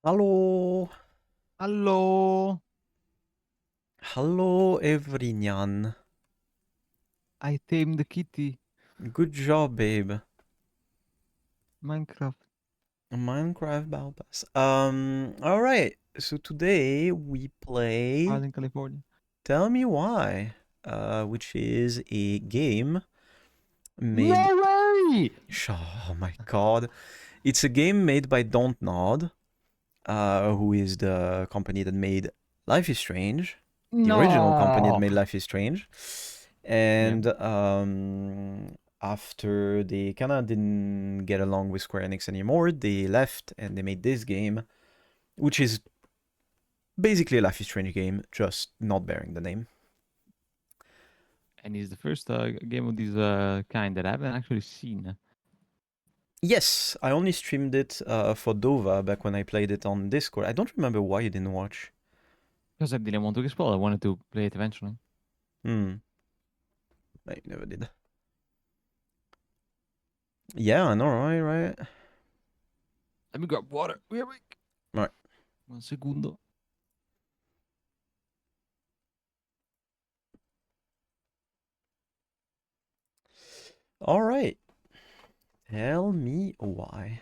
Hallo, Hallo, hallo everyone. I tamed the kitty. Good job, babe. Minecraft. Minecraft Battle Pass. All right. So today we play Island, California. Tell Me Why, which is a game made. No way! Oh my god! It's a game made by Don't Nod, who is the company that made Life is Strange, the original company that No! made Life is Strange. Yeah. And after they kind of didn't get along with Square Enix anymore, they left and they made this game, which is basically a Life is Strange game, just not bearing the name. And it's the first game of this kind that I haven't actually seen. Yes, I only streamed it for Dova back when I played it on Discord. I don't remember why you didn't watch. Because I didn't want to get spoiled. I wanted to play it eventually. Hmm, I never did. Yeah, I know, right? Let me grab water. Wait. Right. 1 segundo. All right. Tell me why.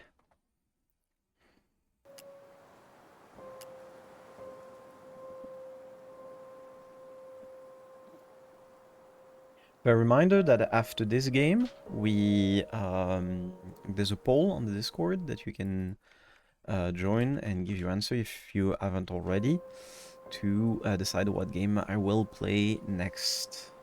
A reminder that after this game, there's a poll on the Discord that you can join and give your answer if you haven't already to decide what game I will play next.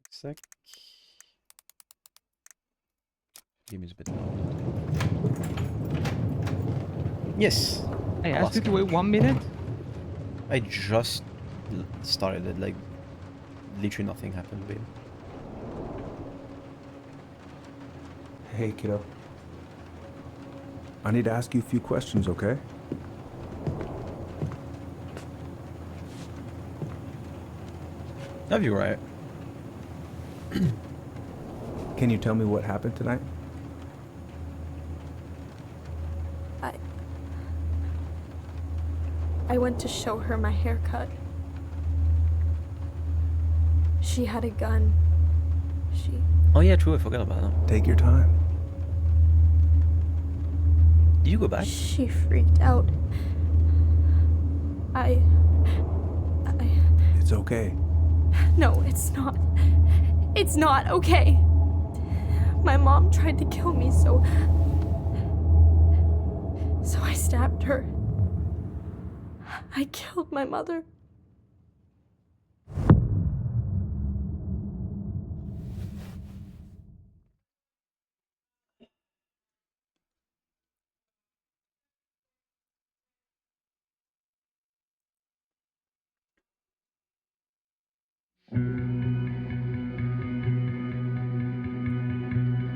Sec. Game is a bit loud. Yes. I asked you Alaska. to wait 1 minute? I just started it, like literally nothing happened, babe. Hey, kiddo. I need to ask you a few questions, okay? Have you right? Can you tell me what happened tonight? I went to show her my haircut. She had a gun. Oh yeah, true. I forgot about that. Take your time. Did you go back? She freaked out. It's okay. No, it's not. It's not okay. My mom tried to kill me, so I stabbed her. I killed my mother.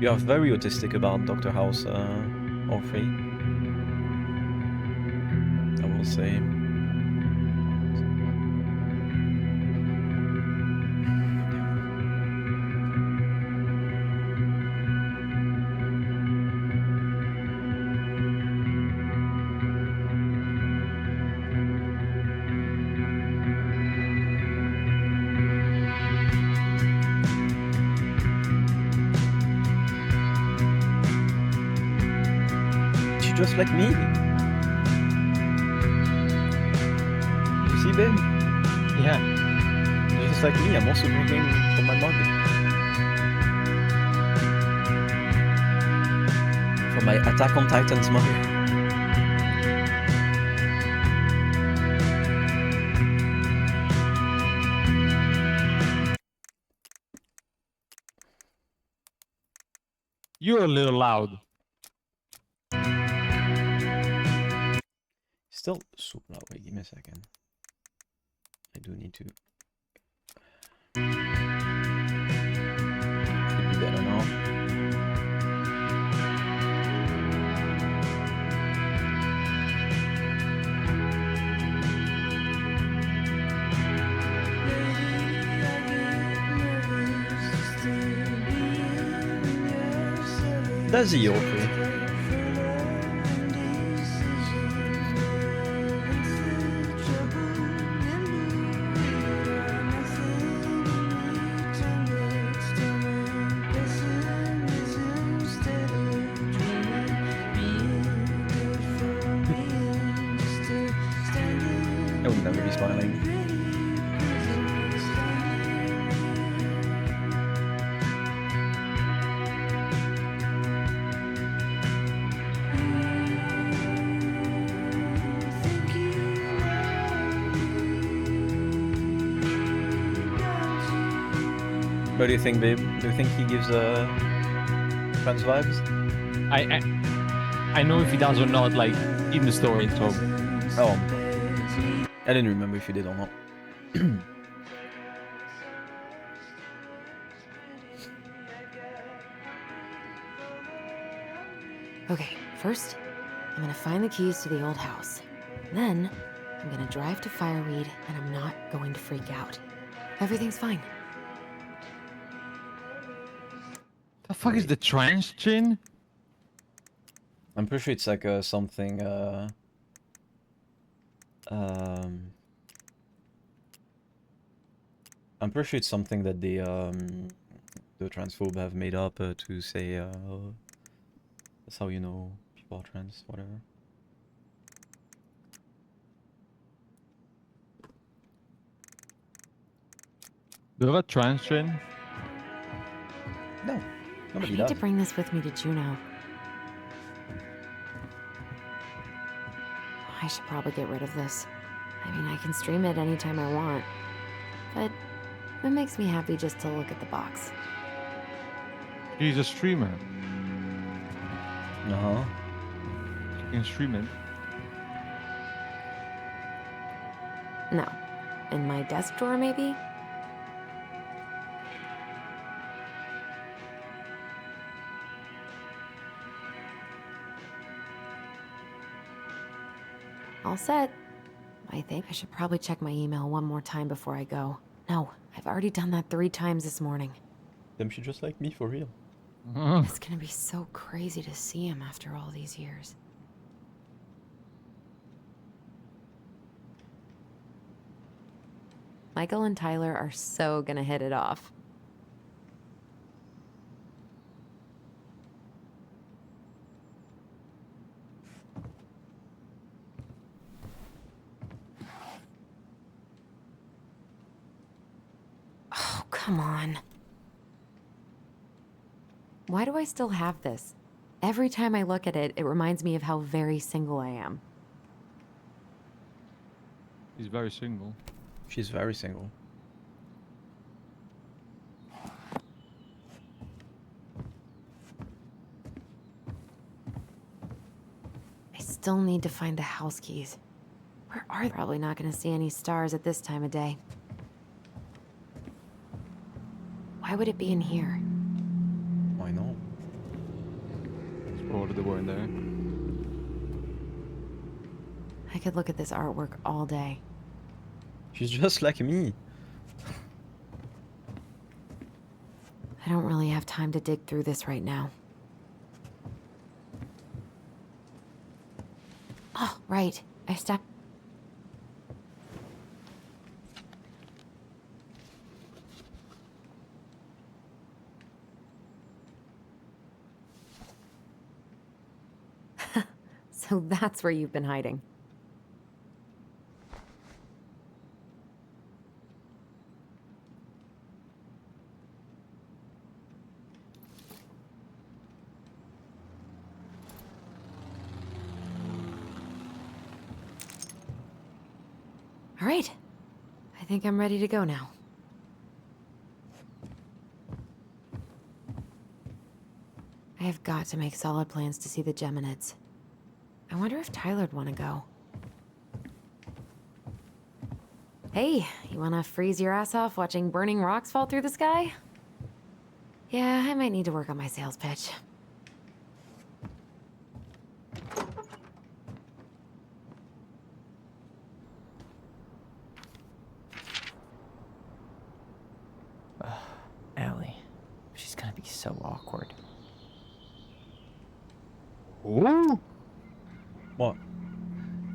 You are very autistic about Dr. House, Orphrey. I will say. She's just like me. You see, babe? Yeah. She's just like me. I'm also drinking from my mug. From my Attack on Titan's mug. You're a little loud. Still super loud. Wait, give me a second. I do need to. Could be better now. That's the Joffrey. I would never be smiling. What do you think, babe? Do you think he gives friends vibes? I know if he does or not, like in the story. So Oh, I didn't remember if he did or not. Okay, first, I'm gonna find the keys to the old house. Then, I'm gonna drive to Fireweed, and I'm not going to freak out. Everything's fine. the fuck is the trench chin? I'm pretty sure it's like something. I'm pretty sure it's something that the transphobe have made up to say that's how you know people are trans, whatever. Do you have a trench chin? No, I nobody need does. to bring this with me to Juneau. I should probably get rid of this. I mean, I can stream it anytime I want. But it makes me happy just to look at the box. He's a streamer. Uh-huh. You can stream it. No. In my desk drawer, maybe? All set. I think I should probably check my email one more time before I go. No, I've already done that 3 times this morning. Them she just like me for real. It's gonna be so crazy to see him after all these years. Michael and Tyler are so gonna hit it off. Oh, come on. Why do I still have this? Every time I look at it, it reminds me of how very single I am. He's very single. She's very single. I still need to find the house keys. Where are they? Probably not gonna see any stars at this time of day. Why would it be in here? Why not? It's probably the one there. I could look at this artwork all day. She's just like me. I don't really have time to dig through this right now. Oh, right. I stopped. So that's where you've been hiding. All right. I think I'm ready to go now. I I've got to make solid plans to see the Geminids. I wonder if Tyler'd want to go. Hey, you want to freeze your ass off watching burning rocks fall through the sky? Yeah, I might need to work on my sales pitch. Allie. She's gonna be so awkward. Ooh, What?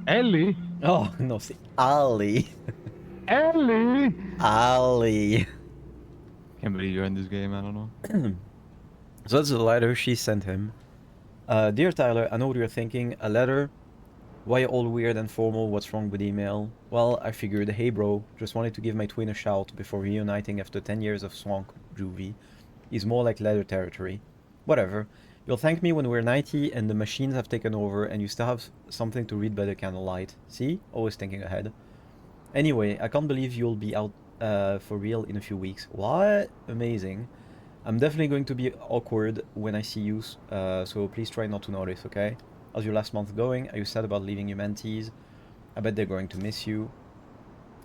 Ellie. Oh, no, see. Ali. Ellie. Ali. Can't believe you're in this game. I don't know. So that's the letter she sent him. Dear Tyler, I know what you're thinking. A letter? Why all weird and formal? What's wrong with email? Well, I figured, hey bro, just wanted to give my twin a shout before reuniting after 10 years of swank juvie. Is more like letter territory. Whatever. You'll thank me when we're 90 and the machines have taken over and you still have something to read by the candlelight. See? Always thinking ahead. Anyway, I can't believe you'll be out for real in a few weeks. What? Amazing. I'm definitely going to be awkward when I see you, so please try not to notice, okay? How's your last month going? Are you sad about leaving Humanities? I bet they're going to miss you.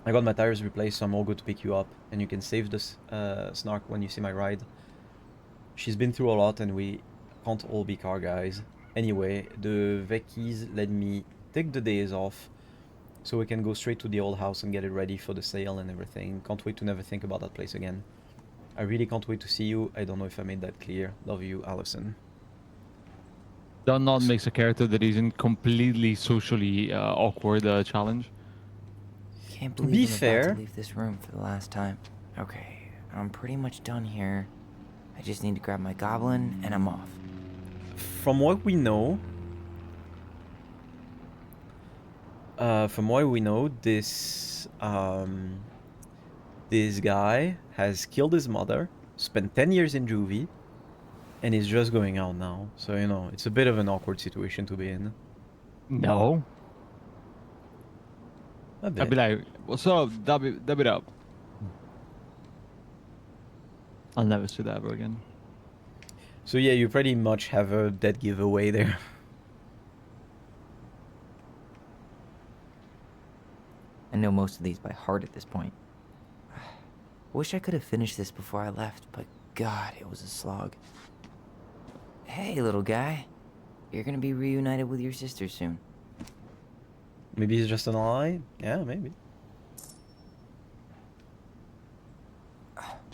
I got my tires replaced, so I'm all good to pick you up, and you can save this snark when you see my ride. She's been through a lot, and we can't all be car guys. Anyway, the Vecchies let me take the days off, so we can go straight to the old house and get it ready for the sale and everything. Can't wait to never think about that place again. I really can't wait to see you. I don't know if I made that clear. Love you, Allison. Donald makes a character that isn't completely socially awkward challenge. Can't To believe be I'm about fair- to leave this room for the last time. Okay, I'm pretty much done here. I just need to grab my goblin and I'm off. From what we know, this guy has killed his mother, spent 10 years in juvie, and is just going out now. So, you know, it's a bit of an awkward situation to be in. No. A I'd bit. be like, what's up? Dub it up. I'll never see that ever again. So yeah, you pretty much have a dead giveaway there. I know most of these by heart at this point. Wish I could have finished this before I left, but God, it was a slog. Hey, little guy. You're gonna be reunited with your sister soon. Maybe he's just an ally? Yeah, maybe.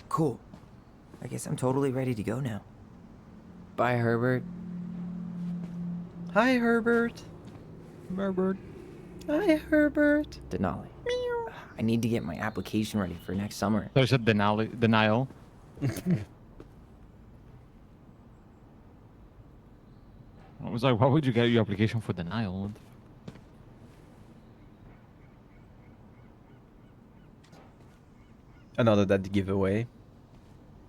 Cool. I guess I'm totally ready to go now. Bye, Herbert. Hi, Herbert. Herbert. Hi, Herbert. Denali. I need to get my application ready for next summer. There's a denial. I was like, why would you get your application for denial? Another dead giveaway.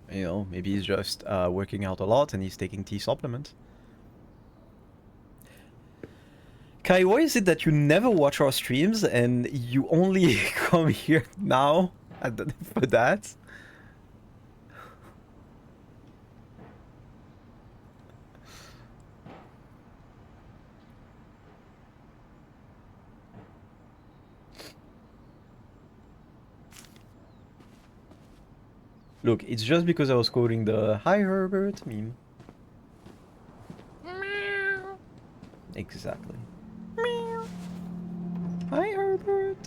You know, maybe he's just working out a lot and he's taking tea supplement. Kai, why is it that you never watch our streams and you only come here now for that? Look, it's just because I was quoting the "Hi Herbert" meme. Exactly. Hi Herbert.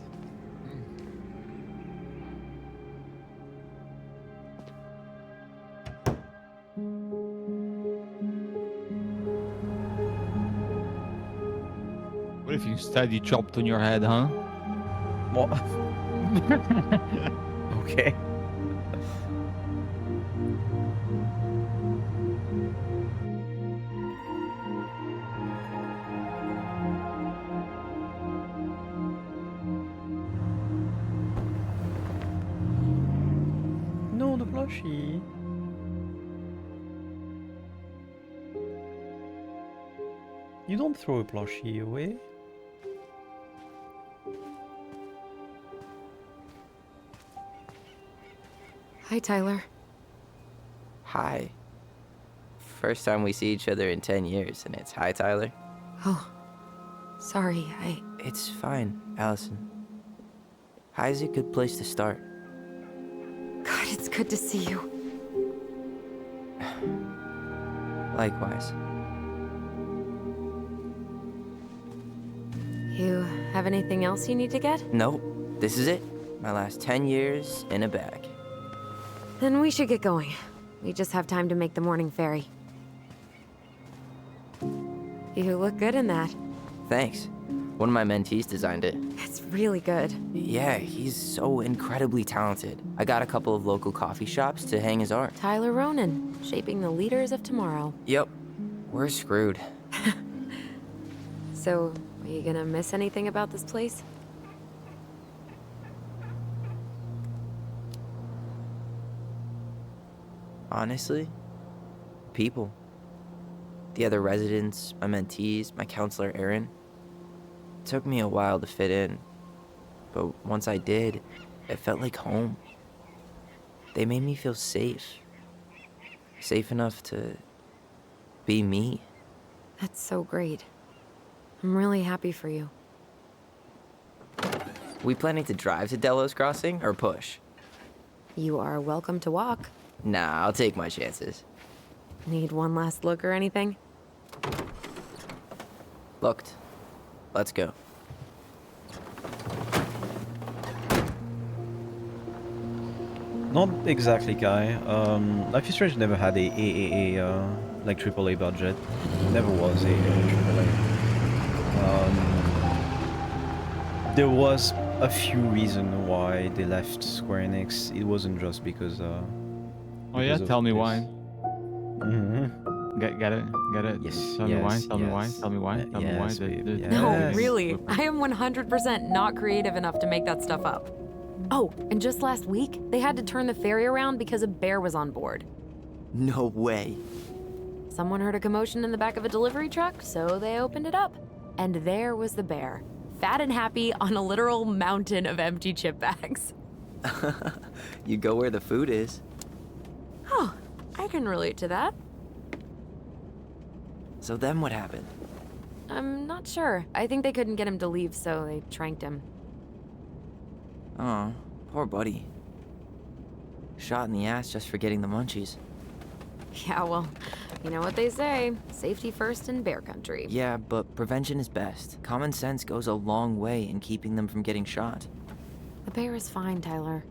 What if you instead you chopped on your head, huh? What? Okay. No, the plushie. You don't throw a plushie away. Hi, Tyler. Hi. First time we see each other in 10 years, and it's hi, Tyler. Oh, sorry, It's fine, Allison. Hi's a good place to start. God, it's good to see you. Likewise. You have anything else you need to get? Nope, this is it. My last 10 years in a bag. Then we should get going. We just have time to make the morning ferry. You look good in that. Thanks. One of my mentees designed it. It's really good. Yeah, he's so incredibly talented. I got a couple of local coffee shops to hang his art. Tyler Ronan, shaping the leaders of tomorrow. Yep, we're screwed. So, are you gonna miss anything about this place? Honestly, people. The other residents, my mentees, my counselor, Aaron. It took me a while to fit in, but once I did, it felt like home. They made me feel safe. Safe enough to be me. That's so great. I'm really happy for you. We planning to drive to Delos Crossing or push? You are welcome to walk. Nah, I'll take my chances. Need one last look or anything? Looked. Let's go. Not exactly, Kai. Life is Strange never had a like AAA budget. Never was a AAA. There was a few reasons why they left Square Enix. It wasn't just because. Oh yeah, because of tell me this. why. Mm-hmm. Get it. Yes. Tell me why. yes, Tell me why. yes. Tell me why. Tell me why. Yes, baby, No, yes. really. I am 100% not creative enough to make that stuff up. Oh, and just last week, they had to turn the ferry around because a bear was on board. No way. Someone heard a commotion in the back of a delivery truck, so they opened it up. And there was the bear, fat and happy on a literal mountain of empty chip bags. You go where the food is. Oh, I can relate to that. So then what happened? I'm not sure. I think they couldn't get him to leave, so they tranked him. Oh, poor buddy. Shot in the ass just for getting the munchies. Yeah, well, you know what they say. Safety first in bear country. Yeah, but prevention is best. Common sense goes a long way in keeping them from getting shot. The bear is fine, Tyler.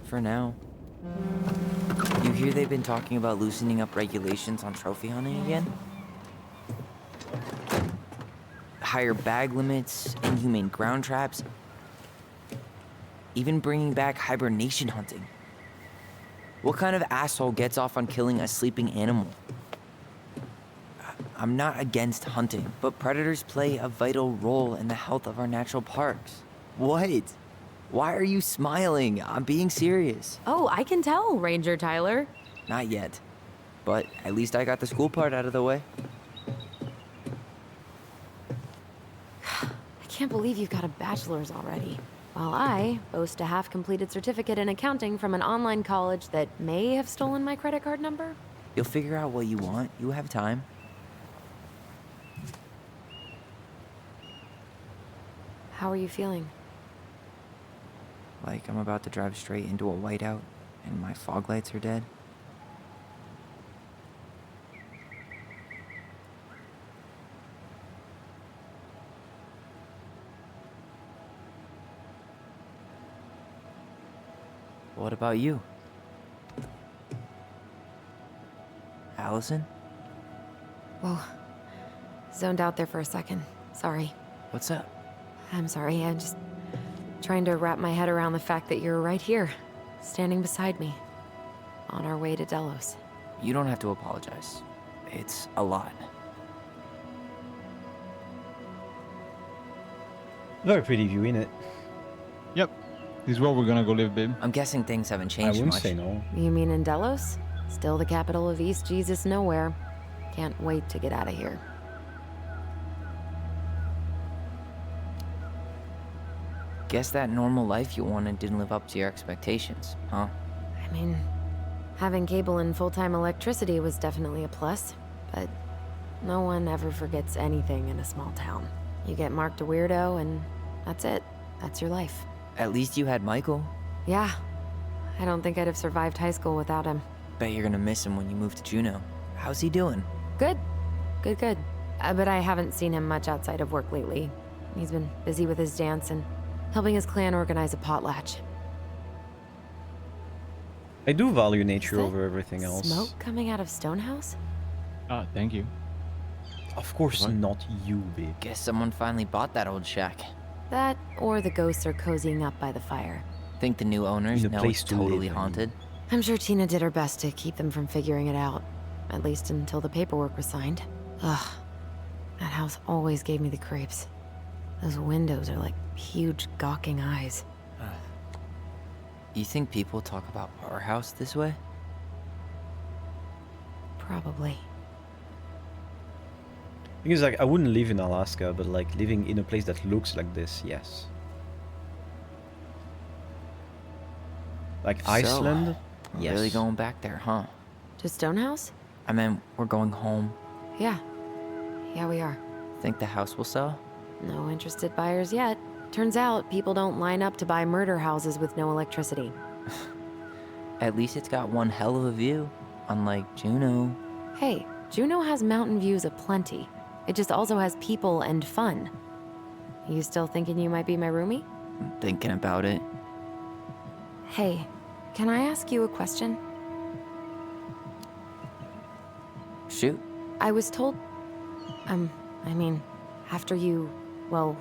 For now. You hear they've been talking about loosening up regulations on trophy hunting again? Higher bag limits, inhumane ground traps, even bringing back hibernation hunting. What kind of asshole gets off on killing a sleeping animal? I'm not against hunting, but predators play a vital role in the health of our natural parks. What? Why are you smiling? I'm being serious. Oh, I can tell, Ranger Tyler. Not yet. But at least I got the school part out of the way. I can't believe you've got a bachelor's already. While I boast a half-completed certificate in accounting from an online college that may have stolen my credit card number. You'll figure out what you want. You have time. How are you feeling? Like I'm about to drive straight into a whiteout and my fog lights are dead. What about you? Allison? Whoa. Zoned out there for a second. Sorry. What's up? I'm sorry. I'm just trying to wrap my head around the fact that you're right here, standing beside me, on our way to Delos. You don't have to apologize. It's a lot. Very pretty view in it. Yep. This is where we're gonna go live, babe. I'm guessing things haven't I changed wouldn't much. say no. You mean in Delos? Still the capital of East Jesus Nowhere. Can't wait to get out of here. Guess that normal life you wanted didn't live up to your expectations, huh? I mean, Having cable and full-time electricity was definitely a plus, but no one ever forgets anything in a small town. You get marked a weirdo and that's it. That's your life. At least you had Michael. Yeah. I don't think I'd have survived high school without him. Bet you're gonna miss him when you move to Juneau. How's he doing? Good. Good. But I haven't seen him much outside of work lately. He's been busy with his dance and helping his clan organize a potlatch. I do value Is nature that over everything else. Smoke coming out of Stonehouse? Thank you. Of course What? not you, babe. Guess someone finally bought that old shack. That, or the ghosts are cozying up by the fire. Think the new owners Need a know place it's to live, totally I mean. haunted? I'm sure Tina did her best to keep them from figuring it out. At least until the paperwork was signed. Ugh. That house always gave me the creeps. Those windows are like huge gawking eyes. You think people talk about our house this way? Probably. Because like I wouldn't live in Alaska, but like living in a place that looks like this, yes. Like So, Iceland, We're yes. really going back there, huh? To Stonehouse? I mean, we're going home. Yeah. Yeah, we are. Think the house will sell? No interested buyers yet. Turns out people don't line up to buy murder houses with no electricity. At least it's got one hell of a view, unlike Juneau. Hey, Juneau has mountain views aplenty. It just also has people and fun. You still thinking you might be my roomie? I'm thinking about it. Hey, can I ask you a question? Shoot. I was told... I mean, after you, well,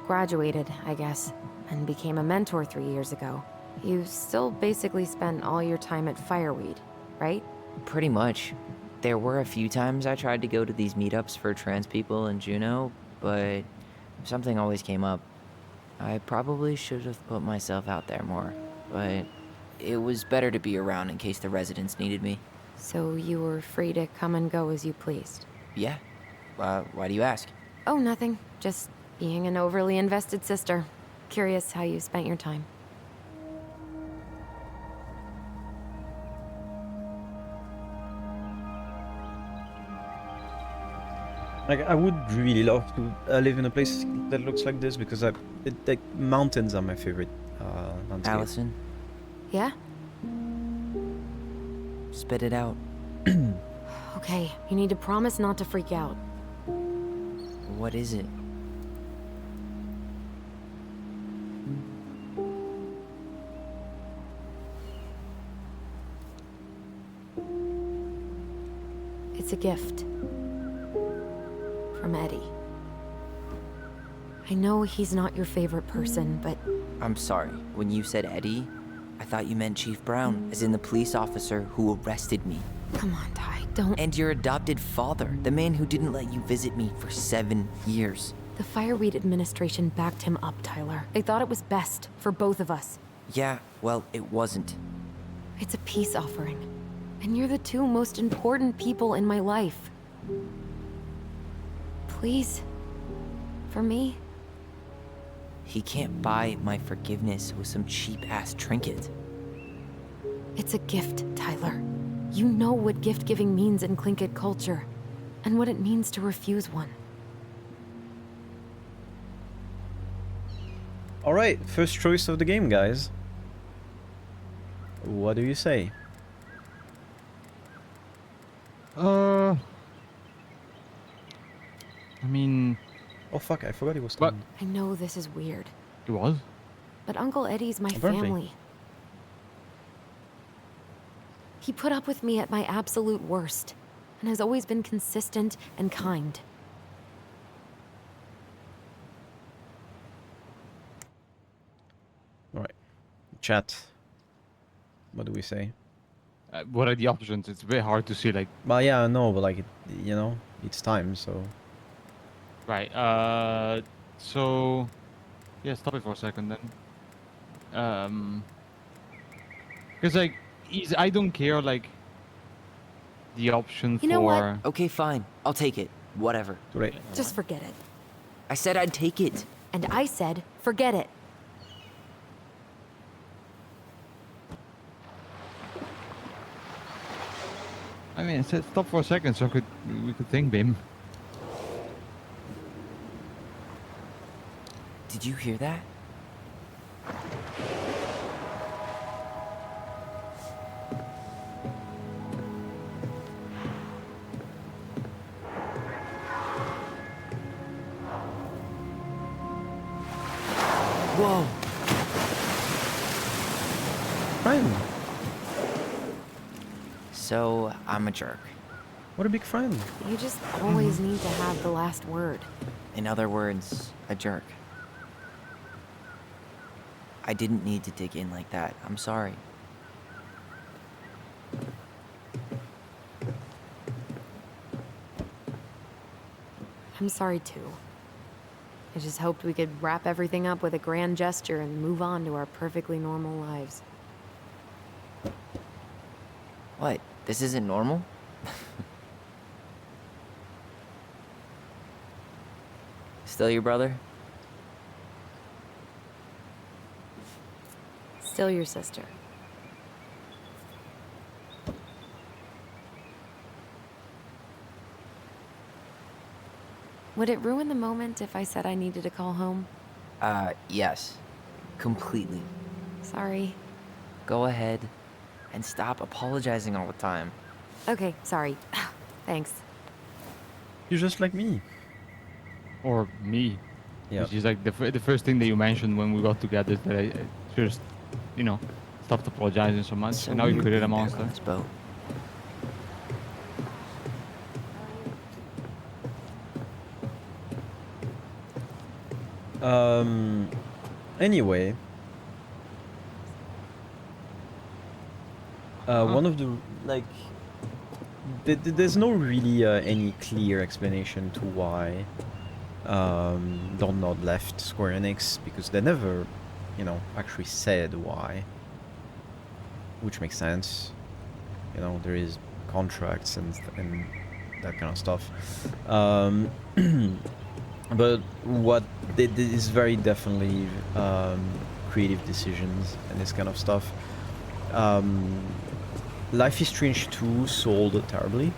graduated, I guess, and became a mentor 3 years ago, you still basically spent all your time at Fireweed, right? Pretty much. There were a few times I tried to go to these meetups for trans people in Juneau, but something always came up. I probably should have put myself out there more, but it was better to be around in case the residents needed me. So you were free to come and go as you pleased? Yeah. Why do you ask? Oh, nothing. Just being an overly invested sister. Curious how you spent your time. Like I would really love to live in a place that looks like this because like mountains are my favorite landscape. Allison, Yeah? spit it out. Okay, you need to promise not to freak out. What is it? It's a gift. From Eddie. I know he's not your favorite person, but I'm sorry. When you said Eddie, I thought you meant Chief Brown, as in the police officer who arrested me. come on, Ty, don't... And your adopted father, the man who didn't let you visit me for 7 years. The Fireweed administration backed him up, Tyler. They thought it was best for both of us. Yeah, well, it wasn't. It's a peace offering. And you're the two most important people in my life. Please. For me. He can't buy my forgiveness with some cheap-ass trinket. It's a gift, Tyler. You know what gift-giving means in Tlingit culture. And what it means to refuse one. All right, first choice of the game, guys. What do you say? I mean, Oh fuck, I forgot he was What? coming. I know this is weird, it was. but Uncle Eddie's my Apparently. family. He put up with me at my absolute worst, and has always been consistent and kind. All right, chat. What do we say? What are the options? It's very hard to see. Like, Well, yeah, I know, but like, you know, it's time, so. right. So, yeah. Stop it for a second then. Because like, I don't care. Like, the option You know what? for. Okay, fine. I'll take it. Whatever. Too late. Just forget it. I said I'd take it. And I said, forget it. I mean, it said stop for a second, so we could think, Bim. Did you hear that? Whoa! Friend. So, I'm a jerk. What a big friend. You just always need to have the last word. In other words, a jerk. I didn't need to dig in like that. I'm sorry. I'm sorry too. I just hoped we could wrap everything up with a grand gesture and move on to our perfectly normal lives. What? This isn't normal? Still your brother? Still your sister. Would it ruin the moment if I said I needed to call home? Yes. Completely. Sorry. Go ahead and stop apologizing all the time. Okay, sorry. Thanks. You're just like me. Or me. Yeah. Which is like the first thing that you mentioned when we got together, that I first, you know, stopped apologizing so much, So and now you weird created a being back monster. on this boat. Anyway. One of the, like... there's no really any clear explanation to why Don Nod left Square Enix, because they never, you know, actually said why. Which makes sense. You know, there is contracts and that kind of stuff. But what they did is very definitely creative decisions and this kind of stuff. Life is Strange 2 sold terribly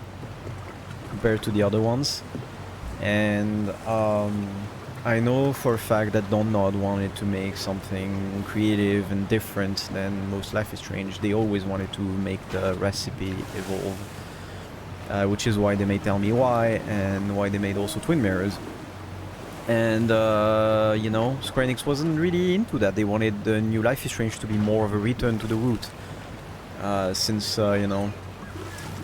compared to the other ones, and I know for a fact that Don Nod wanted to make something creative and different than most Life is Strange. They always wanted to make the recipe evolve, which is why they made Tell Me Why, and why they made also Twin Mirrors. And you know, Square Enix wasn't really into that. They wanted the new Life is Strange to be more of a return to the root. Since you know,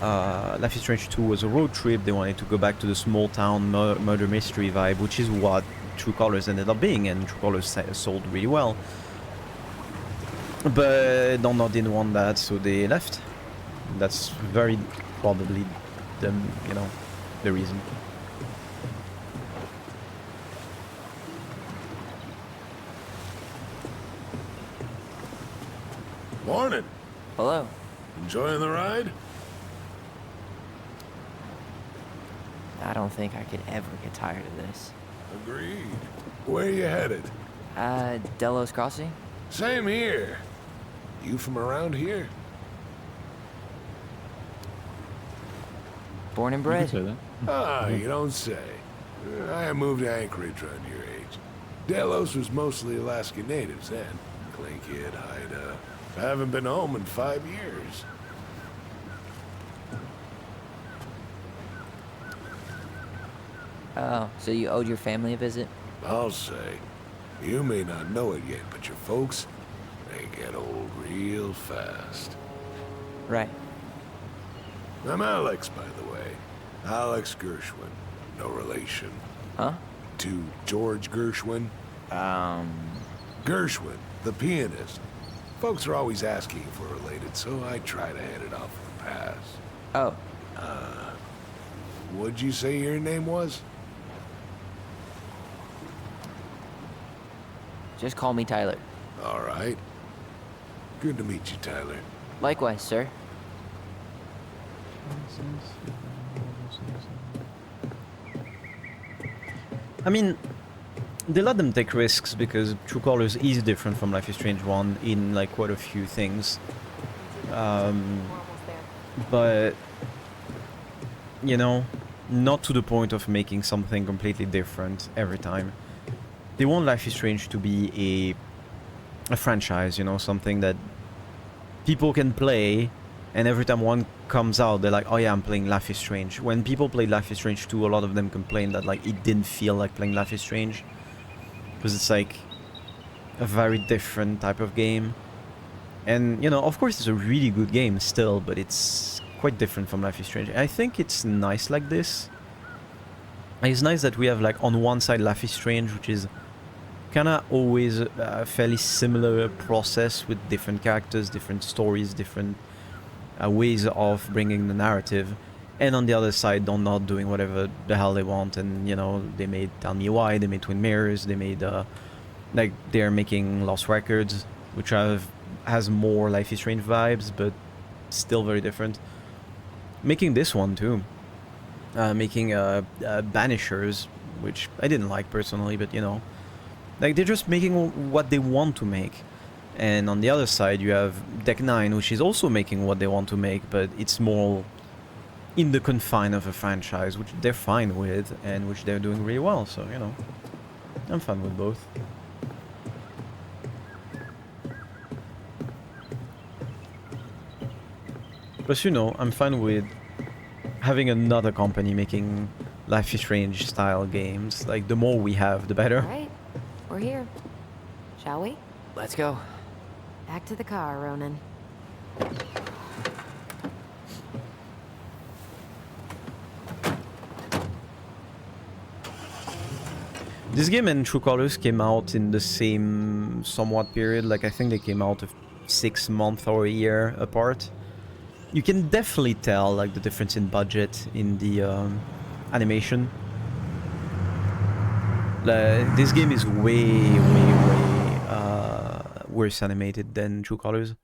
Life is Strange 2 was a road trip, they wanted to go back to the small town murder mystery vibe, which is what True Colors ended up being, and True Colors sold really well. But Don Nod didn't want that, so they left. That's very probably the, you know, the reason. Morning. Hello. Enjoying the ride? I don't think I could ever get tired of this. Agreed. Where you headed? Delos Crossing? Same here. You from around here? Born and You could bred. say that. Ah, you don't say. I moved to Anchorage around your age. Delos was mostly Alaska natives then. Clay Kid, Haida. I haven't been home in 5 years. Oh, so you owed your family a visit? I'll say. You may not know it yet, but your folks, they get old real fast. Right. I'm Alex, by the way. Alex Gershwin. No relation. Huh? To George Gershwin. Gershwin, the pianist. Folks are always asking if we're related, so I try to head it off with a pass. Oh, What'd you say your name was? just call me Tyler. All right. Good to meet you, Tyler. Likewise, sir. I mean, they let them take risks because True Colors is different from Life is Strange 1 in like quite a few things. But you know, not to the point of making something completely different every time. They want Life is Strange to be a franchise, you know, something that people can play, and every time one comes out, they're like, oh yeah, I'm playing Life is Strange. When people play Life is Strange 2, a lot of them complain that like it didn't feel like playing Life is Strange, because it's like a very different type of game. And, you know, of course it's a really good game still, but it's quite different from Life is Strange. I think it's nice like this. It's nice that we have, like, on one side Life is Strange, which is kind of always a fairly similar process with different characters, different stories, different ways of bringing the narrative. And on the other side, they're not doing whatever the hell they want. And, you know, they made Tell Me Why, they made Twin Mirrors, they made, like, they're making Lost Records, which has more Life is Strange vibes, but still very different. Making this one too, making Banishers, which I didn't like personally, but you know, like they're just making what they want to make. And on the other side, you have Deck 9, which is also making what they want to make, but it's more in the confine of a franchise, which they're fine with and which they're doing really well. So you know, I'm fine with both. Plus, you know, I'm fine with having another company making Life is Strange style games. Like, the more we have, the better. Alright, we're here. Shall we? Let's go. Back to the car, Ronan. This game and True Colors came out in the same somewhat period. Like, I think they came out 6 months or a year apart. You can definitely tell, like, the difference in budget in the animation. This game is way worse animated than True Colors.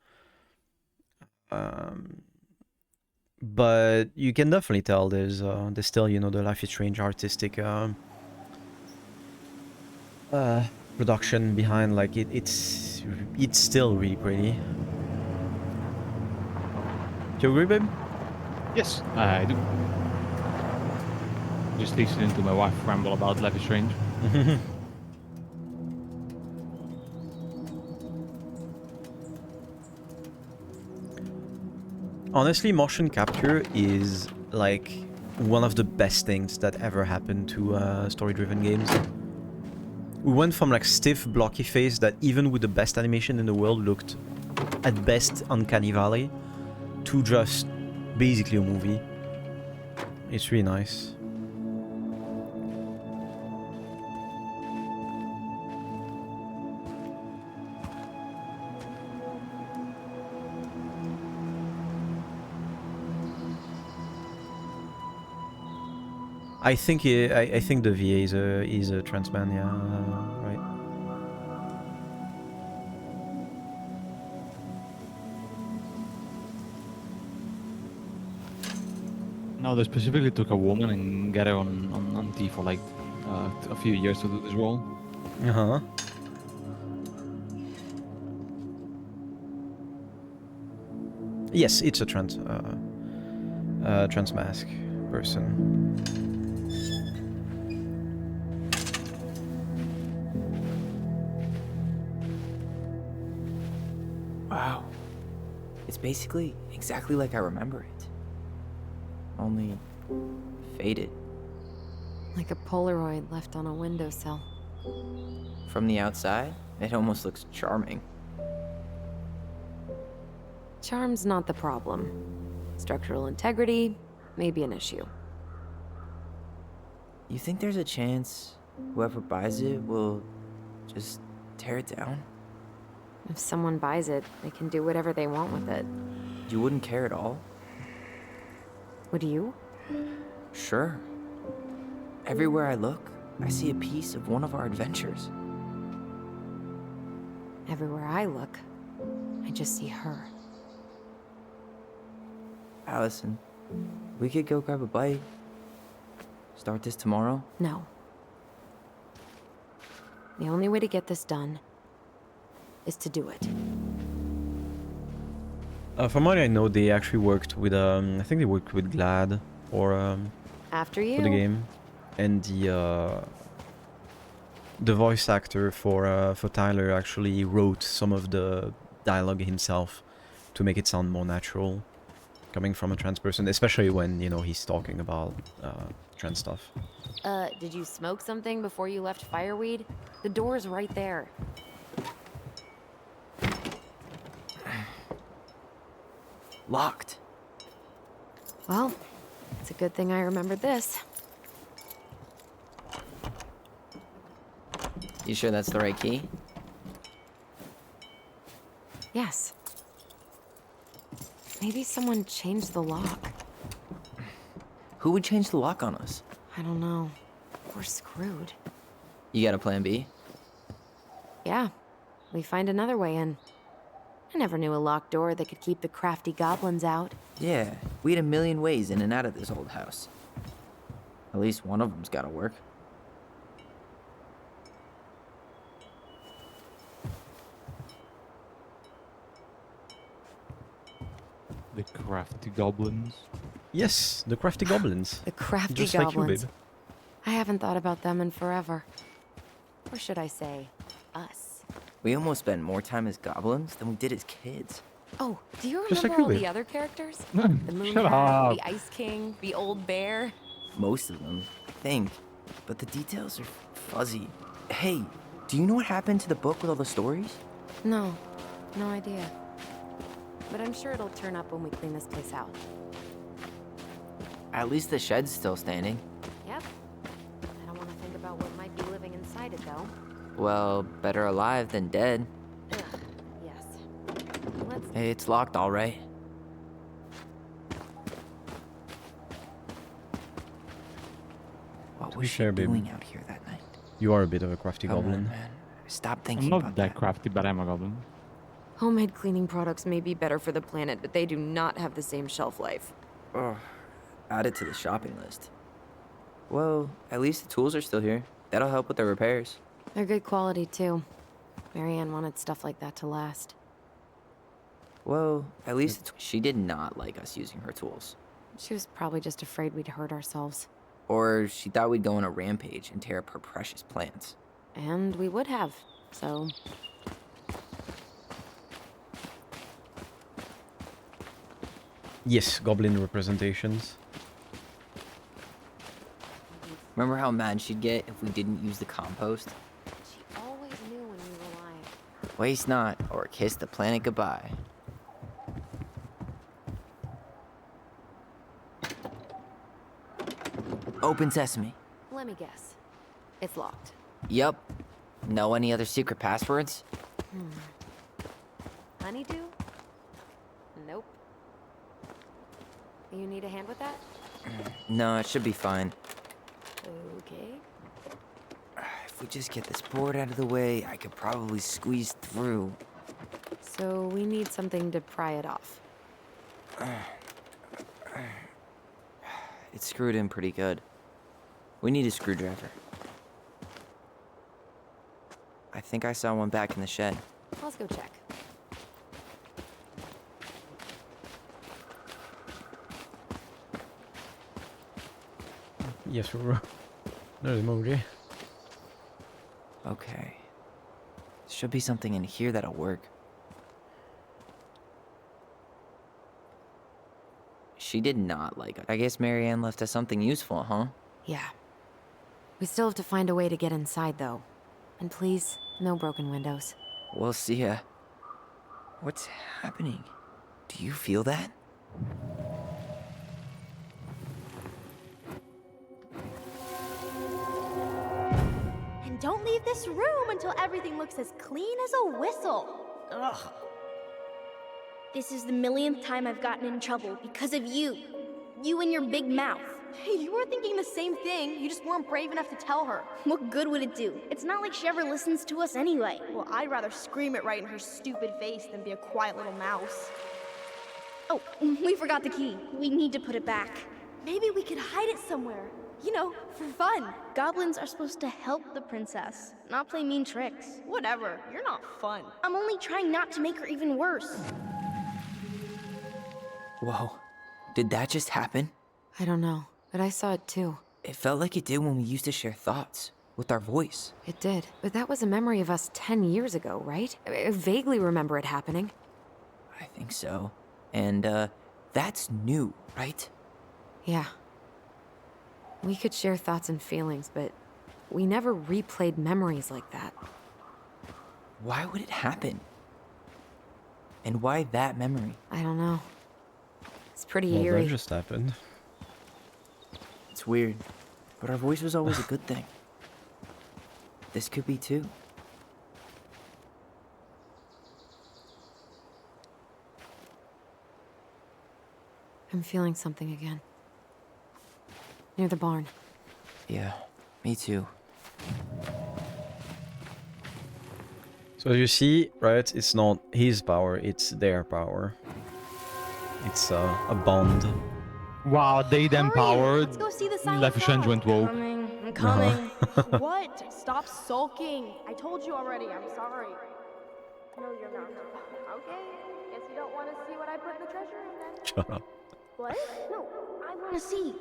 But you can definitely tell there's still, you know, the Life is Strange artistic production behind. Like, it's still really pretty. Do you agree, babe? Yes, I do. Just listening to my wife ramble about Life is Strange. Honestly, motion capture is like one of the best things that ever happened to story-driven games. We went from like stiff, blocky face that even with the best animation in the world looked at best uncanny valley, to just basically a movie. It's really nice. I think the VA is a trans man, yeah, right. No, they specifically took a woman and got her on T for like a few years to do this role. Uh-huh. Yes, it's a trans mask person. Wow. It's basically exactly like I remember it. Only faded. Like a Polaroid left on a windowsill. From the outside, it almost looks charming. Charm's not the problem. Structural integrity may be an issue. You think there's a chance whoever buys it will just tear it down? If someone buys it, they can do whatever they want with it. You wouldn't care at all? Would you? Sure. Everywhere I look, I see a piece of one of our adventures. Everywhere I look, I just see her. Allison, we could go grab a bite. Start this tomorrow? No. The only way to get this done is to do it. From what I know, they actually worked with, I think they worked with GLAD After for the you. game, and the voice actor for Tyler actually wrote some of the dialogue himself to make it sound more natural, coming from a trans person, especially when, you know, he's talking about trans stuff. Did you smoke something before you left Fireweed? The door's right there. Locked. Well, it's a good thing I remembered this. You sure that's the right key? Yes. Maybe someone changed the lock. Who would change the lock on us? I don't know. We're screwed. You got a plan B? Yeah, we find another way in. I never knew a locked door that could keep the crafty goblins out. Yeah, we had a million ways in and out of this old house. At least one of them's gotta work. The crafty goblins. Yes, the crafty goblins. The crafty Just goblins. like you, babe. I haven't thought about them in forever. Or should I say, us. We almost spent more time as goblins than we did as kids. Oh, do you Just like remember you, all babe. the other characters? The Moon Shut Hat, up. the Ice King, the Old Bear. Most of them, I think. But the details are fuzzy. Hey, do you know what happened to the book with all the stories? No, no idea. But I'm sure it'll turn up when we clean this place out. At least the shed's still standing. Yep. I don't want to think about what might be living inside it, though. Well, better alive than dead. Ugh, yes. Let's... Hey, it's locked all right. What To was be she fair, babe, doing out here that night? you are a bit of a crafty Come on, goblin. man. Stop thinking I'm not about that crafty, but I'm a goblin. Homemade cleaning products may be better for the planet, but they do not have the same shelf life. Ugh. Add it to the shopping list. Well, at least the tools are still here. That'll help with the repairs. They're good quality, too. Marianne wanted stuff like that to last. Well, at least she did not like us using her tools. She was probably just afraid we'd hurt ourselves. Or she thought we'd go on a rampage and tear up her precious plants. And we would have, so... Yes, goblin representations. Remember how mad she'd get if we didn't use the compost? She always knew when we were lying. Waste not, or kiss the planet goodbye. Open sesame. Let me guess. It's locked. Yup. Know any other secret passwords? Honeydew? Nope. You need a hand with that? No, it should be fine. Okay. If we just get this board out of the way, I could probably squeeze through. So we need something to pry it off. It's screwed in pretty good. We need a screwdriver. I think I saw one back in the shed. Let's go check. Yes, there's emoji. Okay. Should be something in here that'll work. She did not like it. I guess Marianne left us something useful, huh? Yeah. We still have to find a way to get inside, though. And please, no broken windows. We'll see ya. What's happening? Do you feel that? And don't leave this room until everything looks as clean as a whistle. Ugh. This is the millionth time I've gotten in trouble because of you. You and your big mouth. Hey, you were thinking the same thing. You just weren't brave enough to tell her. What good would it do? It's not like she ever listens to us anyway. Well, I'd rather scream it right in her stupid face than be a quiet little mouse. Oh, we forgot the key. We need to put it back. Maybe we could hide it somewhere. You know, for fun. Goblins are supposed to help the princess, not play mean tricks. Whatever, you're not fun. I'm only trying not to make her even worse. Whoa. Did that just happen? I don't know, but I saw it too. It felt like it did when we used to share thoughts with our voice. It did, but that was a memory of us 10 years ago, right? I vaguely remember it happening. I think so. And, that's new, right? Yeah. We could share thoughts and feelings, but we never replayed memories like that. Why would it happen? And why that memory? I don't know. It's pretty Well, eerie. that just happened. It's weird, but our voice was always a good thing. This could be too. I'm feeling something again. Near the barn. Yeah, me too. So as you see, right, it's not his power, it's their power. It's a bond. Wow, they Hurry, empowered. let's go see the silent Life Exchange frog. went woke. I'm coming. What? Stop sulking. I told you already. I'm sorry. No, you're not. Okay. Guess you don't want to see what I put in the treasure room then. Shut up. What? No, I want to see.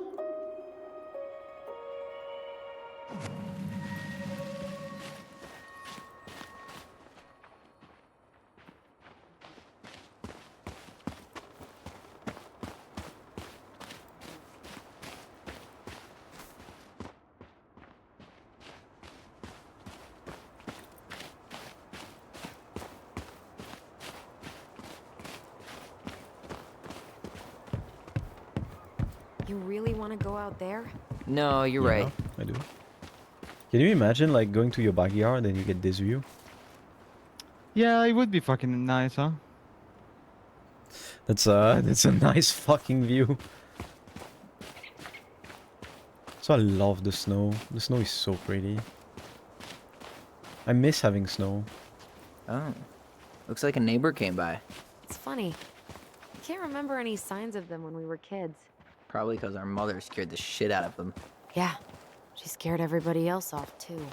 You really want to go out there? No, you're Yeah, right. I do. Can you imagine like going to your backyard and you get this view? Yeah, it would be fucking nice, huh? That's a nice fucking view. So I love the snow. The snow is so pretty. I miss having snow. Oh. Looks like a neighbor came by. It's funny. I can't remember any signs of them when we were kids. Probably because our mother scared the shit out of them. Yeah, she scared everybody else off too.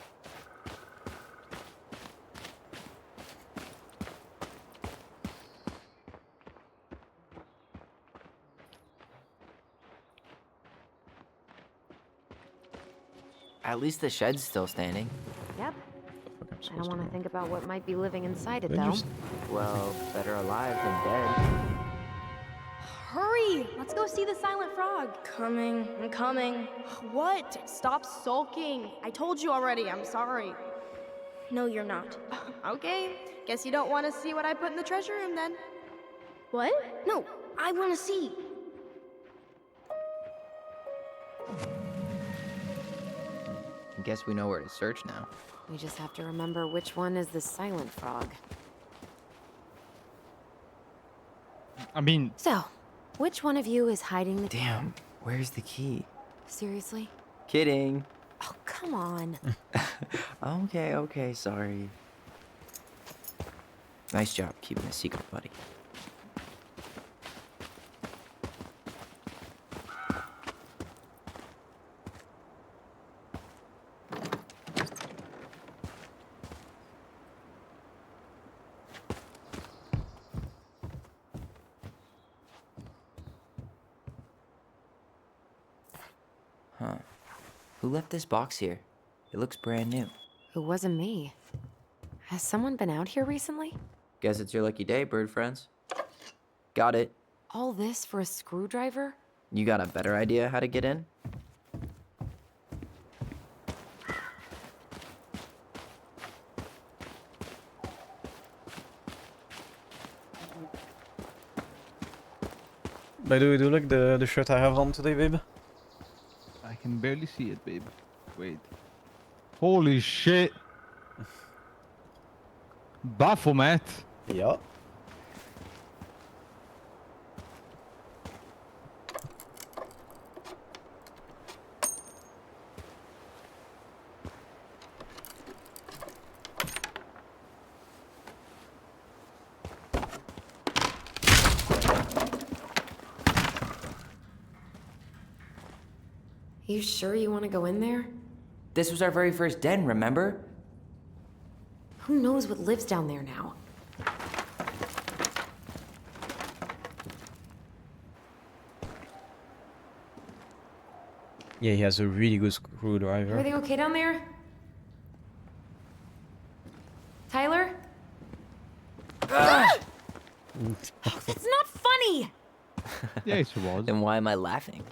At least the shed's still standing. Yep. Fuck, I'm I supposed don't want to go. think about what might be living inside it, Then though. just- Well, better alive than dead. Hurry! Let's go see the silent frog. I'm coming. What? Stop sulking. I told you already. I'm sorry. No, you're not. Okay. Guess you don't want to see what I put in the treasure room then. What? No, I want to see. I guess we know where to search now. We just have to remember which one is the silent frog. I mean, So, which one of you is hiding the... Damn, where's the key? Seriously? Kidding. Oh, come on. Okay, sorry. Nice job keeping a secret, buddy. Huh. Who left this box here? It looks brand new. It wasn't me. Has someone been out here recently? Guess it's your lucky day, bird friends. Got it. All this for a screwdriver? You got a better idea how to get in? By the way, do you like the shirt I have on today, babe? I can barely see it, babe. Wait. Holy shit. Baphomet. Yeah. You sure you want to go in there? This was our very first den, remember? Who knows what lives down there now? Yeah, he has a really good screwdriver. Everything okay down there? Tyler? That's not funny! Yes, it was. Then why am I laughing?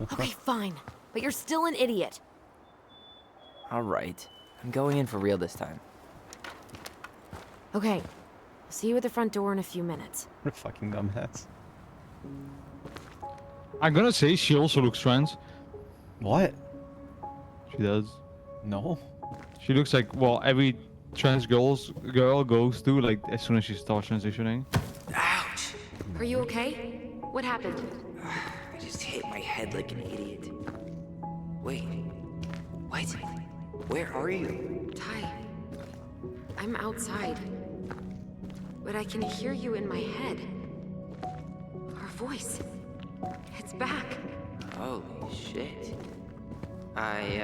Okay, fine. But you're still an idiot. All right. I'm going in for real this time. Okay. I'll see you at the front door in a few minutes. Fucking dumbass. I'm gonna say she also looks trans. What? She does. No. She looks like, well, every trans girl goes through, like, as soon as she starts transitioning. Ouch! Are you okay? What happened? I just hit my head like an idiot. Wait. What? Where are you? Ty. I'm outside. But I can hear you in my head. Our voice. It's back. Holy shit. I,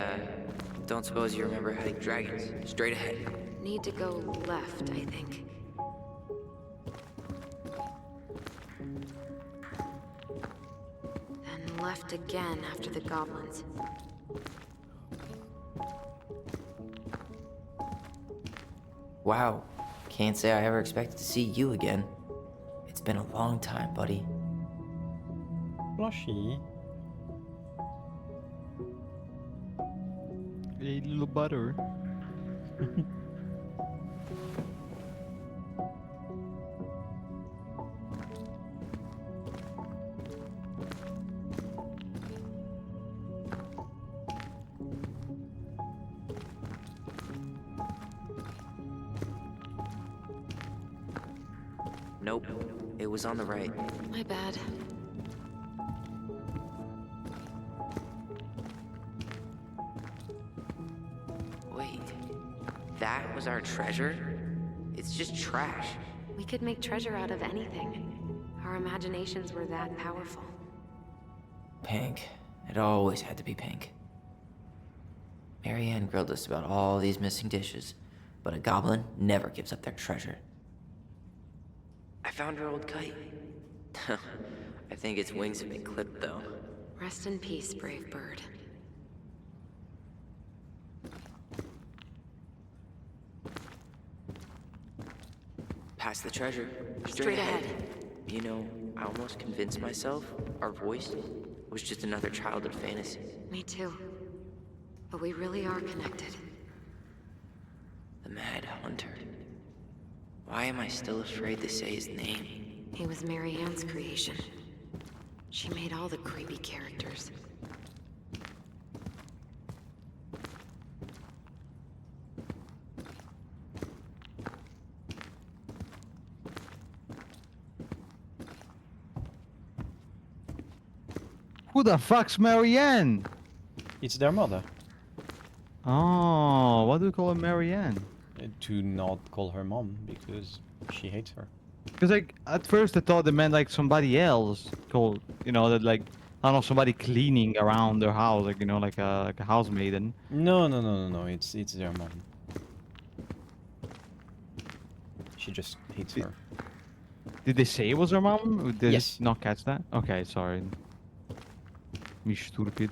don't suppose you remember heading dragons. Straight ahead. Need to go left, I think. Then left again after the goblins. Wow. Can't say I ever expected to see you again. It's been a long time, buddy. Blushy. A little butter. Nope. It was on the right. My bad. Wait. That was our treasure? It's just trash. We could make treasure out of anything. Our imaginations were that powerful. Pink. It always had to be pink. Marianne grilled us about all these missing dishes, but a goblin never gives up their treasure. I found her old kite. I think its wings have been clipped, though. Rest in peace, brave bird. Past the treasure. Straight ahead. You know, I almost convinced myself our voice was just another childhood fantasy. Me too. But we really are connected. The Mad Hunter. Why am I still afraid to say his name? He was Marianne's creation. She made all the creepy characters. Who the fuck's Marianne? It's their mother. Oh, what do we call her Marianne? To not call her mom because she hates her. Because like at first I thought they meant like somebody else called, you know, that like I don't know, somebody cleaning around their house, like, you know, like a housemaiden. No. It's their mom. She just hates her. Did they say it was her mom? Or did Yes. I not catch that? Okay, sorry. Me stupid.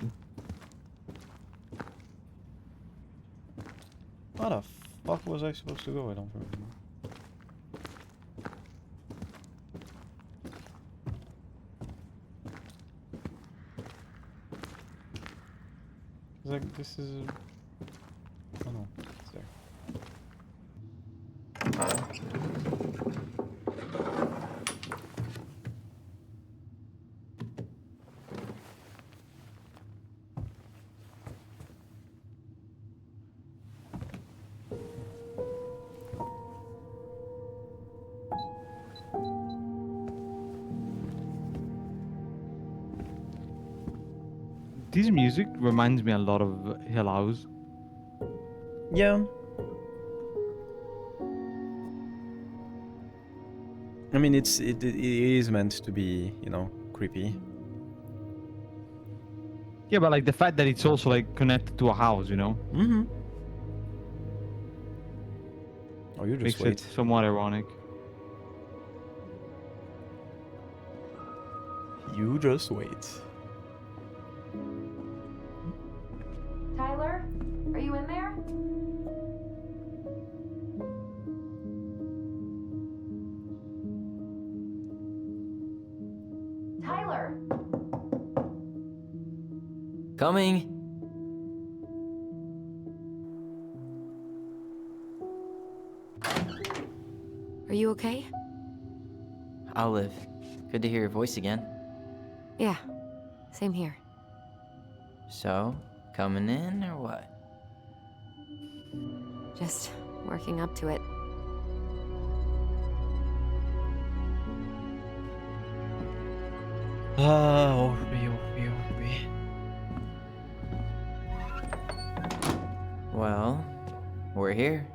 How the fuck was I supposed to go? I don't remember. It's like this is. Oh no, it's there. This music reminds me a lot of Hill House. Yeah. I mean, it is meant to be, you know, creepy. Yeah, but like the fact that it's also like connected to a house, you know, Mm-hmm. Oh, you just makes wait. it somewhat ironic. You just wait. in there? Tyler! Coming. Are you okay? I'll live. Good to hear your voice again. Yeah, same here. So, coming in or what? Just working up to it. Orby, Orby, Orby. Well, we're here.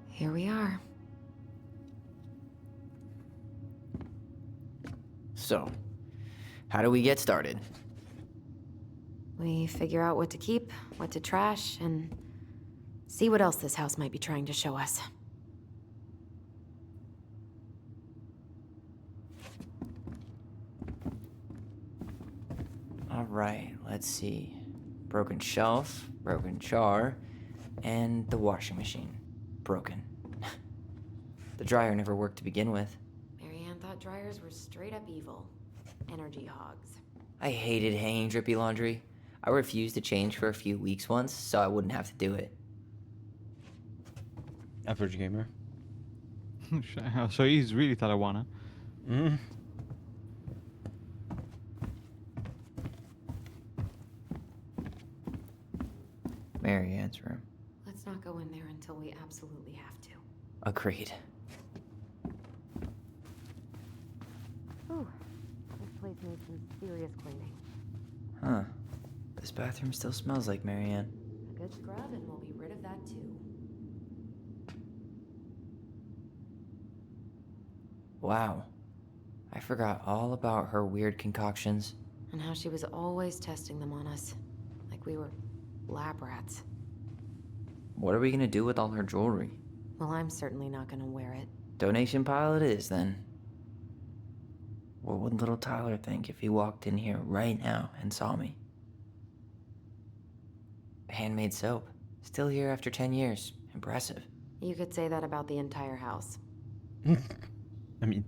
Here we are. So, how do we get started? We figure out what to keep, what to trash, and see what else this house might be trying to show us. Alright, let's see. Broken shelf, broken jar, and the washing machine. Broken. The dryer never worked to begin with. Marianne thought dryers were straight up evil. Energy hogs. I hated hanging drippy laundry. I refused to change for a few weeks once, so I wouldn't have to do it. Average gamer. So he's really Talawana. Mm. Marianne's room. Let's not go in there until we absolutely have to. Agreed. Ooh, this place needs some serious cleaning. Huh. This bathroom still smells like Marianne. A good scrub and we'll be rid of that too. Wow. I forgot all about her weird concoctions. And how she was always testing them on us. Like we were lab rats. What are we gonna do with all her jewelry? Well, I'm certainly not gonna wear it. Donation pile it is, then. What would little Tyler think if he walked in here right now and saw me? Handmade soap. Still here after 10 years. Impressive. You could say that about the entire house. I mean,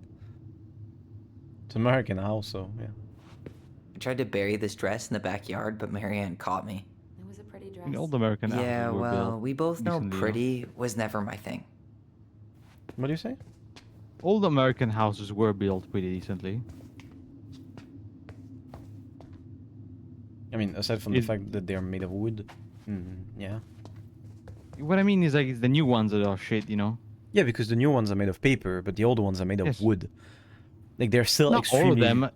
it's American house, so yeah. I tried to bury this dress in the backyard, but Marianne caught me. It was a pretty dress. The old American houses Yeah, were well, built we both know recently, pretty was never my thing. What do you say? Old American houses were built pretty decently. I mean, aside from the fact that they're made of wood, yeah. What I mean is like it's the new ones that are shit, you know. Yeah, because the new ones are made of paper, but the old ones are made of Yes. wood. Like they're still Not extremely. all of them.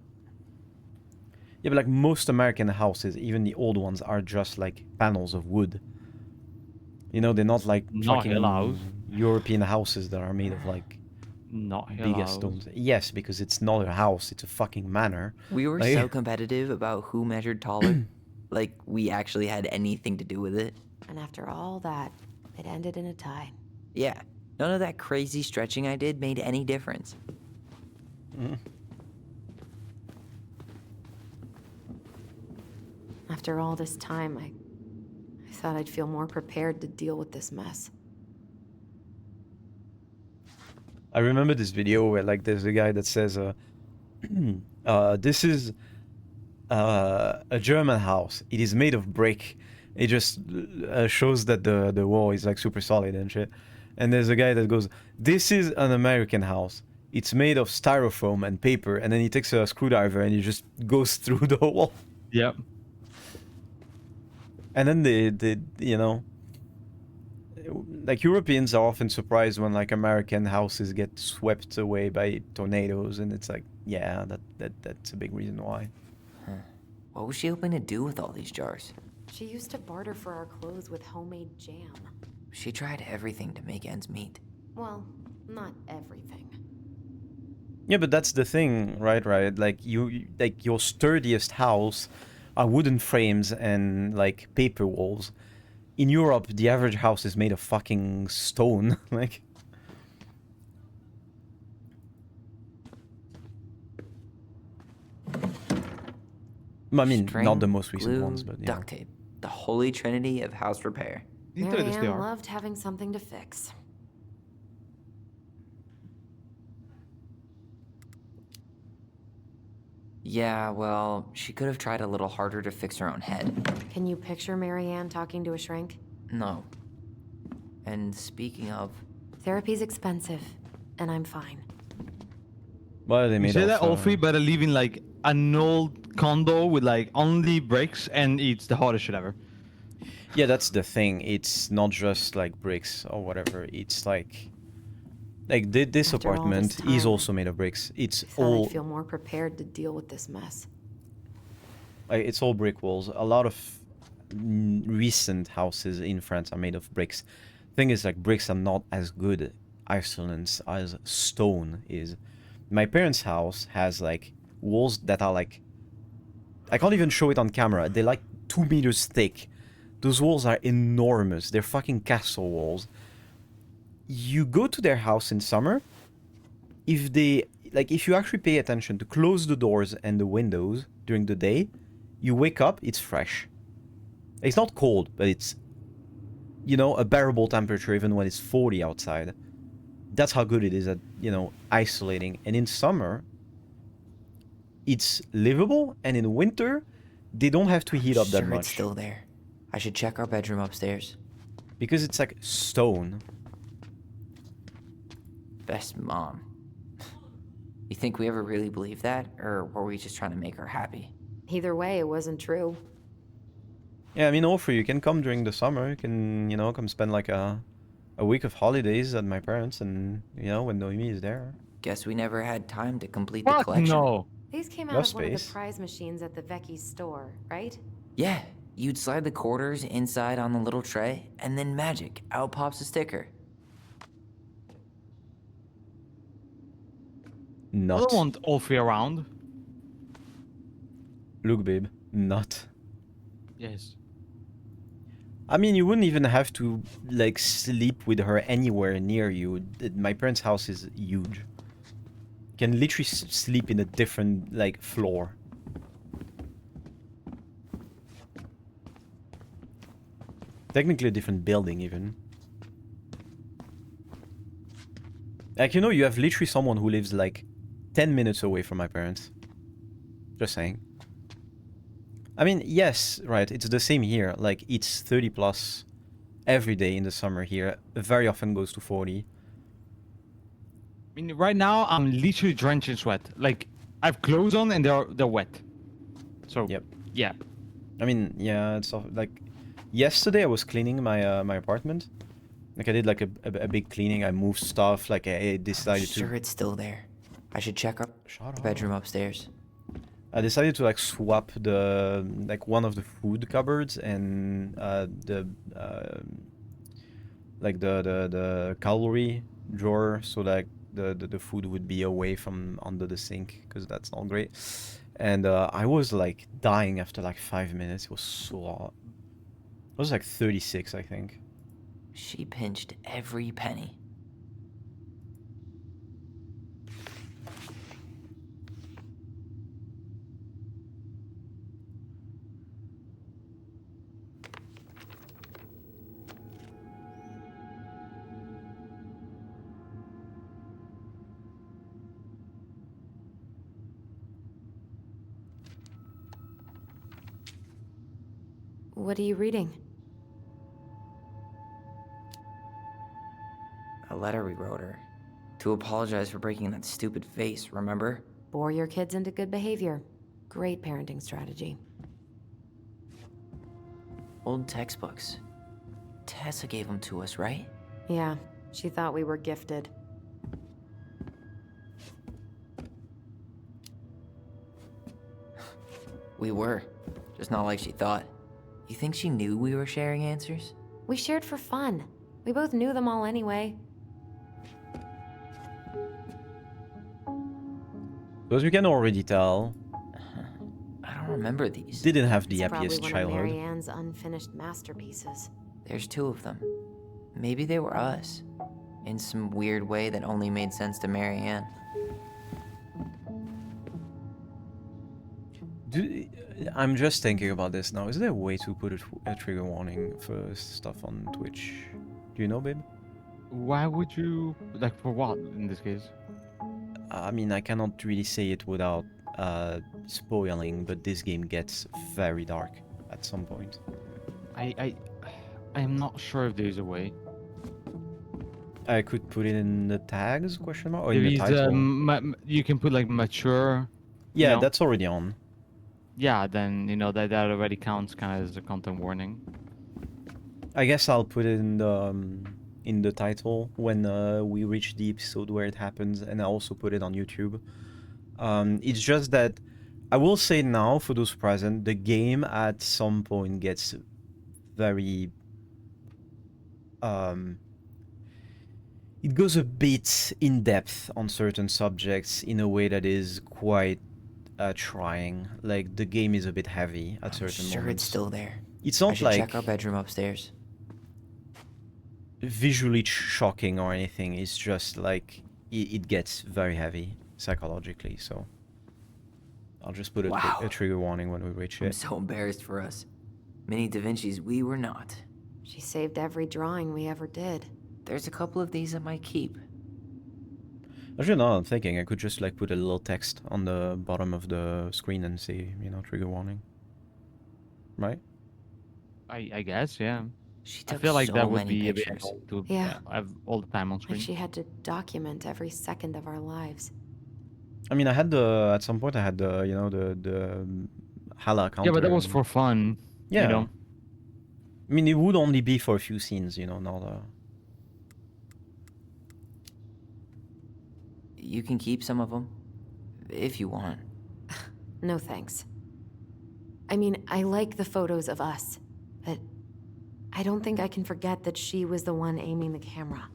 Yeah, but like most American houses, even the old ones, are just like panels of wood. You know, they're not like Not fucking Hill House. European houses that are made of like Not Hill bigger House. stones. Yes, because it's not a house; it's a fucking manor. We were Like- so competitive about who measured taller. Like, we actually had anything to do with it. And after all that, it ended in a tie. Yeah, none of that crazy stretching I did made any difference. After all this time, I thought I'd feel more prepared to deal with this mess. I remember this video where like there's a guy that says, "This is a German house. It is made of brick." It just shows that the wall is like super solid and shit. And there's a guy that goes, "This is an American house. It's made of styrofoam and paper." And then he takes a screwdriver and he just goes through the wall. Yep. And then they you know, like Europeans are often surprised when like American houses get swept away by tornadoes, and it's like, yeah, that's a big reason why. What was she hoping to do with all these jars? She used to barter for our clothes with homemade jam. She tried everything to make ends meet. Well, not everything. Yeah, but that's the thing, right? Like like your sturdiest house are wooden frames and like paper walls. In Europe, the average house is made of fucking stone. Like, I mean, String, not the most recent glue, ones, but yeah. duct tape. The holy trinity of house repair. Literally, they Marianne are. loved having something to fix. Yeah, well, she could have tried a little harder to fix her own head. Can you picture Marianne talking to a shrink? No. And speaking of, Therapy's expensive, and I'm fine. What are they You made say of? that all three better live in like an old condo with like only bricks and it's the hardest shit ever. Yeah, that's the thing. It's not just like bricks or whatever. It's like this After all apartment this is time, also made of bricks. It's I thought all I'd feel more prepared to deal with this mess. like it's all brick walls. A lot of recent houses in France are made of bricks. Thing is, like, bricks are not as good isolants as stone is. My parents' house has like walls that are like, I can't even show it on camera. They're like 2 meters thick. Those walls are enormous. They're fucking castle walls. You go to their house in summer, if you actually pay attention to close the doors and the windows during the day, you wake up, it's fresh. It's not cold, but it's, you know, a bearable temperature even when it's 40 outside. That's how good it is at, you know, isolating. And in summer, it's livable, and in winter, they don't have to heat up that sure much. it's still there. I should check our bedroom upstairs. Because it's like stone. Best mom. You think we ever really believed that, or were we just trying to make her happy? Either way, it wasn't true. Yeah, I mean, offer you can come during the summer. You can, you know, come spend like a week of holidays at my parents, and, you know, when Noemi is there. Guess we never had time to complete the Fuck collection. no. These came Your out of one of the space. prize machines at the Vecchi's store, right? Yeah, you'd slide the quarters inside on the little tray, and then magic, out pops a sticker. I Not. don't want all three around. Look, babe. Not. Yes. I mean, you wouldn't even have to, like, sleep with her anywhere near you. My parents' house is huge. You can literally sleep in a different, like, floor. Technically a different building, even. Like, you know, you have literally someone who lives, like, 10 minutes away from my parents. Just saying. I mean, yes, right, it's the same here. Like, it's 30 plus every day in the summer here. Very often goes to 40. I mean, right now I'm literally drenched in sweat. Like, I've clothes on and they're wet. So, Yep. yeah. I mean, yeah, it's like, yesterday I was cleaning my my apartment. Like, I did like a big cleaning. I moved stuff. Like, I decided Sure to. it's still there. I should check our Shut up. bedroom upstairs. I decided to like swap the like one of the food cupboards and like the calorie drawer, so like the food would be away from under the sink, because that's not great. And I was like dying after like 5 minutes. It was so hot. It was like 36, I think. She pinched every penny. What are you reading? A letter we wrote her. To apologize for breaking that stupid vase, remember? Bore your kids into good behavior. Great parenting strategy. Old textbooks. Tessa gave them to us, right? Yeah, she thought we were gifted. We were. Just not like she thought. You think she knew we were sharing answers? We shared for fun. We both knew them all anyway. Because you can already tell, I don't remember these. didn't have the It's probably happiest one childhood. of Marianne's unfinished masterpieces. There's 2 of them. Maybe they were us. In some weird way that only made sense to Marianne. I'm just thinking about this now. Is there a way to put a trigger warning for stuff on Twitch? Do you know, babe? Why would you like for what in this case? I mean, I cannot really say it without spoiling, but this game gets very dark at some point. I am not sure if there's a way. I could put it in the tags, question mark, or There in the is title. you can put like mature. You Yeah, know? that's already on. Yeah, then you know that already counts kind of as a content warning. I guess I'll put it in the title when we reach the episode where it happens, and I also put it on YouTube. It's just that I will say now for those present, the game at some point gets very it goes a bit in depth on certain subjects in a way that is quite trying. Like the game is a bit heavy at I'm certain sure moments. it's still there. It's I not should like check our bedroom upstairs. visually shocking or anything. It's just like it gets very heavy psychologically. So I'll just put Wow. a trigger warning when we reach I'm it. so embarrassed for us. Mini Da Vinci's we were not. She saved every drawing we ever did. There's a couple of these I might keep. Actually, now I'm thinking I could just like put a little text on the bottom of the screen and say, you know, trigger warning. Right? I guess, yeah. She I took feel like so that would many be a bit pictures. annoying to Yeah. have all the time on Like screen. she had to document every second of our lives. I mean, I had the at some point I had the you know the Hala counter. Yeah, but that was and- for fun. yeah. You know? I mean, it would only be for a few scenes, you know, not You can keep some of them, if you want. No thanks. I mean, I like the photos of us, but I don't think I can forget that she was the one aiming the camera.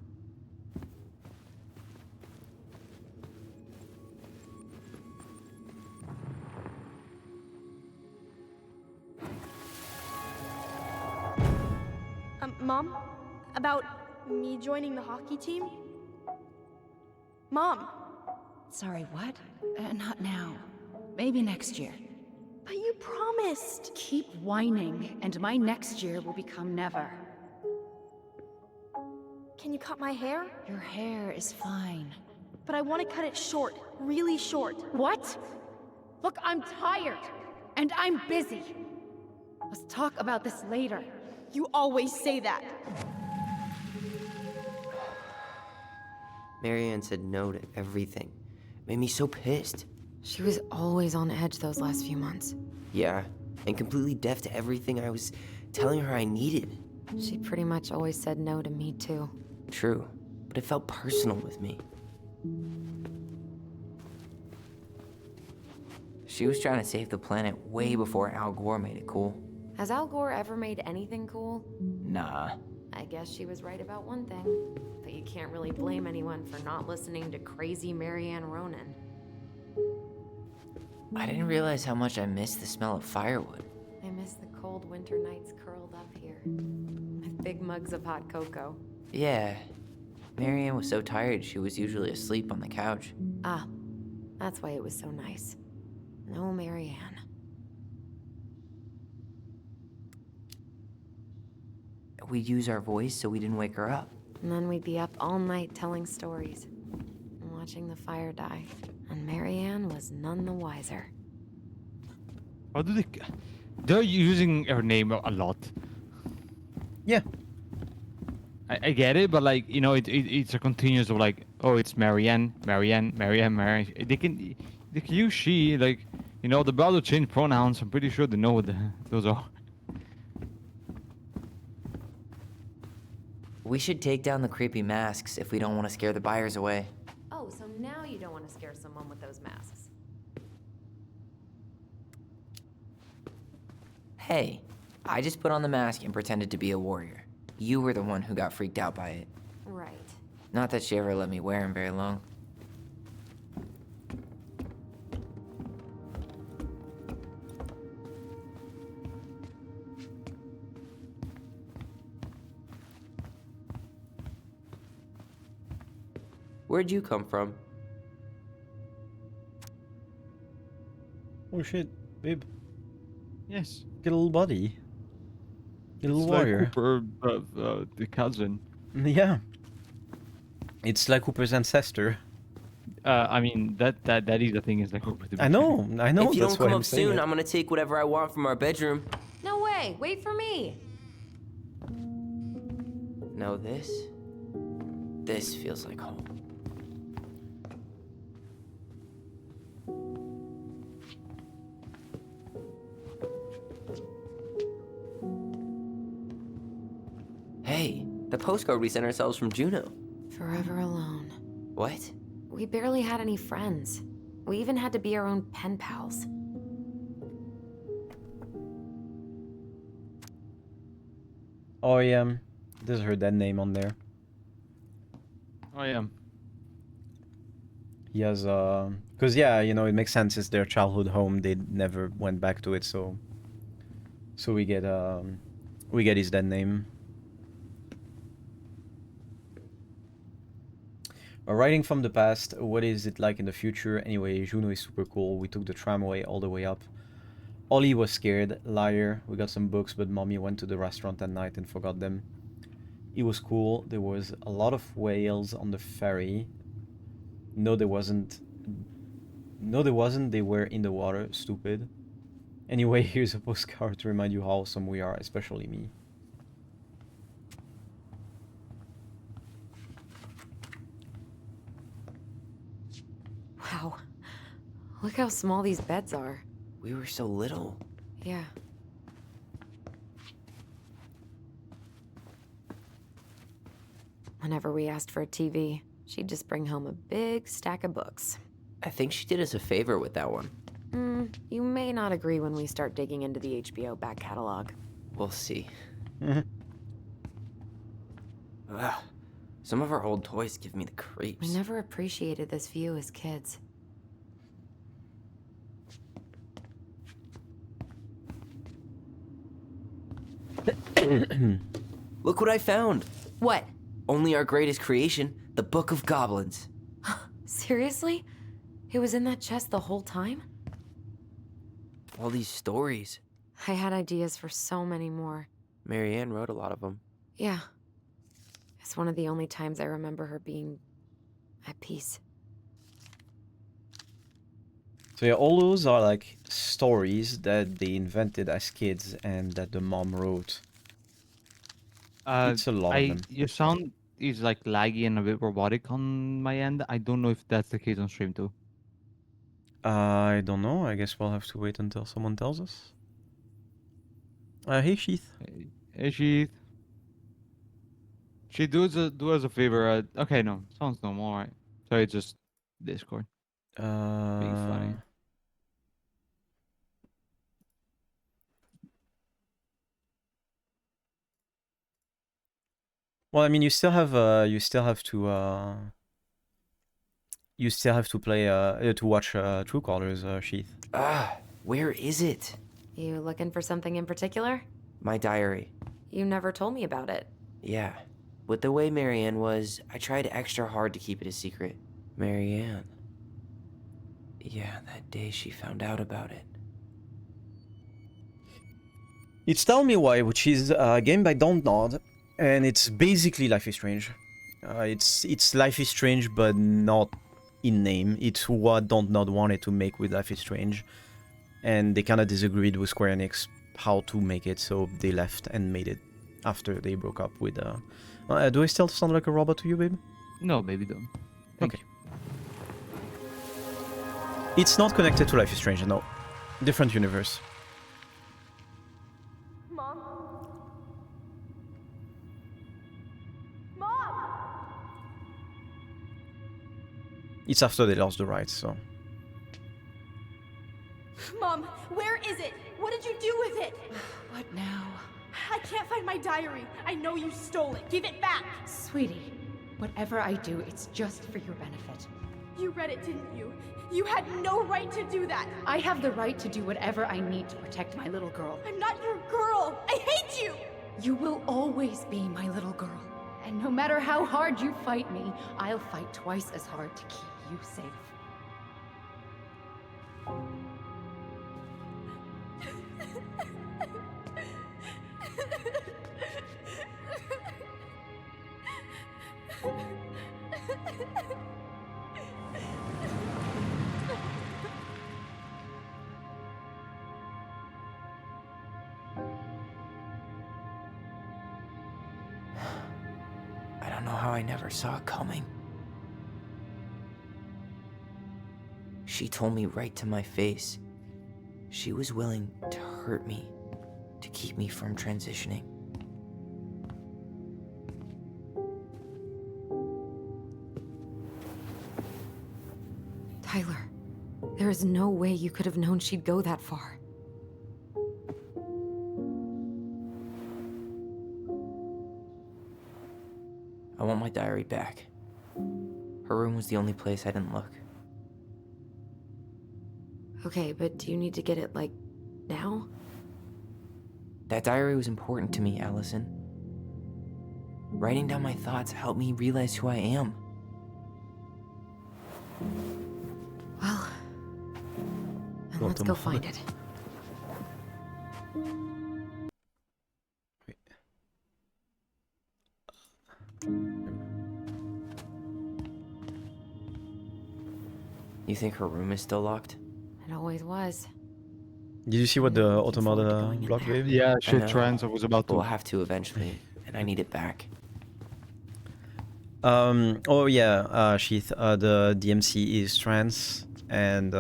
Mom? About me joining the hockey team? Mom! Sorry, what? Not now. Maybe next year. But you promised! Keep whining, and my next year will become never. Can you cut my hair? Your hair is fine. But I want to cut it short. Really short. What? Look, I'm tired. And I'm busy. Let's talk about this later. You always say that. Marianne said no to everything. Made me so pissed. She was always on edge those last few months. Yeah, and completely deaf to everything I was telling her I needed. She pretty much always said no to me too. True, but it felt personal with me. She was trying to save the planet way before Al Gore made it cool. Has Al Gore ever made anything cool? Nah. I guess she was right about one thing. But you can't really blame anyone for not listening to crazy Marianne Ronan. I didn't realize how much I missed the smell of firewood. I miss the cold winter nights curled up here. With big mugs of hot cocoa. Yeah. Marianne was so tired she was usually asleep on the couch. Ah, that's why it was so nice. No Marianne. We'd use our voice so we didn't wake her up. And then we'd be up all night telling stories. And watching the fire die. And Marianne was none the wiser. How do they... They're using her name a lot. Yeah. I get it, but like, you know, it's a continuous of like, oh, it's Marianne. They can use she, like, you know, the about to change pronouns. I'm pretty sure they know what those are. We should take down the creepy masks if we don't want to scare the buyers away. Oh, so now you don't want to scare someone with those masks. Hey, I just put on the mask and pretended to be a warrior. You were the one who got freaked out by it. Right. Not that she ever let me wear him very long. Where'd you come from? Oh shit, Babe, Yes. get a little buddy. Get a little It's warrior. like Cooper, the cousin. Yeah. It's like Cooper's ancestor. I mean that is the thing is like Cooper. To be I fair. know, I know. If you That's don't why come I'm up saying soon, it. I'm gonna take whatever I want from our bedroom. No way, wait for me. No, this feels like home. Hey, the postcard we sent ourselves from Juneau. Forever alone. What? We barely had any friends. We even had to be our own pen pals. Oh yeah, there's her dead name on there. Oh yeah. He has cause yeah, you know, it makes sense. It's their childhood home. They never went back to it, so we get his dead name. Writing from the past, what is it like in the future? Anyway, Juno is super cool. We took the tramway all the way up. Ollie was scared, liar. We got some books, but mommy went to the restaurant at night and forgot them. It was cool. There was a lot of whales on the ferry. No, there wasn't. No, there wasn't. They were in the water. Stupid. Anyway, here's a postcard to remind you how awesome we are, especially me. Wow. Look how small these beds are. We were so little. Yeah. Whenever we asked for a TV, she'd just bring home a big stack of books. I think she did us a favor with that one. You may not agree when we start digging into the HBO back catalog. We'll see. Ugh. Some of our old toys give me the creeps. We never appreciated this view as kids. Look what I found. What? Only our greatest creation, the Book of Goblins. Seriously? It was in that chest the whole time? All these stories. I had ideas for so many more. Marianne wrote a lot of them. Yeah. It's one of the only times I remember her being at peace. So yeah, all those are like stories that they invented as kids and that the mom wrote. It's a lot of them. Your sound is like laggy and a bit robotic on my end. I don't know if that's the case on stream too. I don't know. I guess we'll have to wait until someone tells us. Hey, Sheath. Hey, Sheath. She do us a favor. Okay, no, sounds normal, alright. So it's just Discord being funny. Well, I mean, you still have to play to watch True Colors, Sheath. Where is it? You looking for something in particular? My diary. You never told me about it. Yeah. With the way Marianne was, I tried extra hard to keep it a secret. Marianne. Yeah, that day she found out about it. It's Tell Me Why, which is a game by Don't Nod, and it's basically Life is Strange. It's Life is Strange, but not in name. It's what Don't Nod wanted to make with Life is Strange, and they kind of disagreed with Square Enix how to make it, so they left and made it after they broke up with. Do I still sound like a robot to you, babe? No, baby, don't. Okay. It's not connected to Life is Strange, no. Different universe. Mom? Mom! It's after they lost the rights, so. Mom, where is it? What did you do with it? What now? I can't find my diary. I know you stole it. Give it back. Sweetie, whatever I do, it's just for your benefit. You read it, didn't you? You had no right to do that. I have the right to do whatever I need to protect my little girl. I'm not your girl. I hate you. You will always be my little girl. And no matter how hard you fight me, I'll fight twice as hard to keep you safe. I don't know how I never saw it coming. She told me right to my face. She was willing to hurt me, to keep me from transitioning. Tyler, there is no way you could have known she'd go that far. I want my diary back. Her room was the only place I didn't look. Okay, but do you need to get it, like, now? That diary was important to me, Allison. Writing down my thoughts helped me realize who I am. Well, then let's go find it. Wait. You think her room is still locked? It always was. Did you see what the Looking forward to automata going in block there. gave? Yeah, I shit know. trends. I was about But we'll to. have to eventually, and I need it back. Oh yeah, Sheath, the DMC is trans, and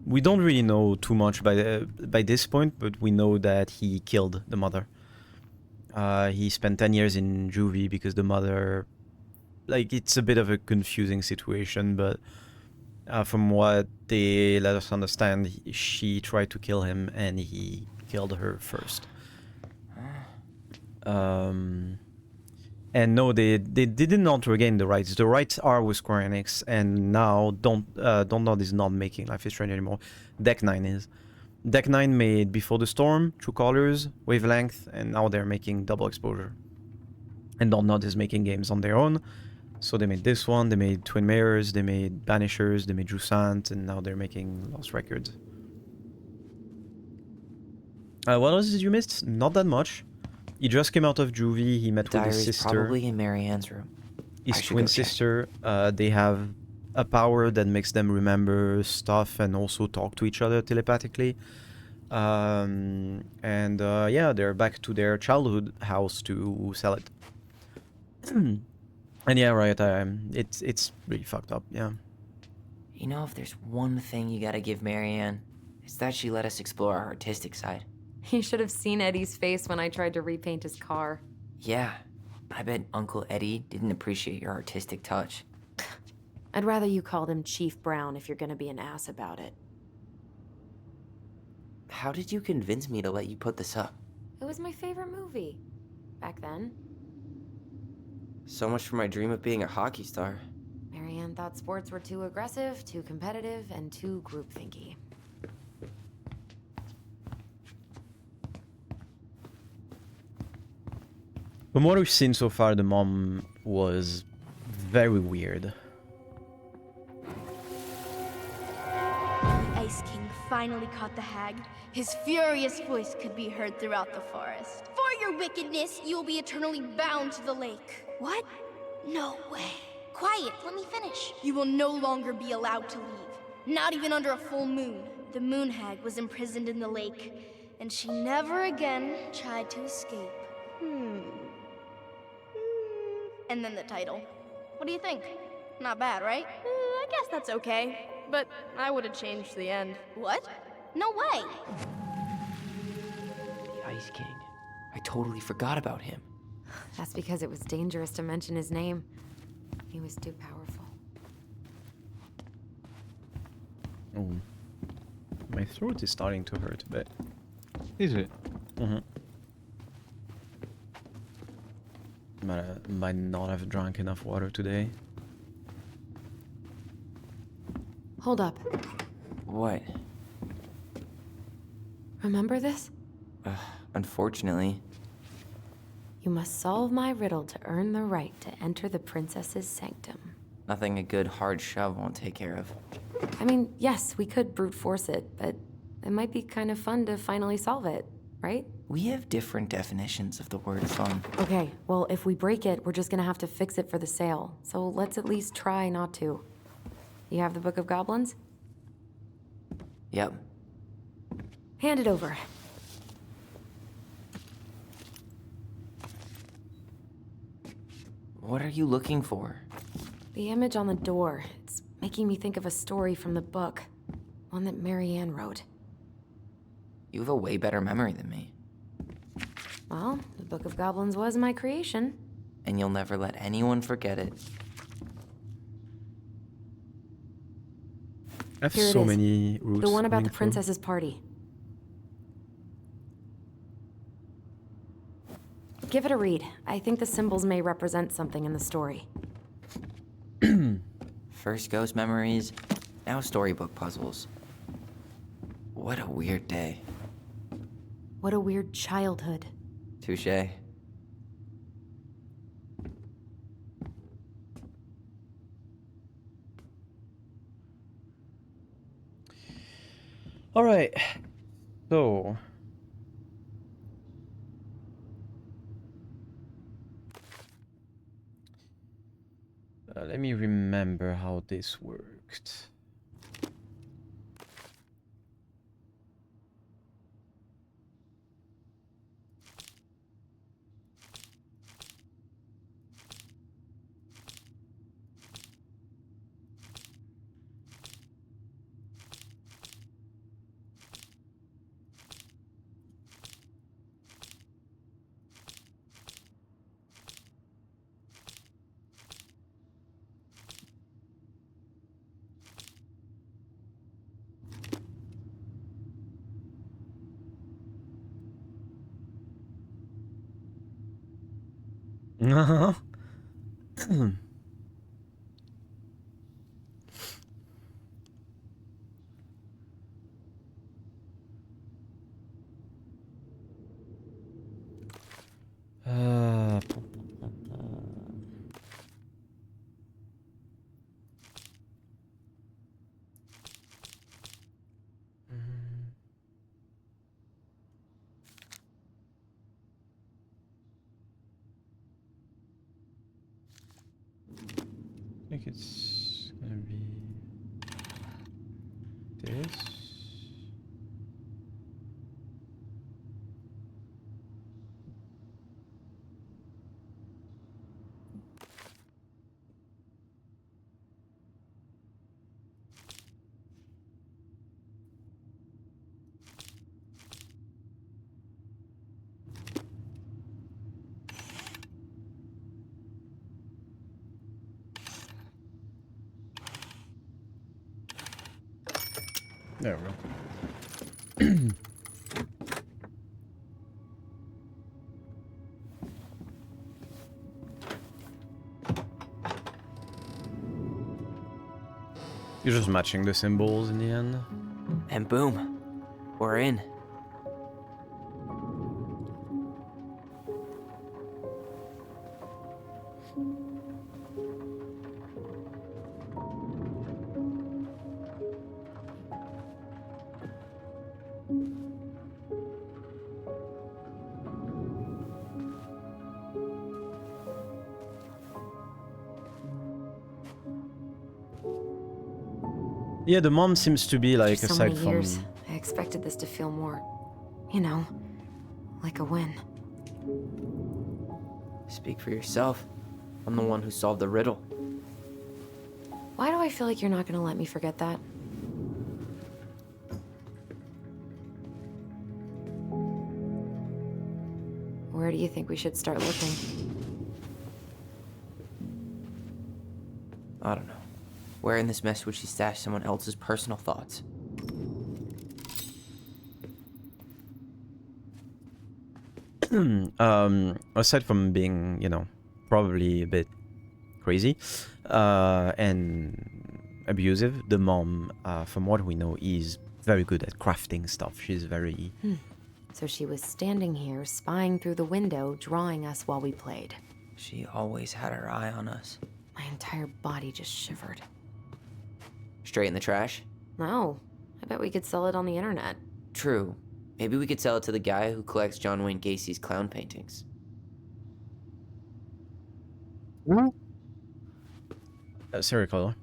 we don't really know too much by this point, but we know that he killed the mother. He spent 10 years in juvie because the mother, like, it's a bit of a confusing situation, but from what they let us understand, she tried to kill him and he killed her first. And no, they did not regain the rights. The rights are with Square Enix, and now Dontnod is not making Life is Strange anymore. Deck 9 is. Deck 9 made Before the Storm, True Colors, Wavelength, and now they're making Double Exposure. And Dontnod is making games on their own. So they made this one, they made Twin Mirrors, they made Banishers, they made Jusant, and now they're making Lost Records. What else did you miss? Not that much. He just came out of juvie, he met with his Diary's sister. probably in Marianne's room. I His should twin go check. sister. They have a power that makes them remember stuff and also talk to each other telepathically. Yeah, they're back to their childhood house to sell it. And yeah, right. It's really fucked up. Yeah. You know, if there's one thing you gotta give Marianne, it's that she let us explore our artistic side. You should have seen Eddie's face when I tried to repaint his car. Yeah, I bet Uncle Eddie didn't appreciate your artistic touch. I'd rather you called him Chief Brown if you're gonna be an ass about it. How did you convince me to let you put this up? It was my favorite movie. Back then. So much for my dream of being a hockey star. Marianne thought sports were too aggressive, too competitive, and too groupthinky. From what we've seen so far, the mom was very weird. The Ice King finally caught the hag. His furious voice could be heard throughout the forest. For your wickedness, you will be eternally bound to the lake. What? No way. Quiet, let me finish. You will no longer be allowed to leave. Not even under a full moon. The moon hag was imprisoned in the lake, and she never again tried to escape. And then the title. What do you think? Not bad, right? I guess that's okay. But I would have changed the end. What? No way! The Ice King. I totally forgot about him. That's because it was dangerous to mention his name. He was too powerful. Oh. My throat is starting to hurt a bit. Is it? Mm-hmm. Might not have drank enough water today. Hold up. What? Remember this? Unfortunately. You must solve my riddle to earn the right to enter the princess's sanctum. Nothing a good hard shove won't take care of. I mean, yes, we could brute force it, but it might be kind of fun to finally solve it. right? We have different definitions of the word fun. Okay, well, if we break it, we're just gonna have to fix it for the sale. So let's at least try not to. You have the Book of Goblins? Yep. Hand it over. What are you looking for? The image on the door. It's making me think of a story from the book. One that Marianne wrote. You have a way better memory than me. Well, the Book of Goblins was my creation. And you'll never let anyone forget it. I have Here it so is. many routes. The one about running the through. princess's party. Give it a read. I think the symbols may represent something in the story. First ghost memories, now storybook puzzles. What a weird day. What a weird childhood. Touché. All right. So. Let me remember how this worked. Uh-huh. uh, I think it's gonna be this. There we go. You're just matching the symbols in the end. And boom, we're in. Yeah, the mom seems to be like, For so aside many from years, I expected this to feel more, you know, like a win. Speak for yourself. I'm the one who solved the riddle. Why do I feel like you're not gonna let me forget that? Where do you think we should start looking? I don't know. Where in this mess would she stash someone else's personal thoughts? aside from being, you know, probably a bit crazy and abusive, the mom, from what we know, is very good at crafting stuff. She's very... So she was standing here, spying through the window, drawing us while we played. She always had her eye on us. My entire body just shivered. Straight in the trash? No, I bet we could sell it on the internet. True. Maybe we could sell it to the guy who collects John Wayne Gacy's clown paintings. Serial killer.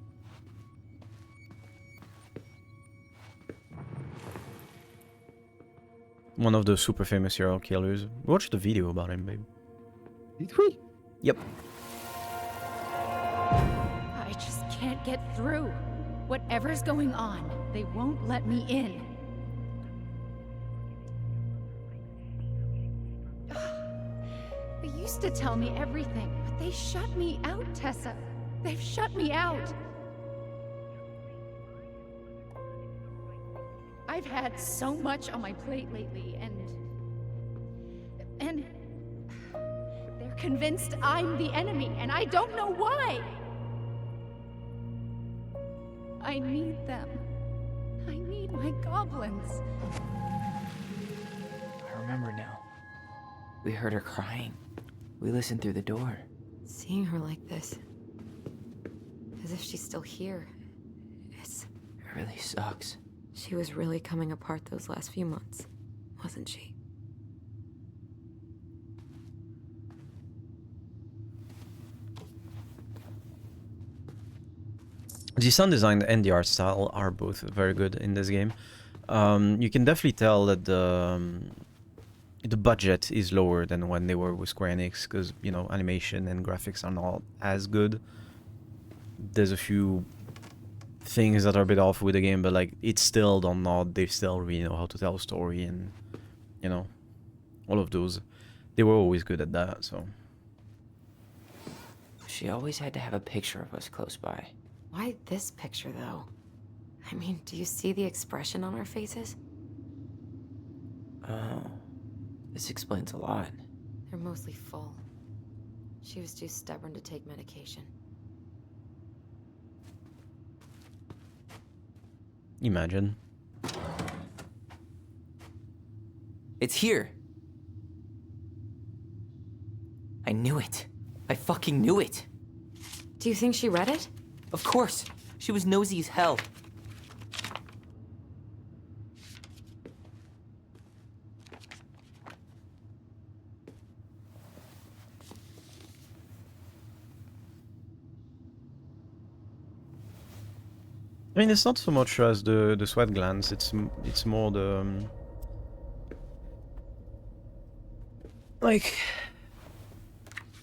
One of the super famous serial killers. We watched a video about him, babe. Did we? Yep. I just can't get through. Whatever's going on, they won't let me in. They used to tell me everything, but they shut me out, Tessa. They've shut me out. I've had so much on my plate lately, and they're convinced I'm the enemy, and I don't know why. I need them. I need my goblins. I remember now. We heard her crying. We listened through the door. Seeing her like this, as if she's still here, It really sucks. she was really coming apart those last few months, wasn't she? The sound design and the art style are both very good in this game. You can definitely tell that the budget is lower than when they were with Square Enix, because, you know, animation and graphics are not as good. There's a few things that are a bit off with the game, but like it's still done not. They still really know how to tell a story, and you know, all of those. They were always good at that. So She always had to have a picture of us close by. Why this picture, though? I mean, do you see the expression on our faces? Oh, this explains a lot. They're mostly full. She was too stubborn to take medication. imagine. It's here. I knew it. I fucking knew it. Do you think she read it? Of course. She was nosy as hell. I mean, it's not so much as the sweat glands. It's more the like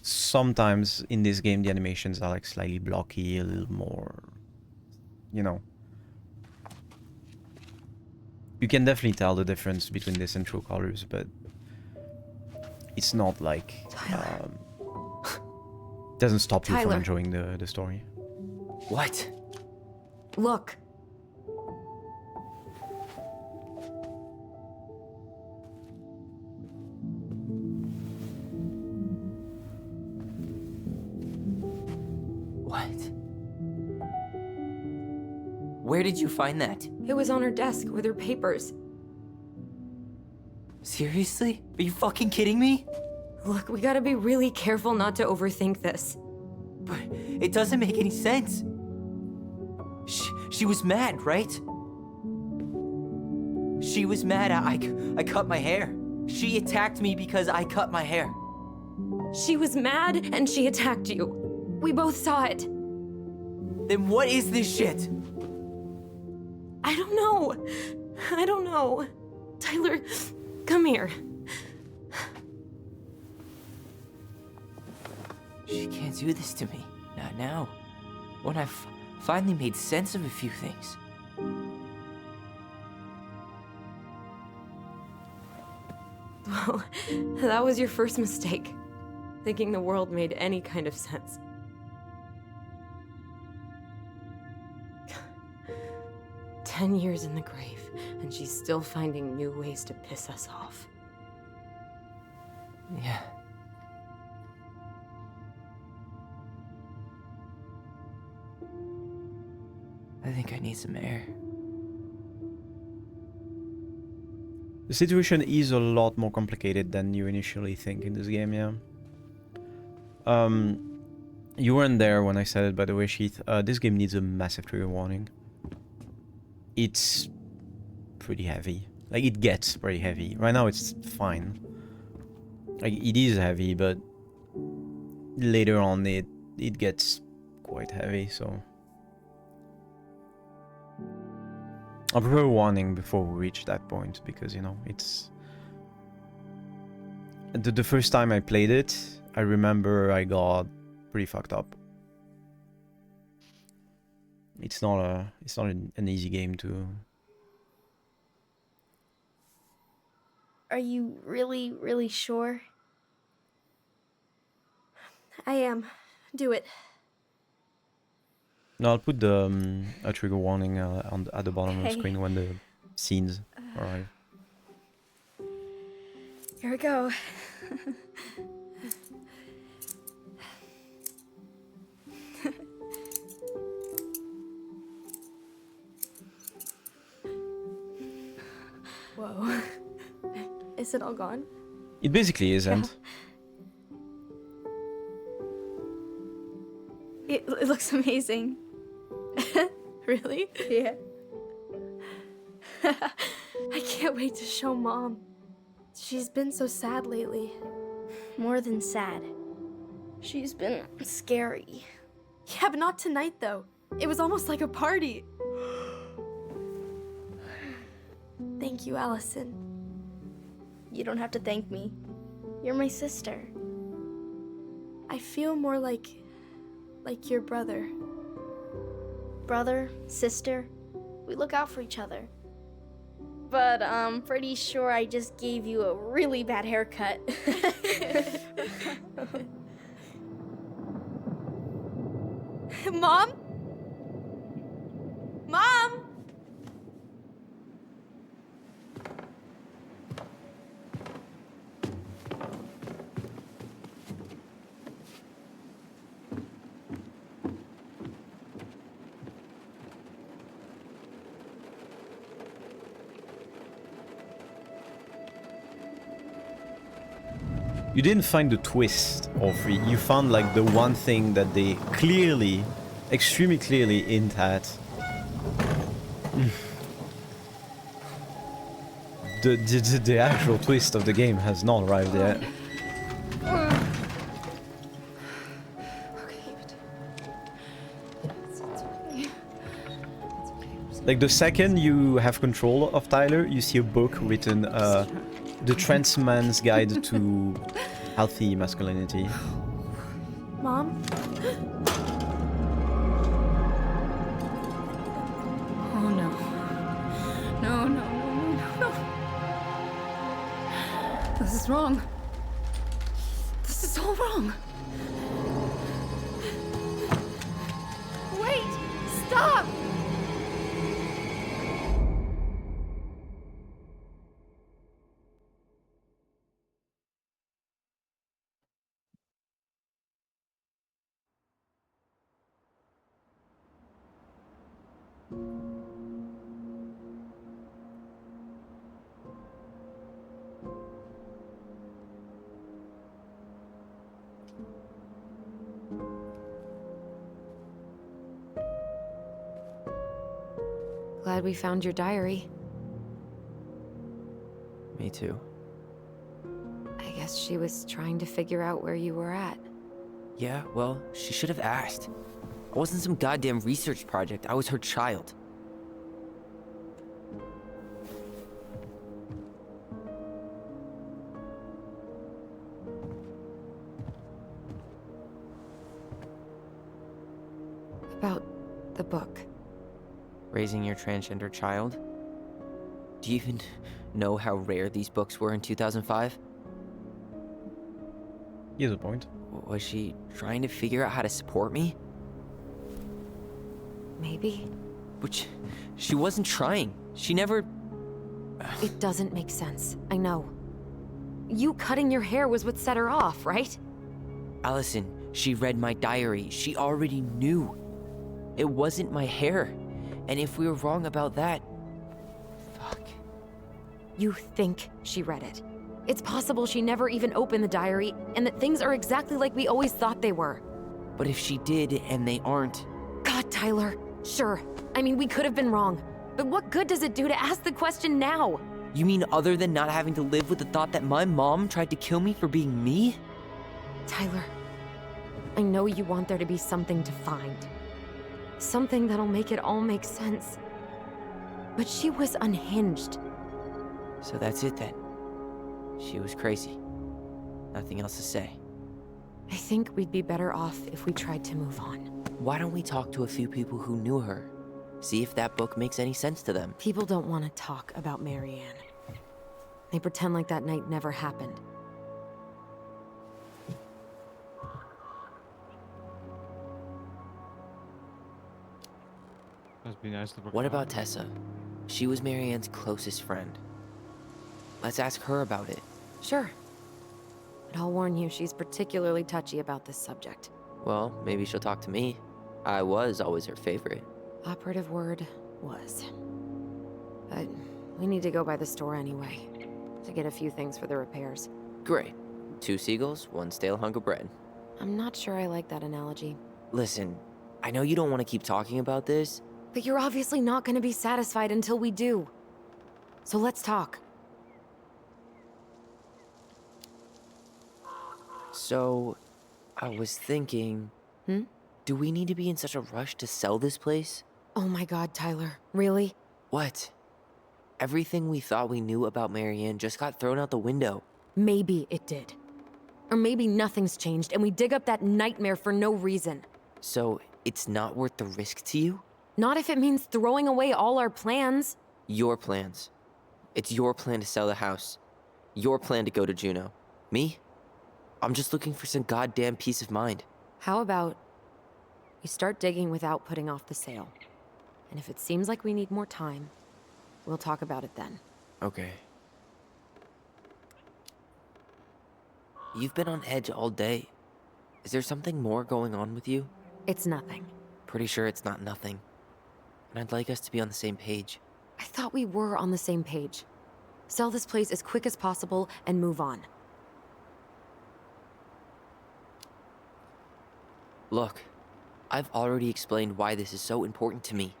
sometimes in this game the animations are like slightly blocky, a little more, you know. You can definitely tell the difference between this and True Colors, but it's not like doesn't stop you from Tyler. enjoying the story. What? Look. What? Where did you find that? It was on her desk with her papers. Seriously? Are you fucking kidding me? Look, we gotta be really careful not to overthink this. But it doesn't make any sense. She was mad, right? She was mad I cut my hair. She attacked me because I cut my hair. She was mad and she attacked you. We both saw it. Then what is this shit? I don't know. I don't know. Tyler, come here. She can't do this to me. Not now. When I've finally made sense of a few things. Well, that was your first mistake. Thinking the world made any kind of sense. "10 years in the grave, and she's still finding new ways to piss us off." Yeah. I think I need some air. The situation is a lot more complicated than you initially think in this game, yeah. You weren't there when I said it, by the way, Sheath. This game needs a massive trigger warning. It's pretty heavy. Like, it gets pretty heavy. Right now, it's fine. Like, it is heavy, but later on, it gets quite heavy, so... I prefer warning before we reach that point, because, you know, it's... The first time I played it, I remember I got pretty fucked up. It's not an easy game to... Are you really, really sure? I am. Do it. No, I'll put the a trigger warning at the bottom of the Okay. screen when the scenes arrive. Here we go. Whoa. Is it all gone? It basically isn't. It looks amazing. Really? Yeah. I can't wait to show Mom. She's been so sad lately. More than sad. She's been scary. Yeah, but not tonight, though. It was almost like a party. Thank you, Allison. You don't have to thank me. You're my sister. I feel more like your brother. Brother, sister, we look out for each other. But I'm pretty sure I just gave you a really bad haircut. Mom? Mom? You didn't find the twist, Orphrey. You found like the one thing that they clearly, extremely clearly hint at. The actual twist of the game has not arrived yet. Like the second you have control of Tyler, you see a book written, The Trans Man's Guide to Healthy Masculinity. Mom? Oh no. No, no, no, no, no, no. This is wrong. This is all wrong. Wait! Stop! Glad we found your diary. Me too. I guess she was trying to figure out where you were at. Yeah, well, she should have asked. I wasn't some goddamn research project. I was her child. About the book. Raising your transgender child? Do you even know how rare these books were in 2005? He has a point. Was she trying to figure out how to support me? Maybe. Which, she wasn't trying. She never... It doesn't make sense. I know. You cutting your hair was what set her off, right? Allison, she read my diary. She already knew. It wasn't my hair. And if we were wrong about that... Fuck. You think she read it. It's possible she never even opened the diary, and that things are exactly like we always thought they were. But if she did, and they aren't... God, Tyler. Sure. I mean, we could have been wrong. But what good does it do to ask the question now? You mean other than not having to live with the thought that my mom tried to kill me for being me? Tyler, I know you want there to be something to find. Something that'll make it all make sense. But she was unhinged. So that's it then. She was crazy. Nothing else to say. I think we'd be better off if we tried to move on. Why don't we talk to a few people who knew her? See if that book makes any sense to them. People don't want to talk about Marianne. They pretend like that night never happened. Must be nice to work What out. about Tessa? She was Marianne's closest friend. Let's ask her about it. Sure. But I'll warn you, she's particularly touchy about this subject. Well, maybe she'll talk to me. I was always her favorite. Operative word was. But we need to go by the store anyway, to get a few things for the repairs. Great. 2 seagulls, 1 stale hunk of bread. I'm not sure I like that analogy. Listen, I know you don't want to keep talking about this. But you're obviously not going to be satisfied until we do. So let's talk. So, I was thinking... Do we need to be in such a rush to sell this place? Oh my god, Tyler. Really? What? Everything we thought we knew about Marianne just got thrown out the window. Maybe it did. Or maybe nothing's changed and we dig up that nightmare for no reason. So, it's not worth the risk to you? Not if it means throwing away all our plans. Your plans. It's your plan to sell the house. Your plan to go to Juneau. Me? I'm just looking for some goddamn peace of mind. How about we start digging without putting off the sale? And if it seems like we need more time, we'll talk about it then. Okay. You've been on edge all day. Is there something more going on with you? It's nothing. Pretty sure it's not nothing. And I'd like us to be on the same page. I thought we were on the same page. Sell this place as quick as possible and move on. Look, I've already explained why this is so important to me.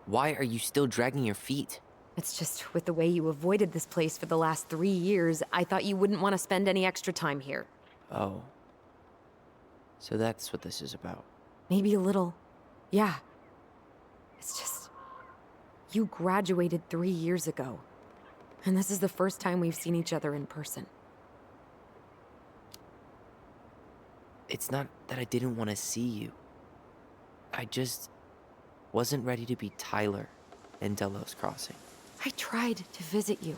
Why are you still dragging your feet? It's just with the way you avoided this place for the last 3 years, I thought you wouldn't want to spend any extra time here. Oh. So that's what this is about. Maybe a little. Yeah. It's just... You graduated 3 years ago. And this is the first time we've seen each other in person. It's not that I didn't want to see you. I just wasn't ready to be Tyler in Delos Crossing. I tried to visit you.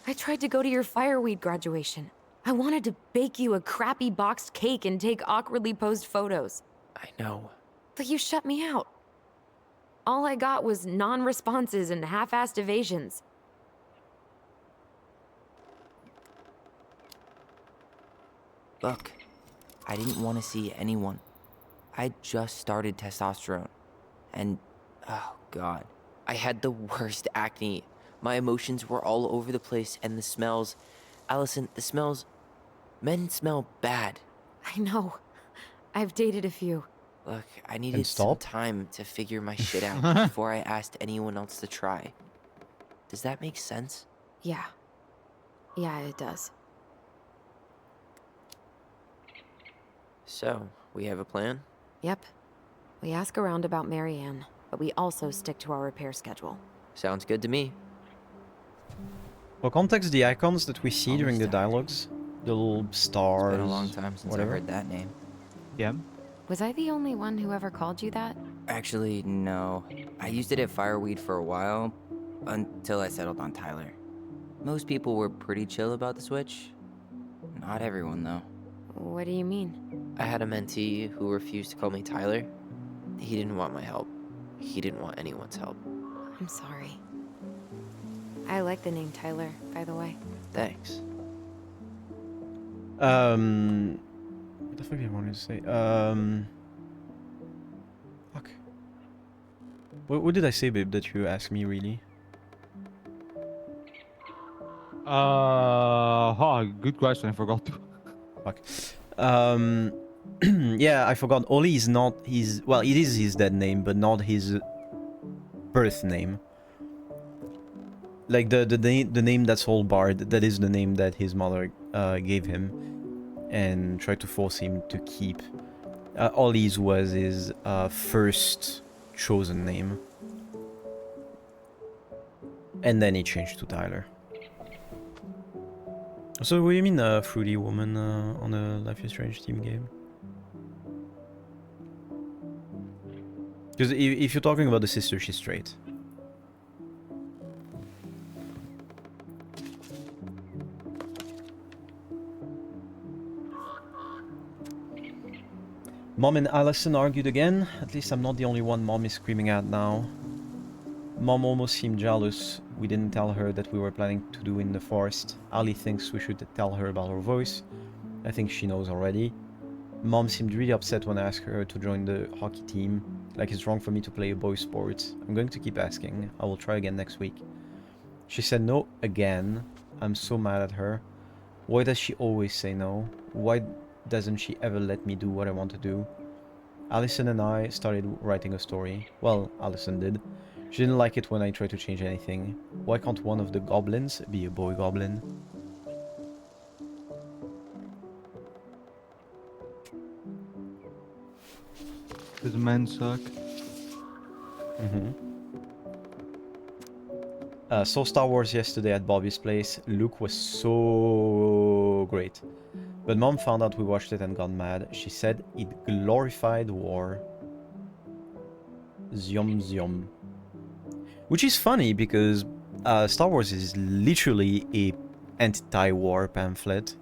I tried to go to your fireweed graduation. I wanted to bake you a crappy boxed cake and take awkwardly posed photos. I know. But you shut me out. All I got was non-responses and half-assed evasions. Look, I didn't want to see anyone. I just started testosterone. And, oh god, I had the worst acne. My emotions were all over the place and the smells. Allison, the smells... Men smell bad. I know. I've dated a few. Look, I needed some time to figure my shit out before I asked anyone else to try. Does that make sense? Yeah. Yeah, it does. So, we have a plan? Yep. We ask around about Marianne, but we also stick to our repair schedule. Sounds good to me. For context, the icons that we see during the Almost time. dialogues, the little stars, It's been a long time since whatever. I heard that name. Yeah. Was I the only one who ever called you that? Actually, no. I used it at Fireweed for a while, until I settled on Tyler. Most people were pretty chill about the switch. Not everyone, though. What do you mean? I had a mentee who refused to call me Tyler. He didn't want my help. He didn't want anyone's help. I'm sorry. I like the name Tyler, by the way. Thanks. What the fuck did I want to say? Fuck. What did I say, babe, that you asked me, really? Good question. I forgot to. Fuck. Yeah, I forgot. Oli is not his... Well, it is his dead name, but not his birth name. Like the name that's all barred, that is the name that his mother gave him and tried to force him to keep. Ollie's was his first chosen name. And then he changed to Tyler. So what do you mean fruity woman on the Life is Strange team game? Because if you're talking about the sister, she's straight. Mom and Allison argued again. At least I'm not the only one Mom is screaming at now. Mom almost seemed jealous. We didn't tell her that we were planning to do in the forest. Ali thinks we should tell her about her voice. I think she knows already. Mom seemed really upset when I asked her to join the hockey team. Like it's wrong for me to play a boys' sport. I'm going to keep asking. I will try again next week. She said no again. I'm so mad at her. Why does she always say no? Why doesn't she ever let me do what I want to do? Allison and I started writing a story. Well, Allison did. She didn't like it when I tried to change anything. Why can't one of the goblins be a boy goblin? Because men suck. Saw Star Wars yesterday at Bobby's place. Luke was so great. But Mom found out we watched it and got mad. She said it glorified war. Zyom zyom. Which is funny because Star Wars is literally a anti-war pamphlet.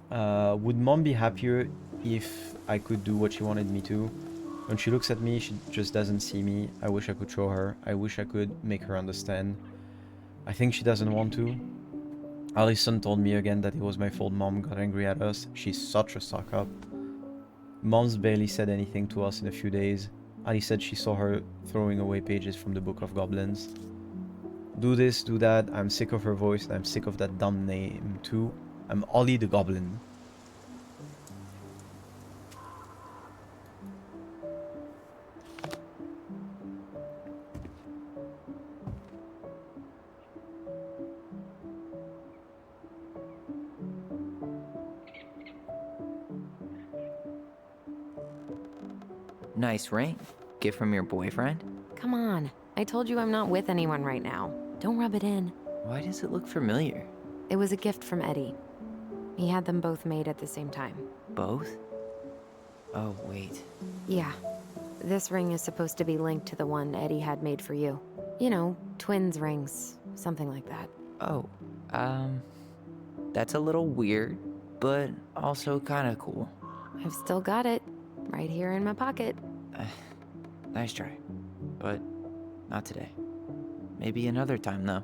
Would Mom be happier if I could do what she wanted me to? When she looks at me, she just doesn't see me. I wish I could show her. I wish I could make her understand. I think she doesn't want to. Allison told me again that it was my fault Mom got angry at us. She's such a suck-up. Mom's barely said anything to us in a few days. Ali said she saw her throwing away pages from the Book of Goblins. Do this, do that. I'm sick of her voice and I'm sick of that dumb name too. I'm Ollie the Goblin. Nice ring. Gift from your boyfriend? Come on. I told you I'm not with anyone right now. Don't rub it in. Why does it look familiar? It was a gift from Eddie. He had them both made at the same time. Both? Oh, wait. Yeah. This ring is supposed to be linked to the one Eddie had made for you. You know, twins rings. Something like that. Oh, that's a little weird, but also kind of cool. I've still got it. Right here in my pocket. Nice try. But not today. Maybe another time, though.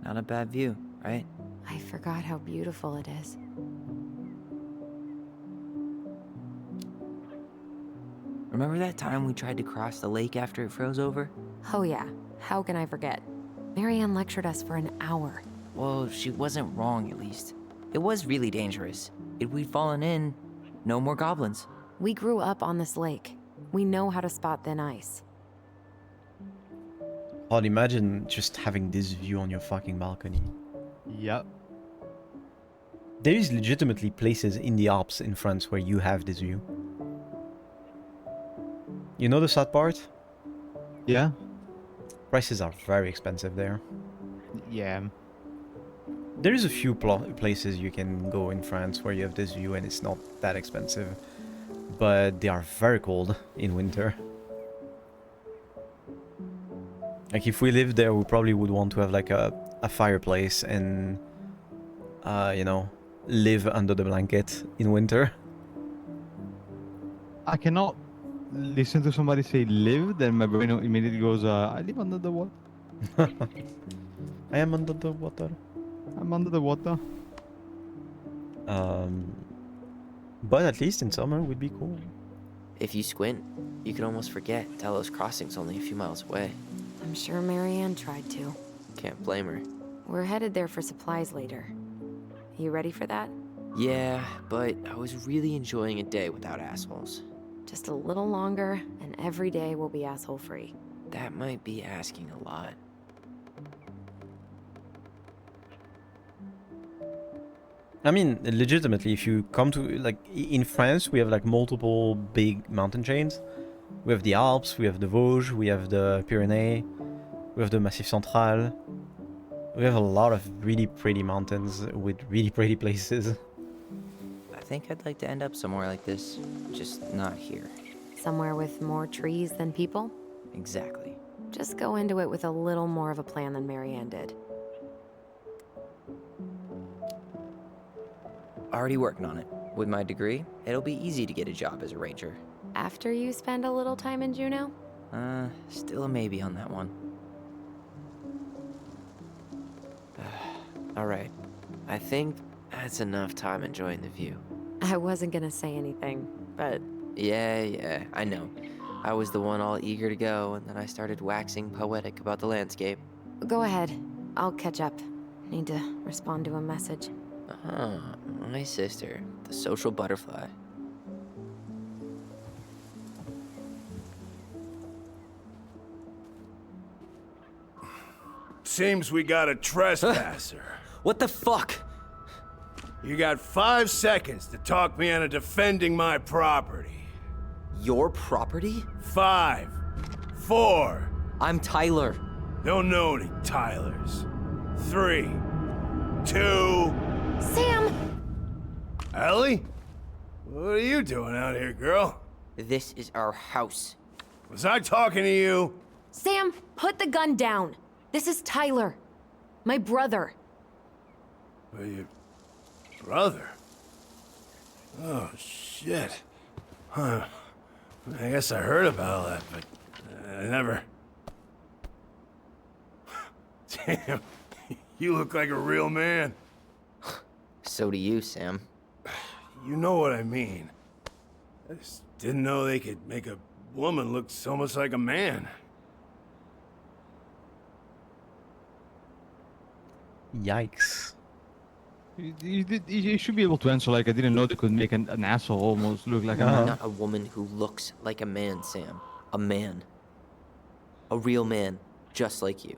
Not a bad view, right? I forgot how beautiful it is. Remember that time we tried to cross the lake after it froze over? Oh yeah, how can I forget? Marianne lectured us for an hour. Well, she wasn't wrong, at least. It was really dangerous. If we'd fallen in, no more goblins. We grew up on this lake. We know how to spot thin ice. I'd imagine just having this view on your fucking balcony. Yep. There is legitimately places in the Alps in France where you have this view. You know the sad part? Yeah. Prices are very expensive there. Yeah. There is a few places you can go in France where you have this view and it's not that expensive. But they are very cold in winter. Like if we lived there, we probably would want to have like a fireplace and, you know, live under the blanket in winter. I cannot listen to somebody say live, then my brain immediately goes, I live under the water. I am under the water. I'm under the water. But at least in summer would be cool. If you squint, you can almost forget Talos Crossing's only a few miles away. I'm sure Marianne tried to. Can't blame her. We're headed there for supplies later. You ready for that? Yeah, but I was really enjoying a day without assholes. Just a little longer, and every day will be asshole-free. That might be asking a lot. I mean, legitimately, if you come to, like, in France, we have, like, multiple big mountain chains. We have the Alps, we have the Vosges, we have the Pyrenees, we have the Massif Central. We have a lot of really pretty mountains with really pretty places. I think I'd like to end up somewhere like this, just not here. Somewhere with more trees than people? Exactly. Just go into it with a little more of a plan than Marianne did. Already working on it. With my degree, it'll be easy to get a job as a ranger. After you spend a little time in Juneau? Still a maybe on that one. Alright. I think that's enough time enjoying the view. I wasn't gonna say anything, but... Yeah, I know. I was the one all eager to go, and then I started waxing poetic about the landscape. Go ahead. I'll catch up. Need to respond to a message. My sister, the social butterfly. Seems we got a trespasser. What the fuck? You got 5 seconds to talk me into defending my property. Your property? 5, 4. I'm Tyler. Don't know any Tylers. 3, 2. Sam! Ellie? What are you doing out here, girl? This is our house. Was I talking to you? Sam, put the gun down. This is Tyler. My brother. Well, your brother? Oh, shit. Huh. I guess I heard about all that, but I never... Damn, you look like a real man. So do you, Sam. You know what I mean. I just didn't know they could make a woman look so much like a man. Yikes. You should be able to answer like, I didn't know they could make an asshole almost look like a man. Not a woman who looks like a man, Sam. A man. A real man, just like you.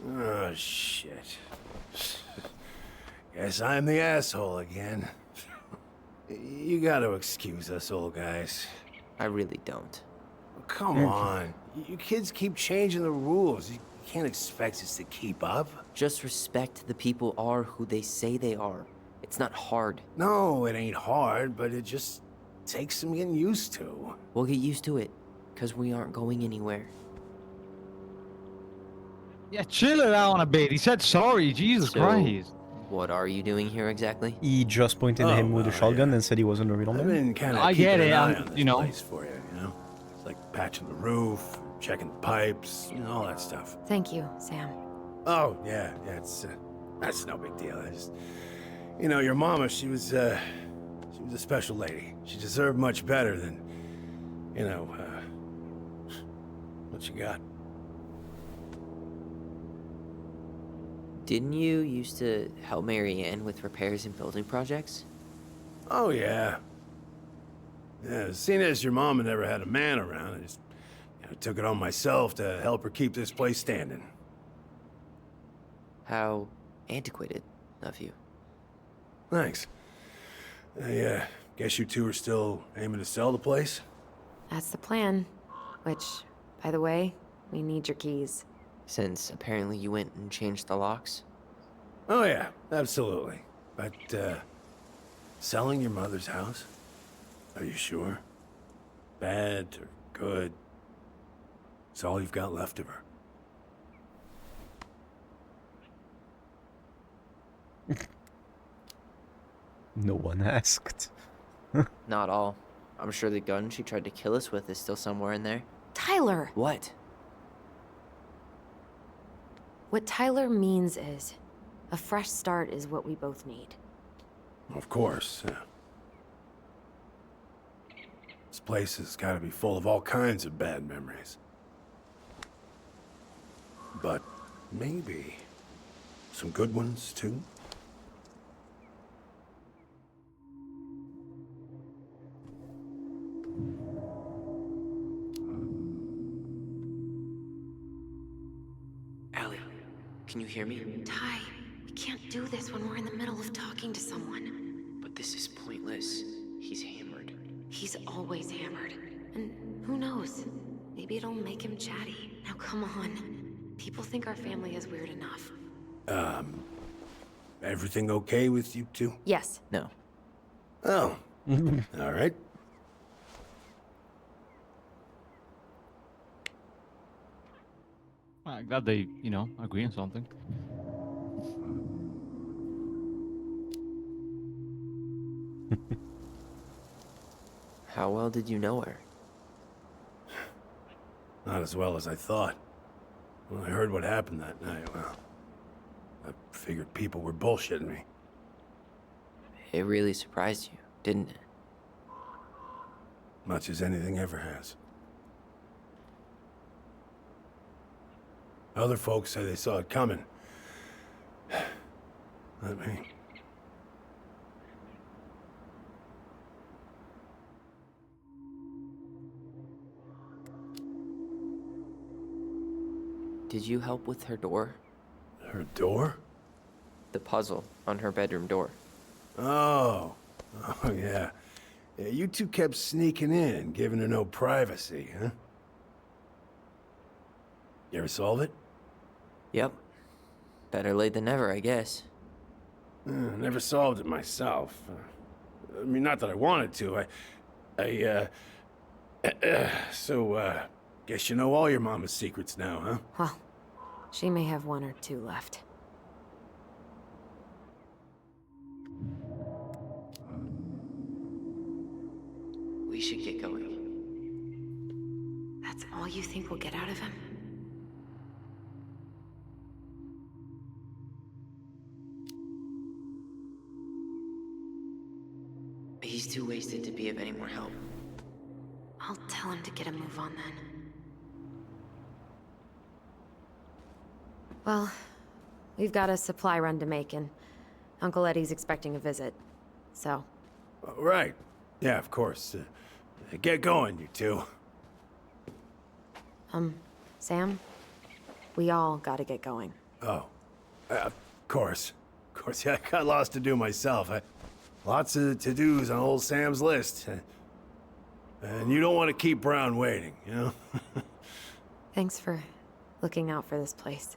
Oh, shit. Guess I'm the asshole again. You gotta excuse us old guys. I really don't. Come on. You kids keep changing the rules. You can't expect us to keep up. Just respect the people are who they say they are. It's not hard. No, it ain't hard, but it just takes some getting used to. We'll get used to it, because we aren't going anywhere. Yeah, chill it out a bit. He said sorry, Jesus So, Christ. What are you doing here exactly? He just pointed at him with a shotgun and said he wasn't a real I've man. been kind of I keeping get an it, eye on this you know. place for you, you know? It's like patching the roof, checking the pipes, you know, all that stuff. Thank you, Sam. Oh, yeah, that's no big deal. I just, you know, your mama, she was a special lady. She deserved much better than, you know, what you got. Didn't you used to help Marianne with repairs and building projects? Oh, yeah. Yeah, seeing as your mama never had a man around, I just took it on myself to help her keep this place standing. How antiquated of you. Thanks. I guess you two are still aiming to sell the place? That's the plan. Which, by the way, we need your keys. Since apparently you went and changed the locks? Oh yeah, absolutely. But, selling your mother's house? Are you sure? Bad or good? It's all you've got left of her. No one asked. Not all. I'm sure the gun she tried to kill us with is still somewhere in there. Tyler! What? What Tyler means is, a fresh start is what we both need. Of course. This place has got to be full of all kinds of bad memories. But maybe some good ones, too? hear me? Ty, we can't do this when we're in the middle of talking to someone. But this is pointless. He's hammered. He's always hammered. And who knows? Maybe it'll make him chatty. Now come on. People think our family is weird enough. Everything okay with you two? Yes. No. Oh. All right. I'm glad they, agree on something. How well did you know her? Not as well as I thought. When I heard what happened that night, well, I figured people were bullshitting me. It really surprised you, didn't it? Much as anything ever has. Other folks say they saw it coming. Not me. Did you help with her door? Her door? The puzzle on her bedroom door. Oh. Oh, yeah. Yeah, you two kept sneaking in, giving her no privacy, huh? You ever solve it? Yep. Better late than never, I guess. Never solved it myself. I mean, not that I wanted to. Guess you know all your mama's secrets now, huh? Well, she may have one or two left. We should get going. That's all you think we'll get out of him? He's too wasted to be of any more help. I'll tell him to get a move on then. Well, we've got a supply run to make, and Uncle Eddie's expecting a visit. So, Right. Yeah, of course. Get going, you two. Sam? We all gotta get going. Oh. Of course. Of course, yeah, I got lots to do myself. Lots of to-dos on old Sam's list. And you don't want to keep Brown waiting, you know? Thanks for looking out for this place.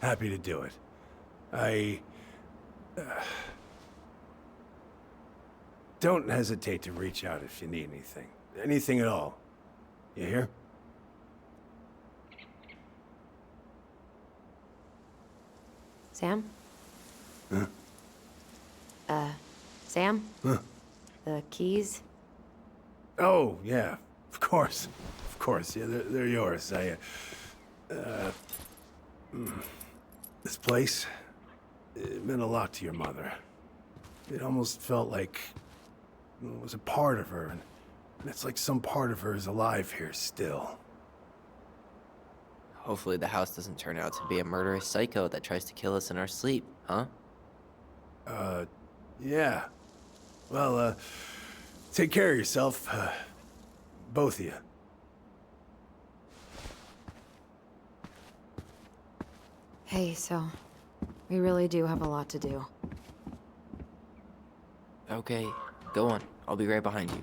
Happy to do it. Don't hesitate to reach out if you need anything. Anything at all. You hear? Sam? Huh? Sam? Huh? The keys? Oh, yeah. Of course. Of course. Yeah, they're yours. This place, it meant a lot to your mother. It almost felt like it was a part of her, and it's like some part of her is alive here still. Hopefully the house doesn't turn out to be a murderous psycho that tries to kill us in our sleep, huh? Yeah. Well, take care of yourself, both of you. Hey, so we really do have a lot to do. Okay, go on. I'll be right behind you.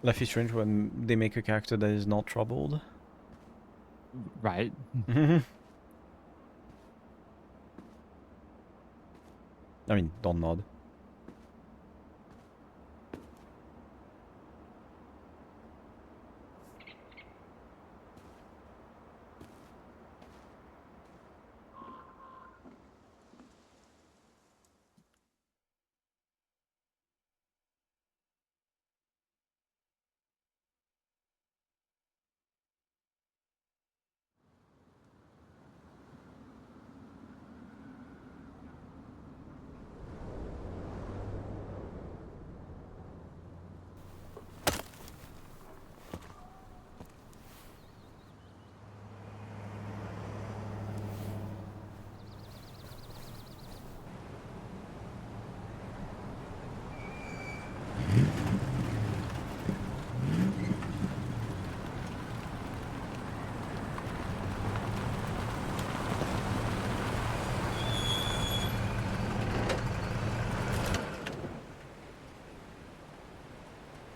Life is strange when they make a character that is not troubled. Right. I mean, don't nod.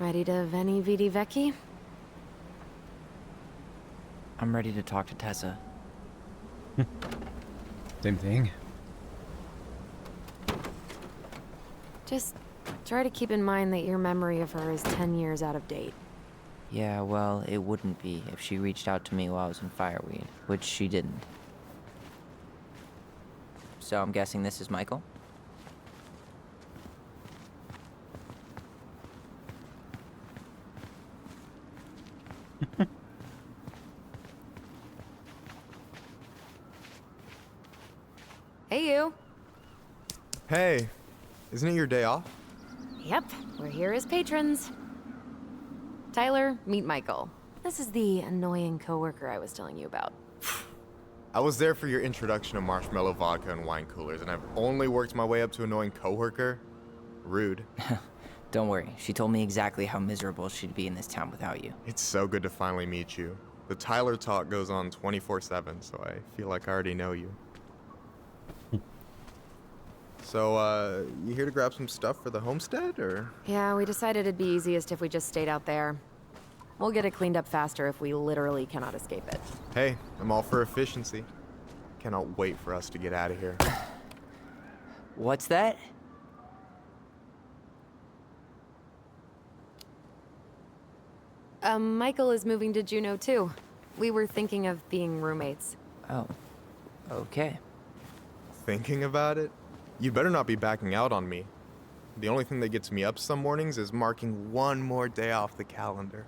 Ready to Veni Vidi Vecchi? I'm ready to talk to Tessa. Same thing. Just try to keep in mind that your memory of her is 10 years out of date. Yeah, well, it wouldn't be if she reached out to me while I was in Fireweed, which she didn't. So I'm guessing this is Michael? Hey, you. Hey, isn't it your day off? Yep, we're here as patrons. Tyler, meet Michael. This is the annoying coworker I was telling you about. I was there for your introduction to marshmallow vodka and wine coolers, and I've only worked my way up to annoying coworker. Rude. Don't worry, she told me exactly how miserable she'd be in this town without you. It's so good to finally meet you. The Tyler talk goes on 24/7, so I feel like I already know you. So, you here to grab some stuff for the homestead, or? Yeah, we decided it'd be easiest if we just stayed out there. We'll get it cleaned up faster if we literally cannot escape it. Hey, I'm all for efficiency. Cannot wait for us to get out of here. What's that? Michael is moving to Juneau too. We were thinking of being roommates. Oh, okay. Thinking about it? You'd better not be backing out on me. The only thing that gets me up some mornings is marking one more day off the calendar.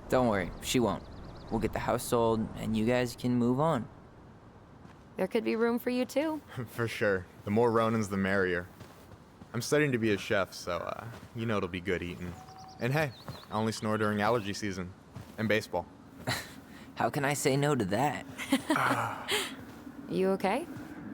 Don't worry, she won't. We'll get the house sold, and you guys can move on. There could be room for you too. For sure. The more Ronins, the merrier. I'm studying to be a chef, so, you know it'll be good eating. And hey, I only snore during allergy season. And baseball. How can I say no to that? You okay?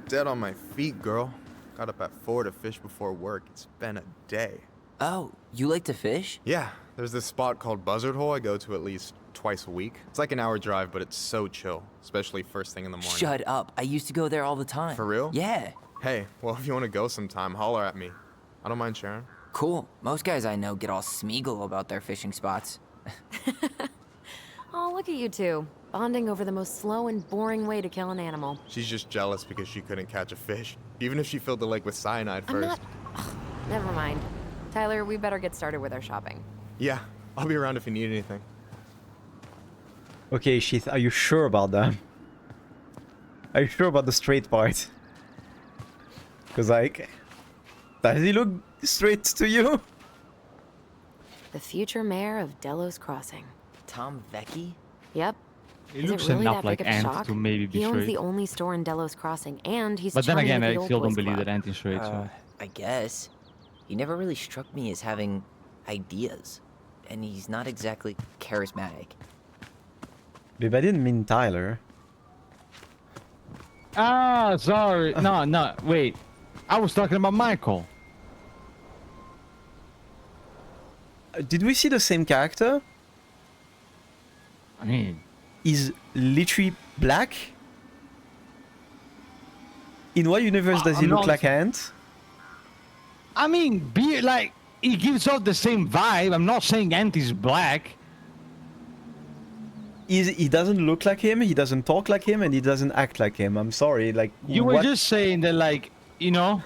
Dead on my feet, girl. Got up at 4 to fish before work. It's been a day. Oh, you like to fish? Yeah, there's this spot called Buzzard Hole I go to at least twice a week. It's like an hour drive, but it's so chill, especially first thing in the morning. Shut up. I used to go there all the time. For real? Yeah. Hey, well, if you want to go sometime, holler at me. I don't mind sharing. Cool. Most guys I know get all Smeagol about their fishing spots. Oh, look at you two. Bonding over the most slow and boring way to kill an animal. She's just jealous because she couldn't catch a fish, even if she filled the lake with cyanide I'm first. not... Ugh, never mind. Tyler, we better get started with our shopping. Yeah, I'll be around if you need anything. Okay, Sheath, are you sure about that? Are you sure about the straight part? Because, like, does he look straight to you? The future mayor of Delos Crossing. Tom Vecchi? Yep. It Is looks it really enough that like big of a Ant shock? to maybe be He owns straight. the only store in Delos Crossing, and he's But then charming again, with I the old still don't boys believe club. that Ant is straight, so... I guess. He never really struck me as having ideas. And he's not exactly charismatic. Babe, I didn't mean Tyler. Ah, sorry. No, wait. I was talking about Michael. Did we see the same character? I mean... He's literally black? In what universe does he I'm look not- like Ant? I mean, like, he gives off the same vibe. I'm not saying Ant is black. He doesn't look like him, he doesn't talk like him, and he doesn't act like him. I'm sorry, like... You were what? just saying that, like, you know...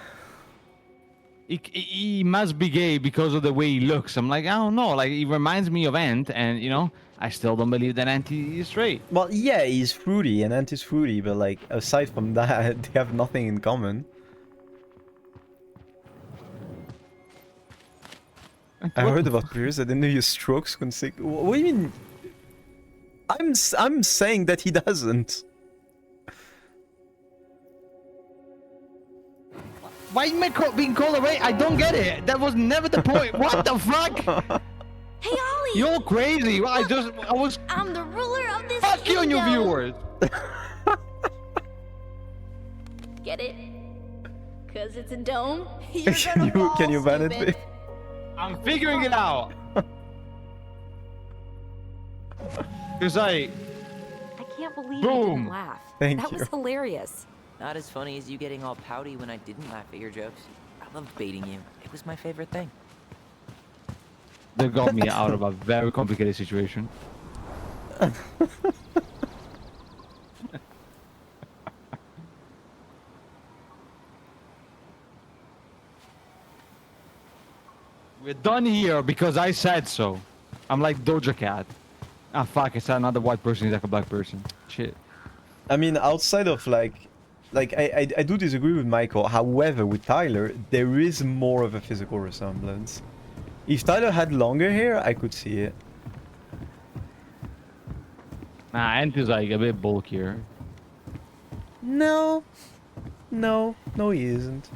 He must be gay because of the way he looks. I'm like, I don't know. Like, he reminds me of Ant, and, you know, I still don't believe that Ant is straight. Well, yeah, he's fruity, and Ant is fruity, but, like, aside from that, they have nothing in common. I heard about Pierce. I didn't know your strokes consecutive. What do you mean? I'm saying that he doesn't. Why am I being called away? I don't get it. That was never the point. What the fuck? Hey, Ollie! You're crazy. I was. I'm the ruler of this Fuck you and your kingdom. viewers. Get it? Cause it's a dome. Can you ban it, babe? I'm figuring it out. Cause I can't believe you Boom. didn't laugh. Thank that you. was hilarious. Not as funny as you getting all pouty when I didn't laugh at your jokes. I loved baiting you. It was my favorite thing. They got me out of a very complicated situation. We're done here because I said so. I'm like Doja Cat. Ah, fuck, I said another white person is like a black person. Shit. I mean, outside of like I do disagree with Michael. However, with Tyler, there is more of a physical resemblance. If Tyler had longer hair, I could see it. Nah, Ant is like a bit bulkier. No, he isn't.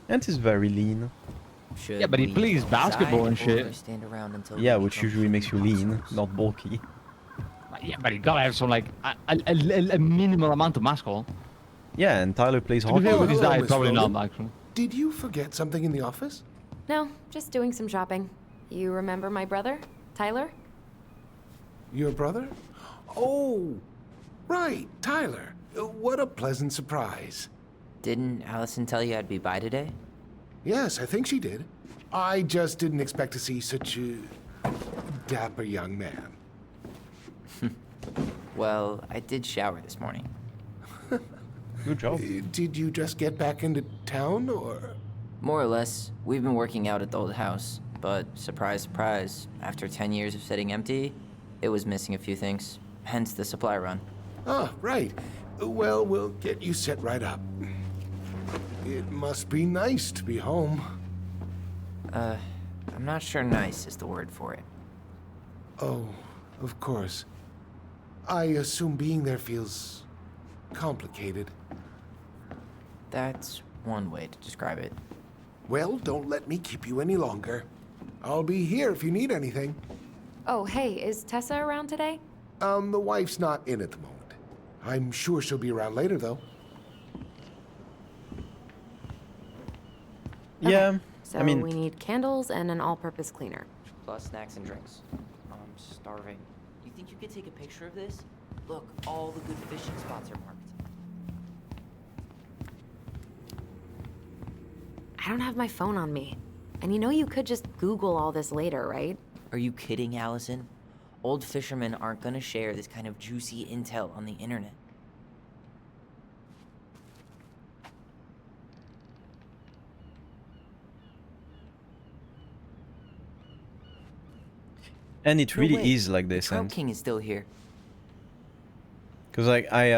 Ant is very lean. Should Yeah, but he we plays go basketball and inside or shit. stand around until Yeah, we which become usually makes you human lean, monsters? not bulky. Yeah, but you gotta have some like a minimal amount of muscle. Yeah, and Tyler plays To be fair hockey. with his hello, diet, Miss probably Ronan. not actually. Did you forget something in the office? No, just doing some shopping. You remember my brother, Tyler? Your brother? Oh, right, Tyler. What a pleasant surprise. Didn't Allison tell you I'd be by today? Yes, I think she did. I just didn't expect to see such a dapper young man. Well, I did shower this morning. Good job. Did you just get back into town, or? More or less, we've been working out at the old house, but surprise, surprise, after 10 years of sitting empty, it was missing a few things, hence the supply run. Ah, right. Well, we'll get you set right up. It must be nice to be home. I'm not sure nice is the word for it. Oh, of course. I assume being there feels complicated. That's one way to describe it. Well, don't let me keep you any longer. I'll be here if you need anything. Oh, hey, is Tessa around today? The wife's not in at the moment. I'm sure she'll be around later, though. Yeah, So I mean, we need candles and an all-purpose cleaner. Plus snacks and drinks. I'm starving. You think you could take a picture of this? Look, all the good fishing spots are marked. I don't have my phone on me. And you know you could just Google all this later, right? Are you kidding, Allison? Old fishermen aren't gonna share this kind of juicy intel on the internet. and it No really way. is like The this, Trout and King is still here. because like I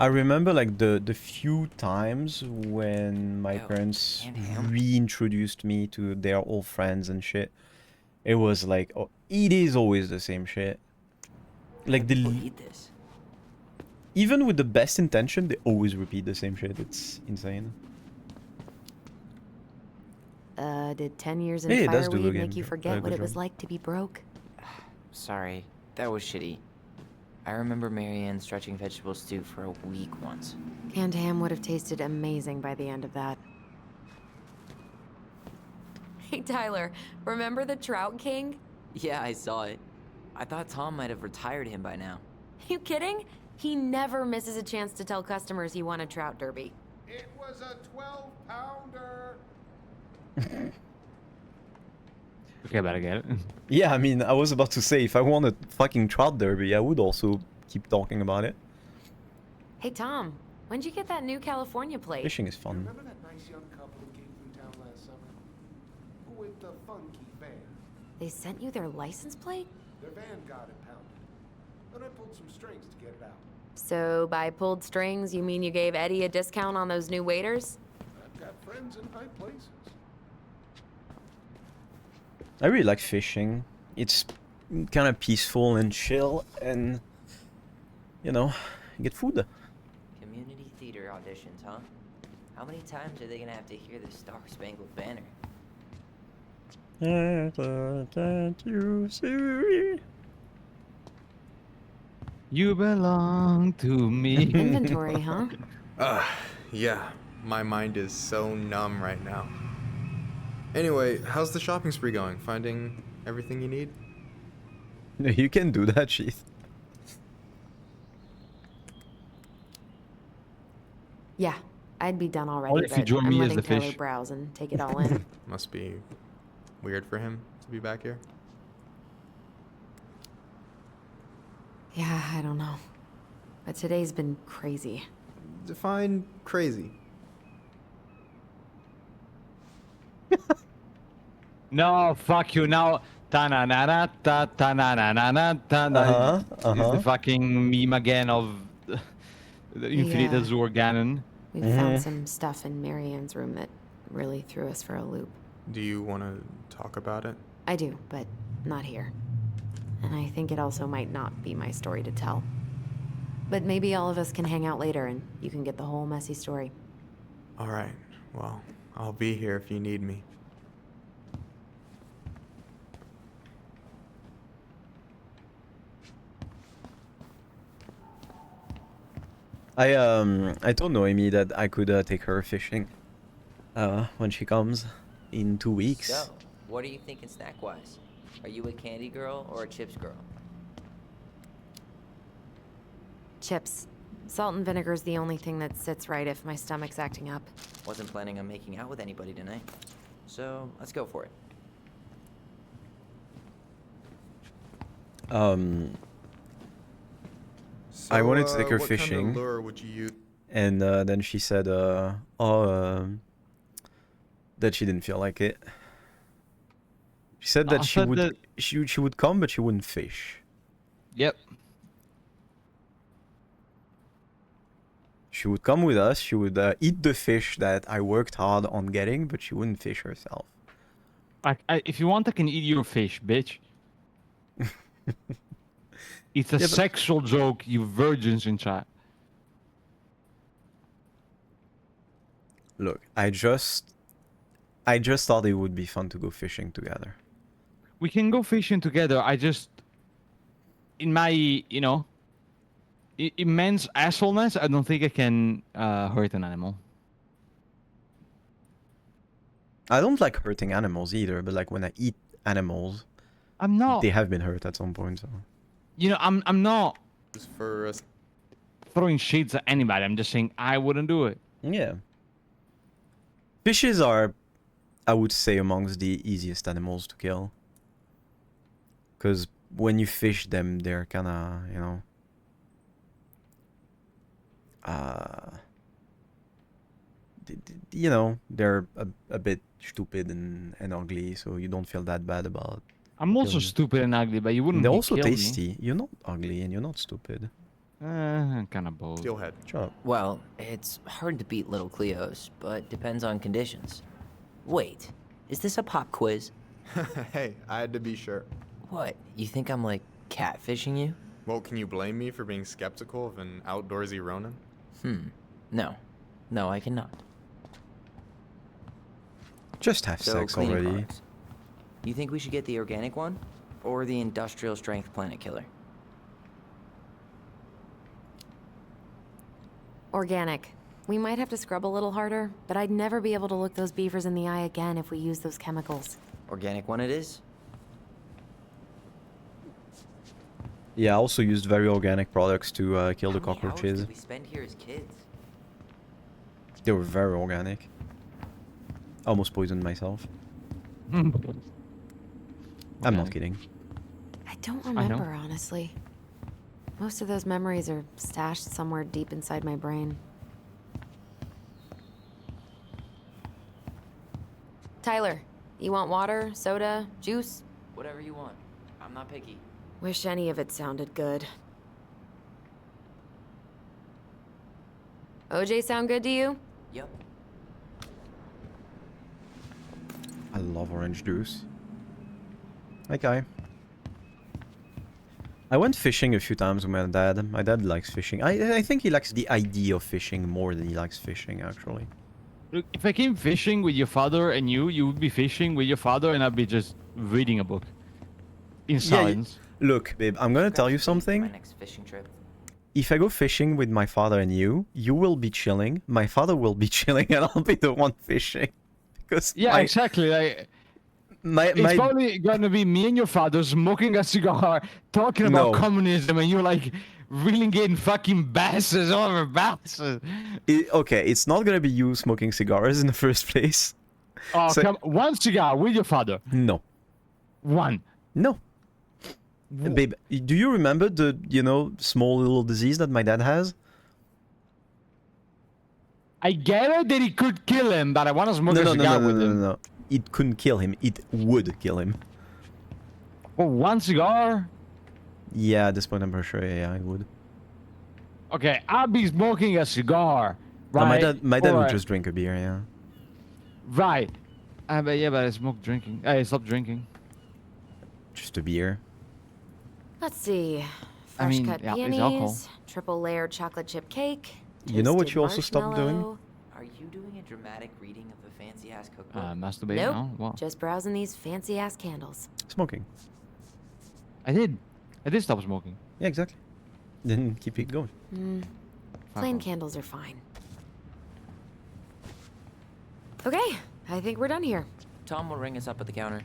remember like the few times when my Oh, parents and ham? reintroduced me to their old friends and shit. It was like, oh, it is always the same shit. Like People the eat this. even with the best intention, they always repeat the same shit. It's insane. Did 10 years in Hey, it does do fireweed again. make you forget what Good it was job. like to be broke? Sorry, that was shitty. I remember Marianne stretching vegetable stew for a week once. Canned ham would have tasted amazing by the end of that. Hey, Tyler, remember the Trout King? Yeah, I saw it. I thought Tom might have retired him by now. You kidding? He never misses a chance to tell customers he won a trout derby. It was a 12-pounder. Okay, but I get it. Yeah, I mean, I was about to say, if I won a fucking trout derby, I would also keep talking about it. Hey, Tom, when'd you get that new California plate? Fishing is fun. Remember that nice young couple who came through town last summer? With the funky van. They sent you their license plate? Their van got impounded. But I pulled some strings to get it out. So by pulled strings, you mean you gave Eddie a discount on those new waiters? I've got friends in high places. I really like fishing. It's kind of peaceful and chill, and you know, you get food. Community theater auditions, huh? How many times are they gonna have to hear the Star Spangled Banner? You belong to me. Inventory, huh? Yeah. My mind is so numb right now. Anyway, how's the shopping spree going? Finding everything you need? You can do that, Sheath. Yeah, I'd be done already, Only if you but join I'm me as letting the Tyler fish. browse and take it all in. Must be weird for him to be back here? Yeah, I don't know. But today's been crazy. Define crazy. No, fuck you. Now, ta-na-na-na, ta-ta-na-na-na-na-ta-na. It's the fucking meme again of the Infinite Yeah. Azure Ganon. We found some stuff in Marianne's room that really threw us for a loop. Do you want to talk about it? I do, but not here. And I think it also might not be my story to tell. But maybe all of us can hang out later and you can get the whole messy story. All right. Well, I'll be here if you need me. I told Noemi that I could take her fishing when she comes in 2 weeks. So, what are you thinking snack-wise? Are you a candy girl or a chips girl? Chips. Salt and vinegar's the only thing that sits right if my stomach's acting up. Wasn't planning on making out with anybody tonight. So, let's go for it. I wanted to take her what fishing. Kind of lure would you use? And then she said, that she didn't feel like it. She said that she would come, but she wouldn't fish. Yep. She would come with us. She would eat the fish that I worked hard on getting, but she wouldn't fish herself. If you want, I can eat your fish, bitch. It's a sexual joke, you virgins in chat. Look, I just thought it would be fun to go fishing together. We can go fishing together. I just, in my, immense assholeness, I don't think I can hurt an animal. I don't like hurting animals either, but like when I eat animals, I'm not. They have been hurt at some point, so. I'm not Just for us. throwing shades at anybody. I'm just saying I wouldn't do it. Yeah. Fishes are, I would say, amongst the easiest animals to kill. Because when you fish them, they're kind of, they're a bit stupid and ugly, so you don't feel that bad about. I'm also stupid and ugly, but you wouldn't. They're also kill me. tasty. You're not ugly and you're not stupid. Kind of both. Steelhead. Shut up. Well, it's hard to beat little Cleo's, but depends on conditions. Wait, is this a pop quiz? Hey, I had to be sure. What, you think I'm like catfishing you? Well, can you blame me for being skeptical of an outdoorsy Ronin? No. No, I cannot. Just have So, sex cleaning already. products. You think we should get the organic one? Or the industrial strength planet killer? Organic. We might have to scrub a little harder, but I'd never be able to look those beavers in the eye again if we use those chemicals. Organic one it is? Yeah, I also used very organic products to kill the How many hours cockroaches. did we spend here as kids? They were very organic. Almost poisoned myself. I'm not kidding. I don't remember, honestly. Most of those memories are stashed somewhere deep inside my brain. Tyler, you want water, soda, juice? Whatever you want. I'm not picky. Wish any of it sounded good. OJ sound good to you? Yep. I love orange juice. Okay. I went fishing a few times with my dad. My dad likes fishing. I think he likes the idea of fishing more than he likes fishing, actually. Look, if I came fishing with your father and you would be fishing with your father and I'd be just reading a book. In silence. Look, babe, I'm gonna tell you something. My next fishing trip. If I go fishing with my father and you will be chilling, my father will be chilling, and I'll be the one fishing. Because Yeah, exactly. Like, it's probably gonna be me and your father smoking a cigar, talking about communism, and you're like reeling in fucking basses over basses. Okay, it's not gonna be you smoking cigars in the first place. Oh, So- come one cigar with your father. No. One. No. Babe, do you remember the, small little disease that my dad has? I get it that he could kill him, but I want to smoke a cigar with him. No. It couldn't kill him. It would kill him. Oh, one cigar? Yeah, at this point I'm pretty sure, yeah, it would. Okay, I'll be smoking a cigar. No, Right? my dad would Alright. just drink a beer, yeah. Right. But I smoked drinking. I stopped drinking. Just a beer. Let's see. I Fresh mean, cut yeah, it's alcohol. peonies, triple layered chocolate chip cake. You know what toasted you also stopped doing? marshmallow. Are you doing a dramatic reading of the fancy ass cookbook? Masturbate? Nope. No? What? Just browsing these fancy ass candles. Smoking. I did stop smoking. Yeah, exactly. Then keep it going. Plain candles are fine. Okay, I think we're done here. Tom will ring us up at the counter.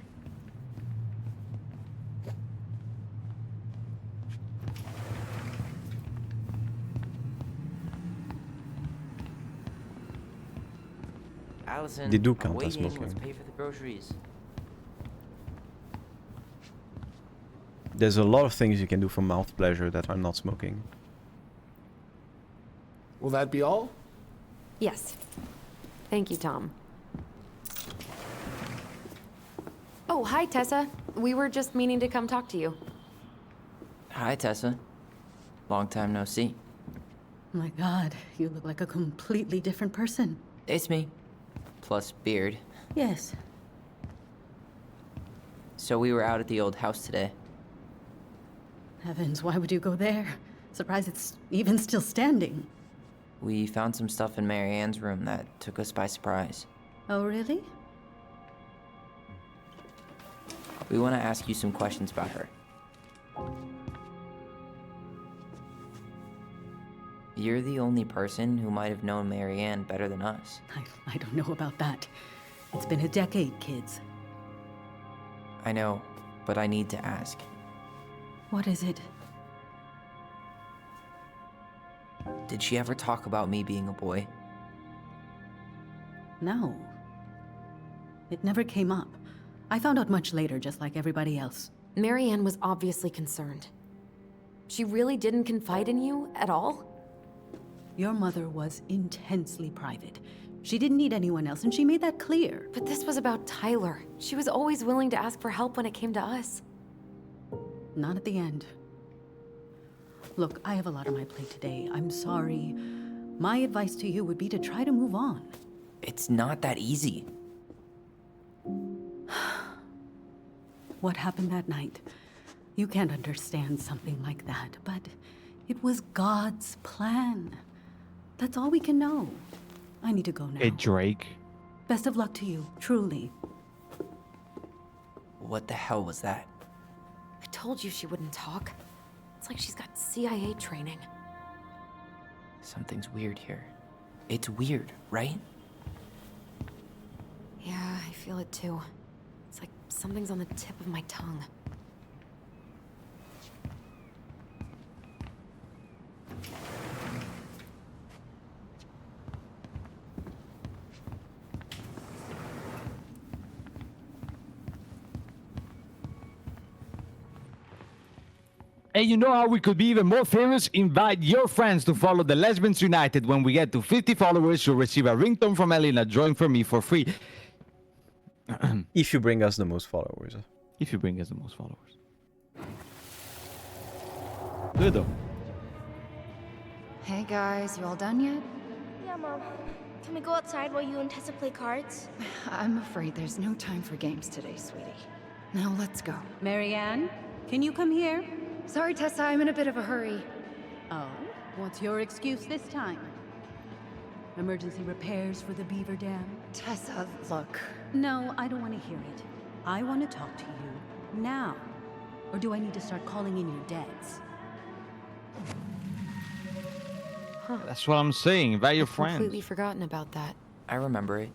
Allison, They do I'm count as waiting. smoking. Let's pay for the groceries. There's a lot of things you can do for mouth pleasure that are not smoking. Will that be all? Yes. Thank you, Tom. Oh, hi, Tessa. We were just meaning to come talk to you. Hi, Tessa. Long time no see. My God, you look like a completely different person. It's me. Plus beard. Yes. So we were out at the old house today. Heavens, why would you go there? Surprised it's even still standing. We found some stuff in Mary Ann's room that took us by surprise. Oh, really? We want to ask you some questions about her. You're the only person who might have known Mary Ann better than us. I don't know about that. It's been a decade, kids. I know, but I need to ask. What is it? Did she ever talk about me being a boy? No. It never came up. I found out much later, just like everybody else. Marianne was obviously concerned. She really didn't confide in you at all? Your mother was intensely private. She didn't need anyone else, and she made that clear. But this was about Tyler. She was always willing to ask for help when it came to us. Not at the end. Look, I have a lot on my plate today. I'm sorry. My advice to you would be to try to move on. It's not that easy. What happened that night? You can't understand something like that, but it was God's plan. That's all we can know. I need to go now. Hey, Drake. Best of luck to you, truly. What the hell was that? I told you she wouldn't talk. It's like she's got CIA training. Something's weird here. It's weird, right? Yeah, I feel it too. It's like something's on the tip of my tongue. And you know how we could be even more famous? Invite your friends to follow the Lesbians United. When we get to 50 followers, you'll receive a ringtone from Ellie and a drawing from me for free. If you bring us the most followers. If you bring us the most followers. Do it though. Hey guys, you all done yet? Yeah, Mom. Can we go outside while you and Tessa play cards? I'm afraid there's no time for games today, sweetie. Now let's go. Marianne, can you come here? Sorry, Tessa, I'm in a bit of a hurry. Oh, what's your excuse this time? Emergency repairs for the beaver dam? Tessa, look. No, I don't want to hear it. I want to talk to you now. Or do I need to start calling in your debts? That's what I'm saying. Invite your friends. Completely forgotten about that. I remember it.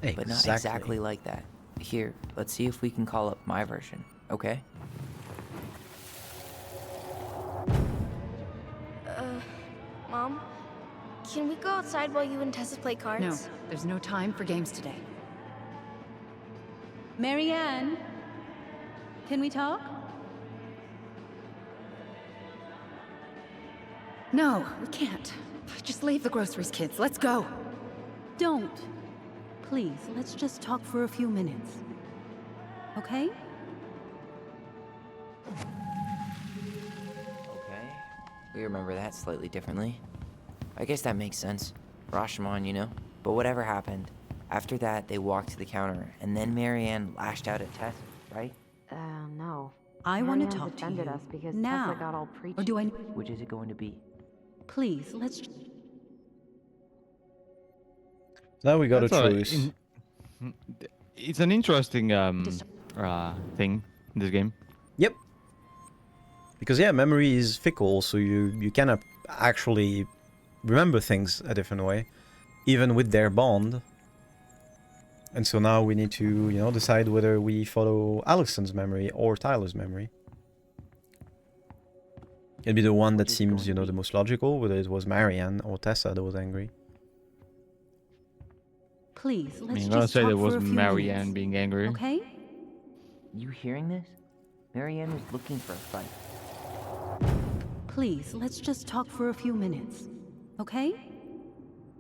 But not exactly like that. Here, let's see if we can call up my version, okay? Mom? Can we go outside while you and Tessa play cards? No, there's no time for games today. Marianne, can we talk? No, we can't. Just leave the groceries, kids. Let's go. Don't. Please, let's just talk for a few minutes. Okay? Okay. We remember that slightly differently. I guess that makes sense. Rashomon, you know? But whatever happened, after that, they walked to the counter, and then Marianne lashed out at Tess, right? No. I want to Marianne talk to defended you us because now. Tessa got all preachy. Or do I... Which is it going to be? Please, let's... Now we got a That's a truce. It's an interesting thing in this game. Yep. Because yeah, memory is fickle, so you cannot actually remember things a different way, even with their bond. And so now we need to, you know, decide whether we follow Allison's memory or Tyler's memory. It'd be the one that seems, you know, the most logical, whether it was Marianne or Tessa that was angry. Please, I let's mean, just I'm gonna say talk there was for a few Marianne minutes. being angry. Okay? You hearing this? Marianne was looking for a fight. Please, let's just talk for a few minutes. Okay?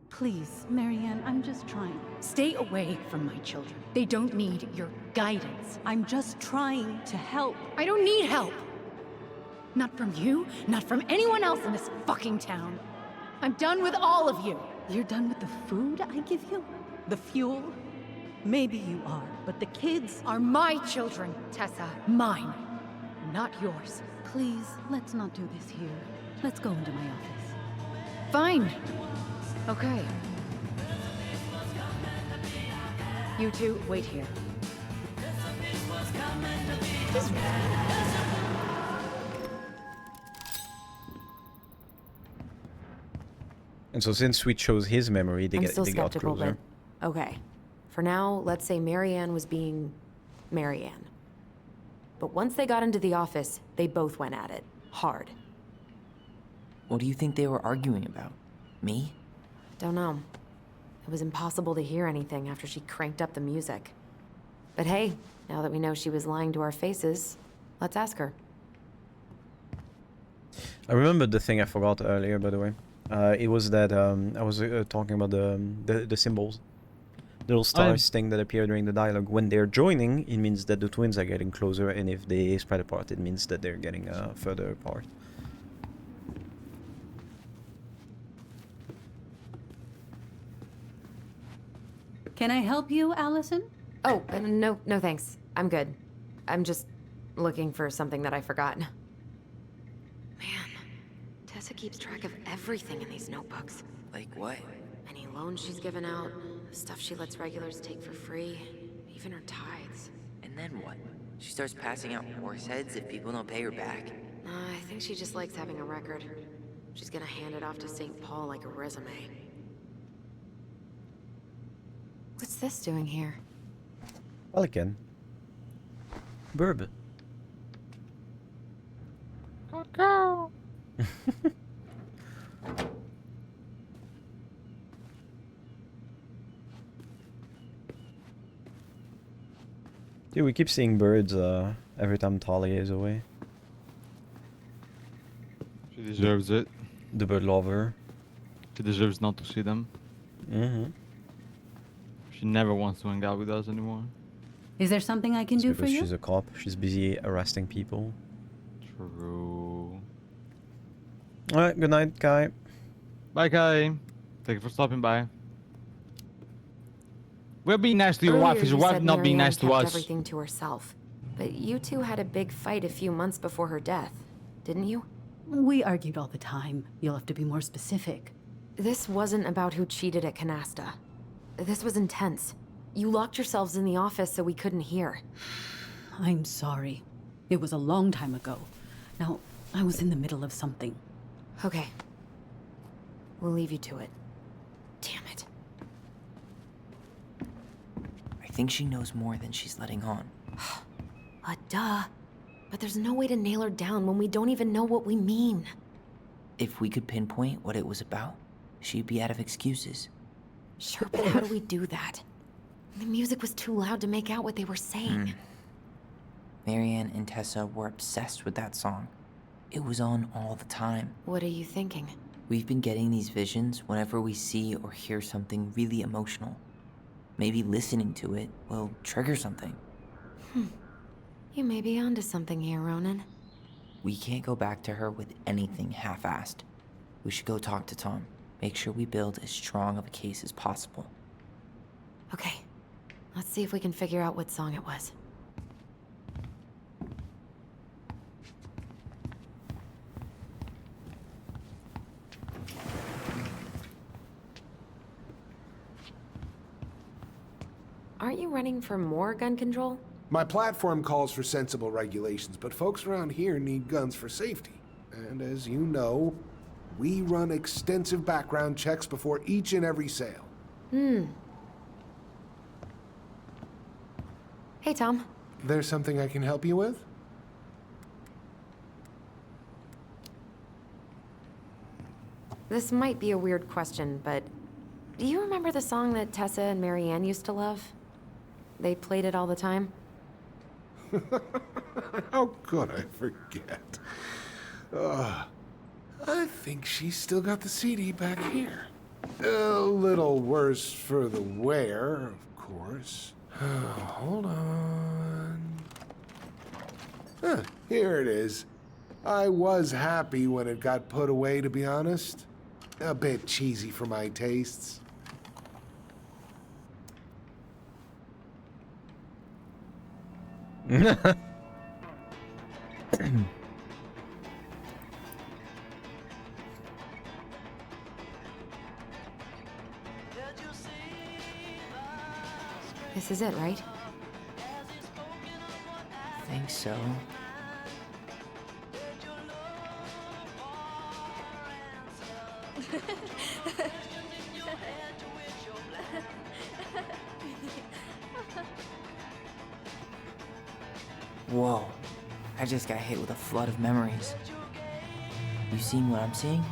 Please, Marianne, I'm just trying. Stay away from my children. They don't need your guidance. I'm just trying to help. I don't need help. Not from you, not from anyone else in this fucking town. I'm done with all of you. You're done with the food I give you? The fuel? Maybe you are, but the kids Are my children, Tessa. Mine, not yours. Please, let's not do this here. Let's go into my office. Fine. Okay. You two, wait here. And so since we chose his memory, they I'm got still they got skeptical, closer. but okay. For now, let's say Marianne was being Marianne. But once they got into the office, they both went at it. Hard. What do you think they were arguing about? Me? Don't know. It was impossible to hear anything after she cranked up the music. But hey, now that we know she was lying to our faces, let's ask her. I remembered the thing I forgot earlier, by the way. It was that I was talking about the symbols, the little stars thing that appear during the dialogue. When they're joining, it means that the twins are getting closer, and if they spread apart, it means that they're getting further apart. Can I help you, Allison? Oh, no thanks. I'm good. I'm just looking for something that I forgot. Man, Tessa keeps track of everything in these notebooks. Like what? Any loans she's given out, stuff she lets regulars take for free, even her tithes. And then what? She starts passing out horse heads if people don't pay her back? I think she just likes having a record. She's gonna hand it off to St. Paul like a resume. What's this doing here? Pelican. Burb. Go. Dude, we keep seeing birds every time Talia is away. She deserves it. The bird lover. She deserves not to see them. Mm-hmm. She never wants to hang out with us anymore. Is there something I can do for Because you? she's a cop. She's busy arresting people. True. Alright, good night, Kai. Bye, Kai. Thank you for stopping by. We're being nice to your wife. Earlier Is your you wife said not being Marianne nice to kept us? everything to herself. But you two had a big fight a few months before her death, didn't you? We argued all the time. You'll have to be more specific. This wasn't about who cheated at Canasta. This was intense. You locked yourselves in the office so we couldn't hear. I'm sorry. It was a long time ago. Now, I was in the middle of something. Okay. We'll leave you to it. Damn it. I think she knows more than she's letting on. Duh. But there's no way to nail her down when we don't even know what we mean. If we could pinpoint what it was about, she'd be out of excuses. Sure, but how do we do that? The music was too loud to make out what they were saying. Marianne and Tessa were obsessed with that song. It was on all the time. What are you thinking? We've been getting these visions whenever we see or hear something really emotional. Maybe listening to it will trigger something. You may be onto something here, Ronan. We can't go back to her with anything half-assed. We should go talk to Tom. Make sure we build as strong of a case as possible. Okay, let's see if we can figure out what song it was. Aren't you running for more gun control? My platform calls for sensible regulations, but folks around here need guns for safety. And as you know, we run extensive background checks before each and every sale. Hey, Tom. There's something I can help you with? This might be a weird question, but do you remember the song that Tessa and Marianne used to love? They played it all the time. How could I forget? I think she's still got the CD back here. A little worse for the wear, of course. Hold on. Here it is. I was happy when it got put away, to be honest. A bit cheesy for my tastes. This is it, right? I think so. Whoa. I just got hit with a flood of memories. You seen what I'm seeing?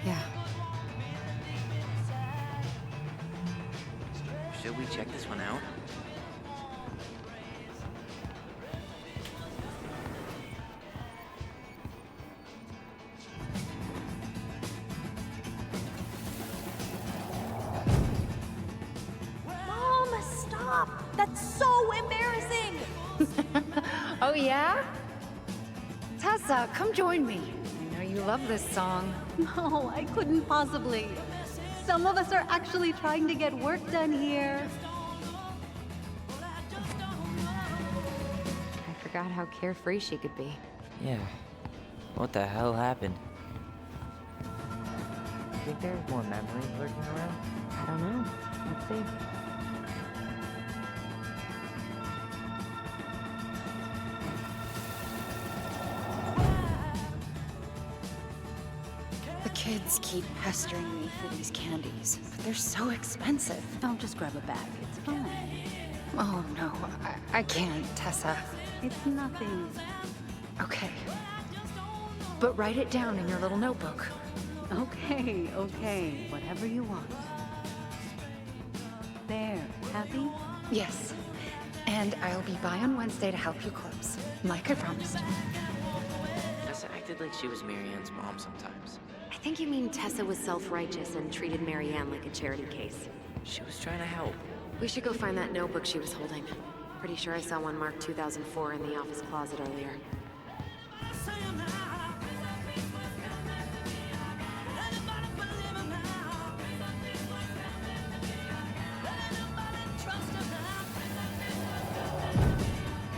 Yeah. Should we check this one out? Mom, stop! That's so embarrassing! Oh, yeah? Tessa, come join me. I know you love this song. No, I couldn't possibly. Some of us are actually trying to get work done here. I forgot how carefree she could be. Yeah. What the hell happened? Think there's more memories lurking around? I don't know. Let's see. The kids keep pestering me for these candies, but they're so expensive. I'll just grab a bag. It's fine. Oh, no, I can't, Tessa. It's nothing. Okay. But write it down in your little notebook. Okay, okay. Whatever you want. There. Happy? Yes. And I'll be by on Wednesday to help you close, like I promised. Tessa acted like she was Marianne's mom sometimes. I think you mean Tessa was self-righteous and treated Marianne like a charity case. She was trying to help. We should go find that notebook she was holding. Pretty sure I saw one marked 2004 in the office closet earlier.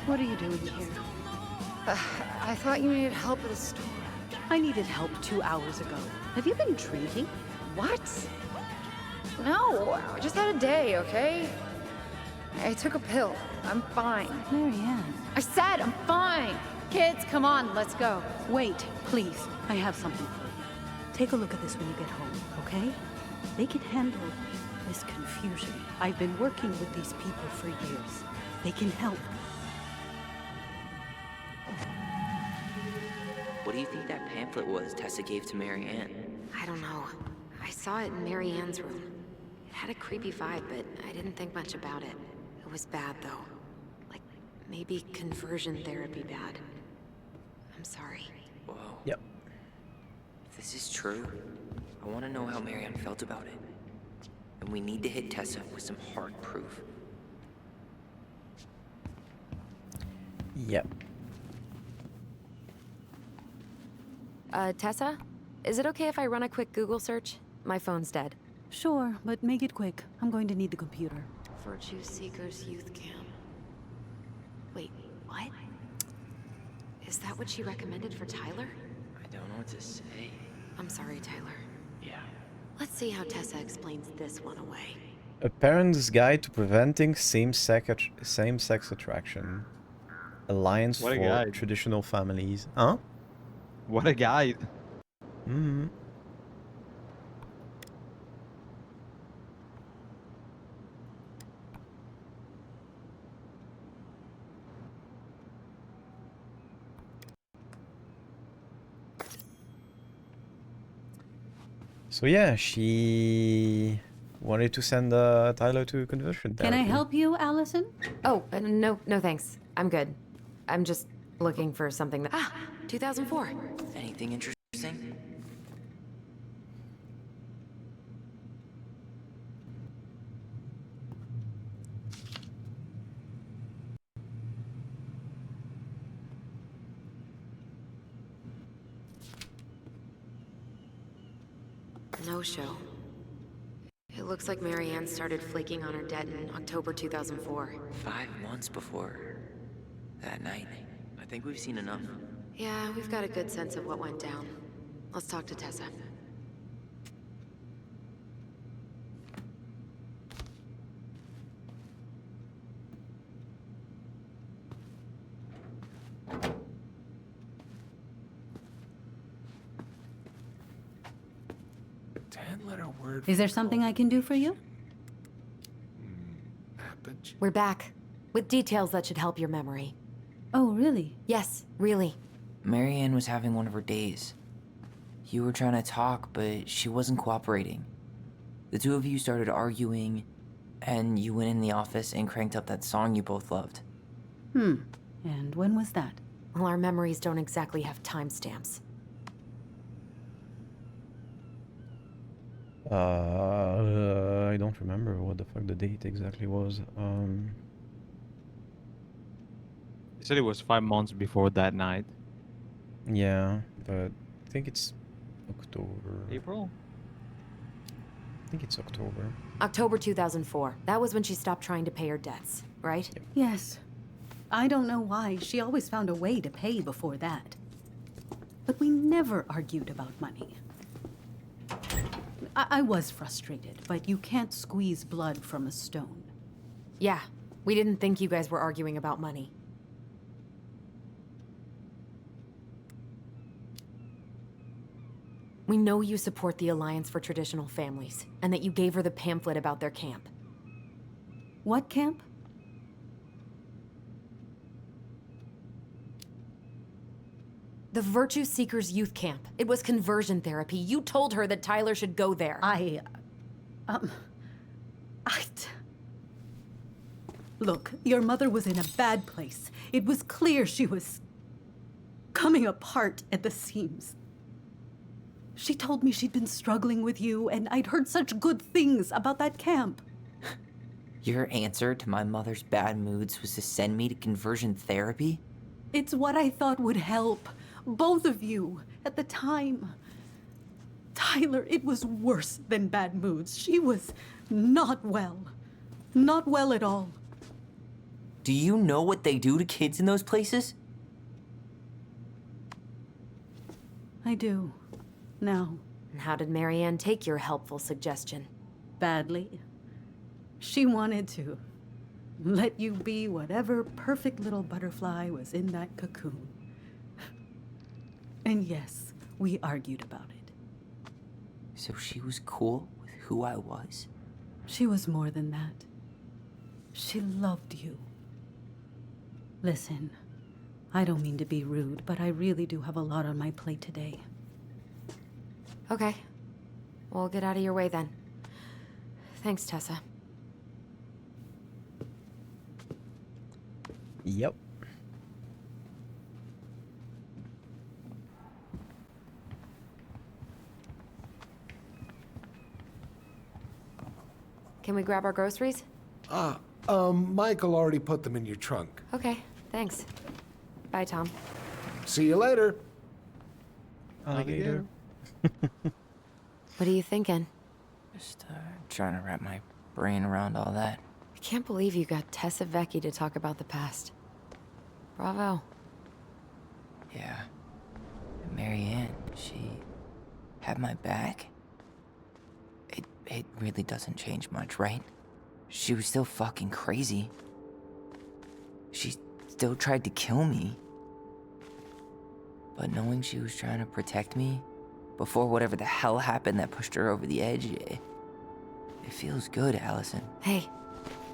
What are you doing here? I thought you needed help with the store. I needed help 2 hours ago. Have you been drinking? What? No, I just had a day, okay? I took a pill. I'm fine. Marianne. I said I'm fine. Kids, come on, let's go. Wait, please. I have something for you. Take a look at this when you get home, okay? They can handle this confusion. I've been working with these people for years. They can help. What do you think that pamphlet was Tessa gave to Marianne? I don't know. I saw it in Marianne's room. It had a creepy vibe, but I didn't think much about it. It was bad, though. Like, maybe conversion therapy bad. I'm sorry. Whoa. Yep. If this is true, I want to know how Marianne felt about it. And we need to hit Tessa with some hard proof. Yep. Tessa? Is it okay if I run a quick Google search? My phone's dead. Sure, but make it quick. I'm going to need the computer. Virtue Seekers Youth Camp. Wait, what? Is that what she recommended for Tyler? I don't know what to say. I'm sorry, Tyler. Yeah. Let's see how Tessa explains this one away. A Parent's Guide to Preventing Same-Sex Attraction. Alliance What a for guide. Traditional Families. Huh? What a guide. Mm-hmm. So yeah, she wanted to send Tyler to conversion Can I therapy. help you, Allison? Oh, no thanks. I'm good. I'm just looking for something that... 2004. Anything interesting? No show. It looks like Marianne started flaking on her debt in October 2004. 5 months before that night. I think we've seen enough. Yeah, we've got a good sense of what went down. Let's talk to Tessa. Word Is there something I can do for you? We're back. With details that should help your memory. Oh, really? Yes, really. Marianne was having one of her days. You were trying to talk, but she wasn't cooperating. The two of you started arguing, and you went in the office and cranked up that song you both loved. And when was that? Well, our memories don't exactly have timestamps. I don't remember what the fuck the date exactly was. He said it was 5 months before that night. Yeah, but I think it's October. April? I think it's October. October 2004. That was when she stopped trying to pay her debts, right? Yes. I don't know why. She always found a way to pay before that. But we never argued about money. I was frustrated, but you can't squeeze blood from a stone. Yeah, we didn't think you guys were arguing about money. We know you support the Alliance for Traditional Families, and that you gave her the pamphlet about their camp. What camp? The Virtue Seekers Youth Camp. It was conversion therapy. You told her that Tyler should go there. Look, your mother was in a bad place. It was clear she was coming apart at the seams. She told me she'd been struggling with you, and I'd heard such good things about that camp. Your answer to my mother's bad moods was to send me to conversion therapy? It's what I thought would help. Both of you, at the time. Tyler, it was worse than bad moods. She was not well. Not well at all. Do you know what they do to kids in those places? I do. Now. How did Marianne take your helpful suggestion? Badly. She wanted to let you be whatever perfect little butterfly was in that cocoon. And yes, we argued about it. So she was cool with who I was? She was more than that. She loved you. Listen, I don't mean to be rude, but I really do have a lot on my plate today. Okay. We'll get out of your way then. Thanks, Tessa. Yep. Can we grab our groceries? Michael already put them in your trunk. Okay, thanks. Bye, Tom. See you later. Alligator. What are you thinking? Just trying to wrap my brain around all that. I can't believe you got Tessa Vecchi to talk about the past. Bravo. Yeah. Marianne, she had my back? It really doesn't change much, right? She was still fucking crazy. She still tried to kill me. But knowing she was trying to protect me before whatever the hell happened that pushed her over the edge, it feels good, Allison. Hey,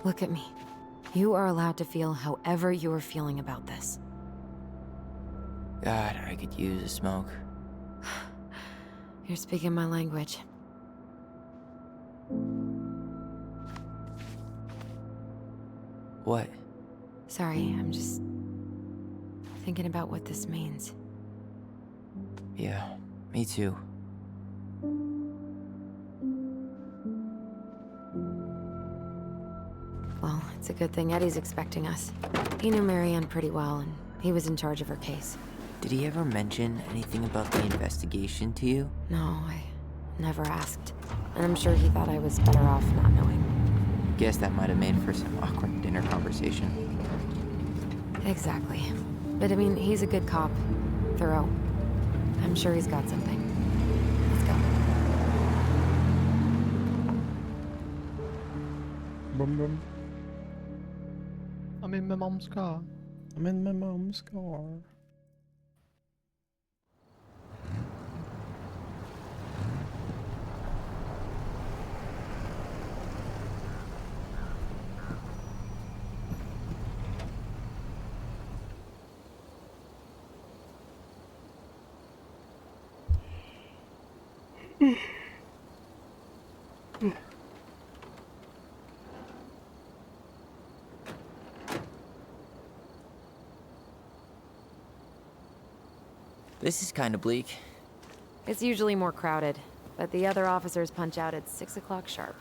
look at me. You are allowed to feel however you are feeling about this. God, I could use a smoke. You're speaking my language. What? Sorry, I'm just thinking about what this means. Yeah, me too. Well, it's a good thing Eddie's expecting us. He knew Marianne pretty well, and he was in charge of her case. Did he ever mention anything about the investigation to you? No, I never asked. And I'm sure he thought I was better off not knowing. Guess that might have made for some awkward dinner conversation. Exactly. But I mean, he's a good cop. Thorough. I'm sure he's got something. Let's go. Brum, brum. I'm in my mom's car. I'm in my mom's car. This is kind of bleak. It's usually more crowded, but the other officers punch out at 6 o'clock sharp.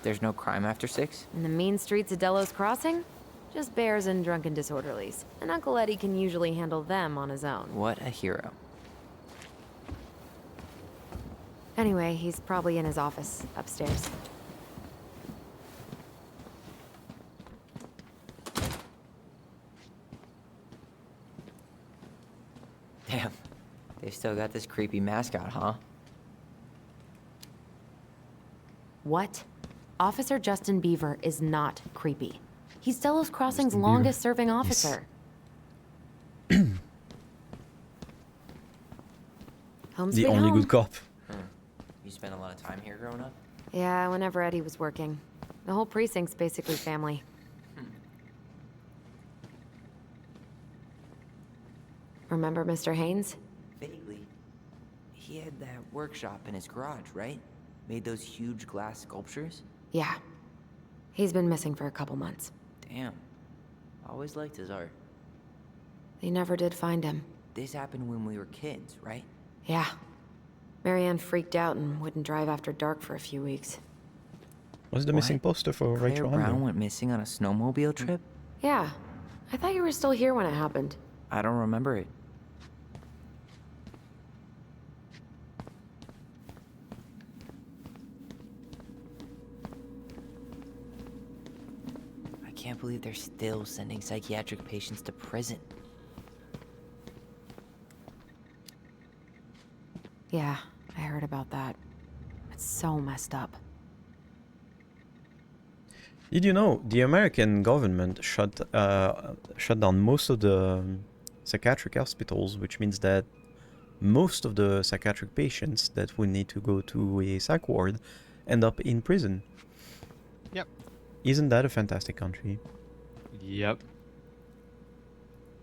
There's no crime after 6? In the mean streets of Delos Crossing? Just bears and drunken disorderlies. And Uncle Eddie can usually handle them on his own. What a hero. Anyway, he's probably in his office, upstairs. Damn. They still got this creepy mascot, huh? What? Officer Justin Beaver is not creepy. He's Delos Crossing's Justin longest Beaver. serving officer. Home The sweet only home. good cop. You spent a lot of time here growing up? Yeah, whenever Eddie was working. The whole precinct's basically family. Remember Mr. Haynes? Vaguely. He had that workshop in his garage, right? Made those huge glass sculptures? Yeah. He's been missing for a couple months. Damn. Always liked his art. They never did find him. This happened when we were kids, right? Yeah. Marianne freaked out and wouldn't drive after dark for a few weeks. What's the missing poster for Claire Rachel Brown Amber? went missing on a snowmobile trip? Yeah. I thought you were still here when it happened. I don't remember it. I can't believe they're still sending psychiatric patients to prison. Yeah, I heard about that. It's so messed up. Did you know the American government shut down most of the psychiatric hospitals, which means that most of the psychiatric patients that would need to go to a psych ward end up in prison. Yep. Isn't that a fantastic country? Yep.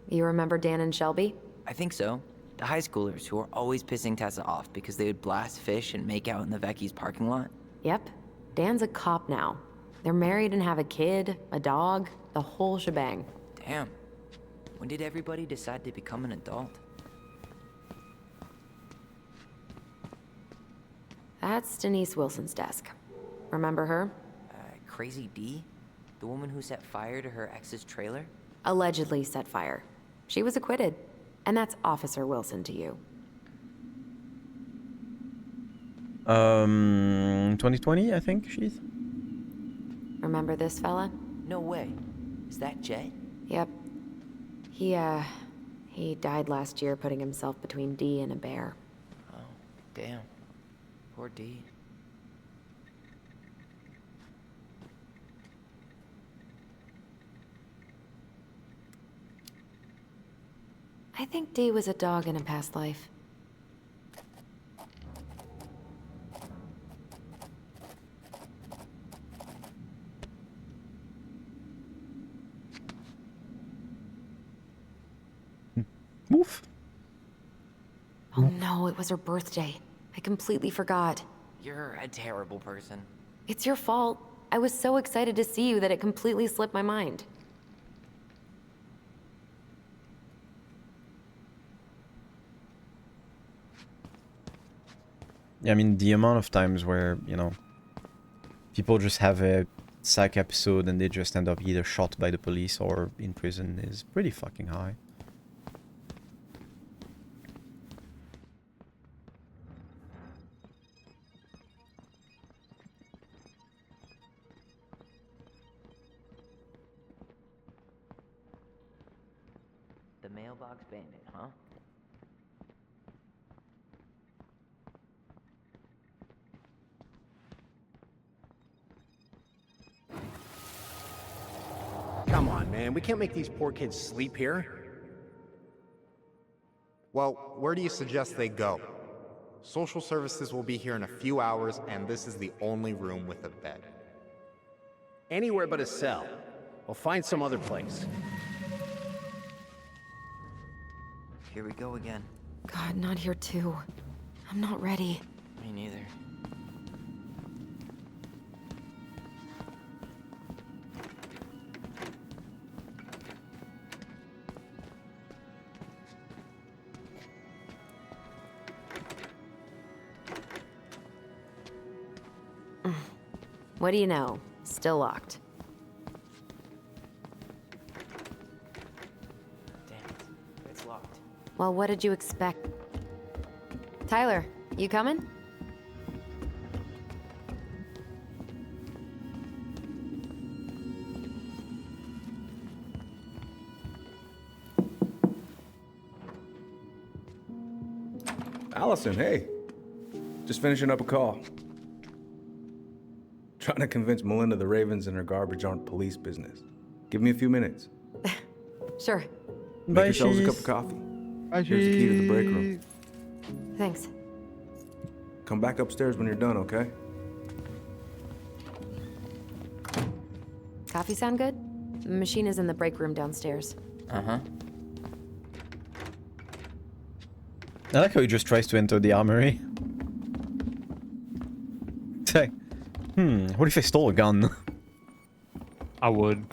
You remember Dan and Shelby? I think so. The high schoolers who were always pissing Tessa off because they would blast fish and make out in the Vecchi's parking lot. Yep. Dan's a cop now. They're married and have a kid, a dog, the whole shebang. Damn. When did everybody decide to become an adult? That's Denise Wilson's desk. Remember her? Crazy D? The woman who set fire to her ex's trailer? Allegedly set fire. She was acquitted. And that's Officer Wilson to you. 2020, I think she's. Remember this fella? No way. Is that Jet? Yep. He died last year putting himself between D and a bear. Oh, damn. Poor D. I think D was a dog in a past life. Oof. Oh no, it was her birthday. I completely forgot. You're a terrible person. It's your fault. I was so excited to see you that it completely slipped my mind. Yeah, I mean, the amount of times where, you know, people just have a psych episode and they just end up either shot by the police or in prison is pretty fucking high. The mailbox bandit, huh? Come on, man. We can't make these poor kids sleep here. Well, where do you suggest they go? Social services will be here in a few hours, and this is the only room with a bed. Anywhere but a cell. We'll find some other place. Here we go again. God, not here too. I'm not ready. Me neither. What do you know? Still locked. Damn it. It's locked. Well, what did you expect? Tyler, you coming? Allison, hey. Just finishing up a call. Trying to convince Melinda the Ravens and her garbage aren't police business. Give me a few minutes. Sure. Make yourselves a cup of coffee. Here's the key to the break room. Thanks. Come back upstairs when you're done, okay? Coffee sound good? The machine is in the break room downstairs. Uh-huh. I like how he just tries to enter the armory. It's like, what if I stole a gun? I would.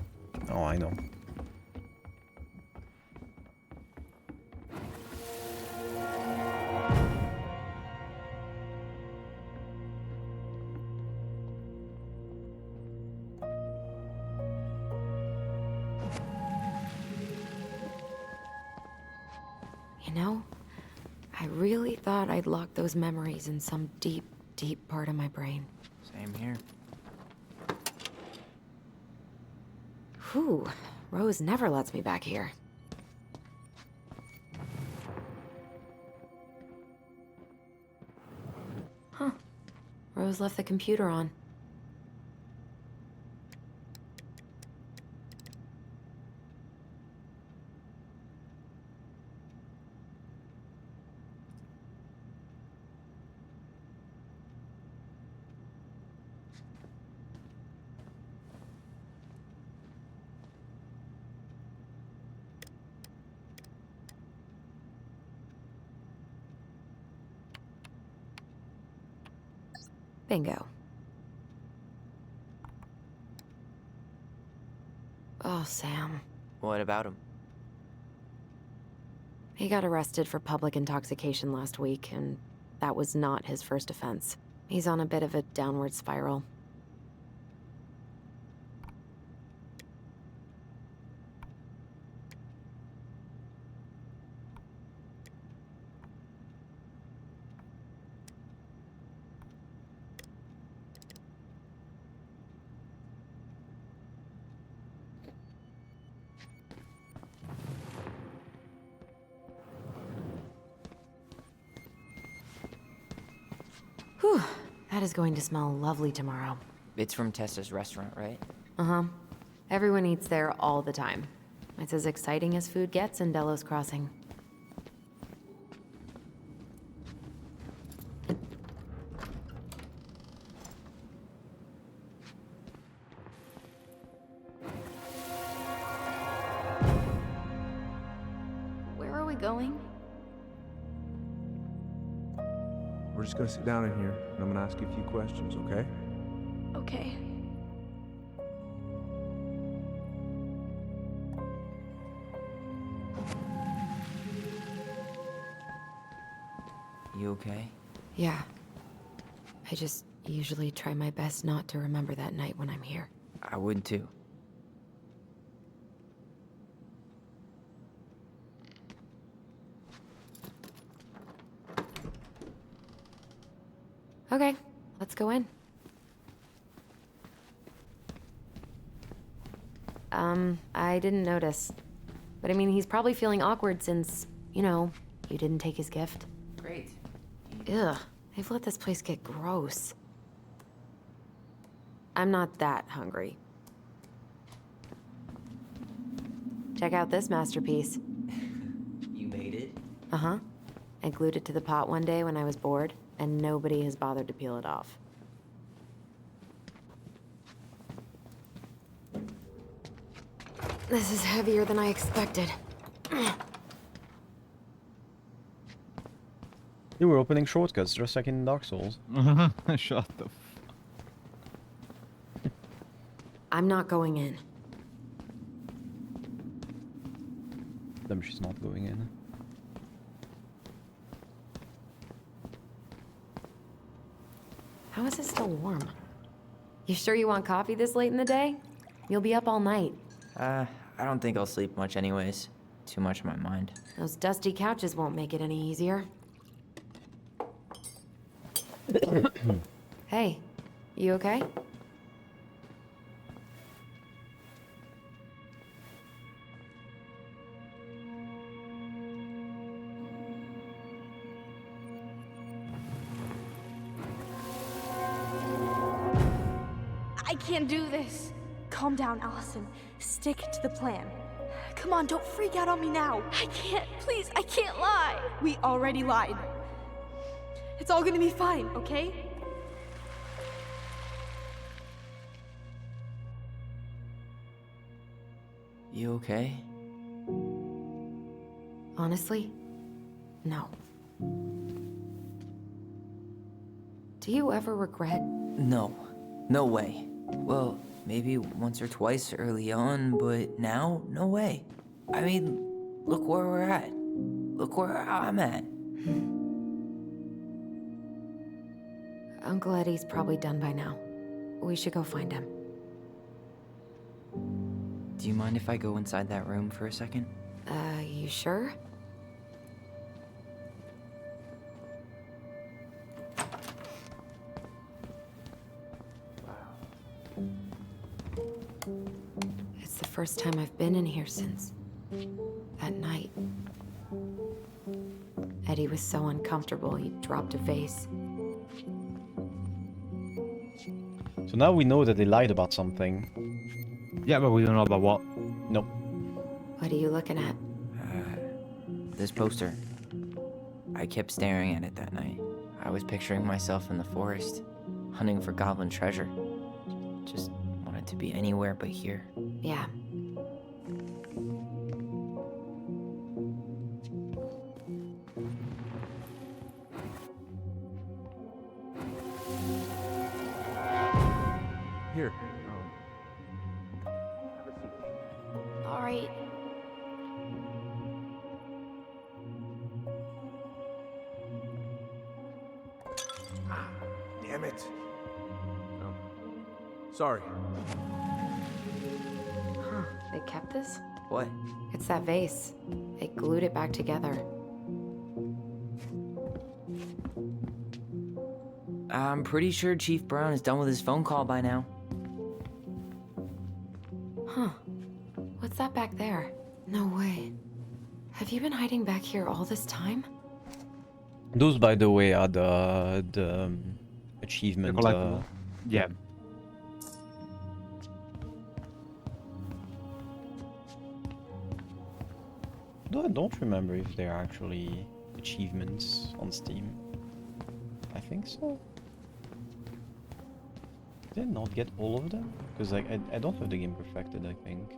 Oh, I know. You know, I really thought I'd locked those memories in some deep, deep part of my brain. Same here. Whew, Rose never lets me back here. Huh. Rose left the computer on. Bingo. Oh, Sam. What about him? He got arrested for public intoxication last week, and that was not his first offense. He's on a bit of a downward spiral. Whew, that is going to smell lovely tomorrow. It's from Tessa's restaurant, right? Uh-huh. Everyone eats there all the time. It's as exciting as food gets in Delos Crossing. Where are we going? We're just gonna sit down in here, and I'm gonna ask you a few questions, okay? Okay. You okay? Yeah. I just usually try my best not to remember that night when I'm here. I would too. Okay, let's go in. I didn't notice. But I mean, he's probably feeling awkward since, you know, you didn't take his gift. Great. Ugh, they've let this place get gross. I'm not that hungry. Check out this masterpiece. You made it? Uh-huh. I glued it to the pot one day when I was bored, and nobody has bothered to peel it off. This is heavier than I expected. You were opening shortcuts just like in Dark Souls. Shut the I'm not going in. Damn, she's not going in. How is it still warm? You sure you want coffee this late in the day? You'll be up all night. I don't think I'll sleep much anyways. Too much on my mind. Those dusty couches won't make it any easier. Hey, you okay? I can't do this. Calm down, Allison. Stick to the plan. Come on, don't freak out on me now. I can't. Please, I can't lie. We already lied. It's all gonna be fine, okay? You okay? Honestly, no. Do you ever regret? No. No way. Well, maybe once or twice early on, but now, no way. I mean, look where we're at. Look where I'm at. Uncle Eddie's probably done by now. We should go find him. Do you mind if I go inside that room for a second? You sure? It's the first time I've been in here since that night. Eddie was so uncomfortable, he dropped a vase. So now we know that they lied about something. Yeah, but we don't know about what. Nope. What are you looking at? This poster. I kept staring at it that night. I was picturing myself in the forest, hunting for goblin treasure. Just wanted to be anywhere but here. Yeah. Here. right. Damn it. Oh. Sorry. Huh, they kept this? What? It's that vase. They glued it back together. I'm pretty sure Chief Brown is done with his phone call by now. Huh. What's that back there? No way. Have you been hiding back here all this time? Those, by the way, are the achievement. collectible. Yeah. Though I don't remember if they are actually achievements on Steam. I think so. Did I not get all of them? Because like I don't have the game perfected, I think.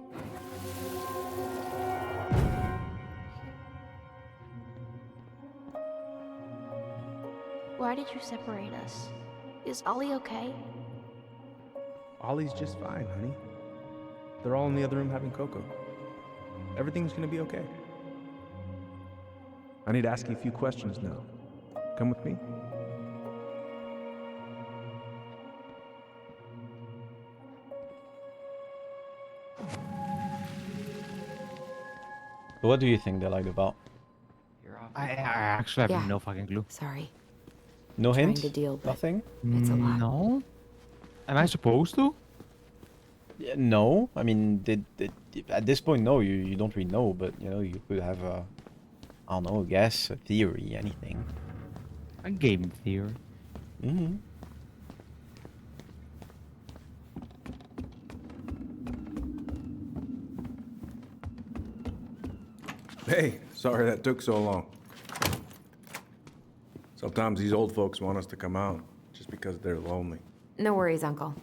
Why did you separate us? Is Ollie okay? Ollie's just fine, honey. They're all in the other room having cocoa. Everything's gonna be okay. I need to ask you a few questions now. Come with me. So what do you think they lied about? I actually have Yeah. no fucking clue. Sorry. No Trying hint? to deal, but Nothing? it's a lot. No? Am I supposed to? Yeah, no. I mean, at this point, no. You don't really know, but you know, you could have a, I don't know, a guess, a theory, anything. A game theory. Mm-hmm. Hey, sorry that took so long. Sometimes these old folks want us to come out just because they're lonely. No worries, Uncle.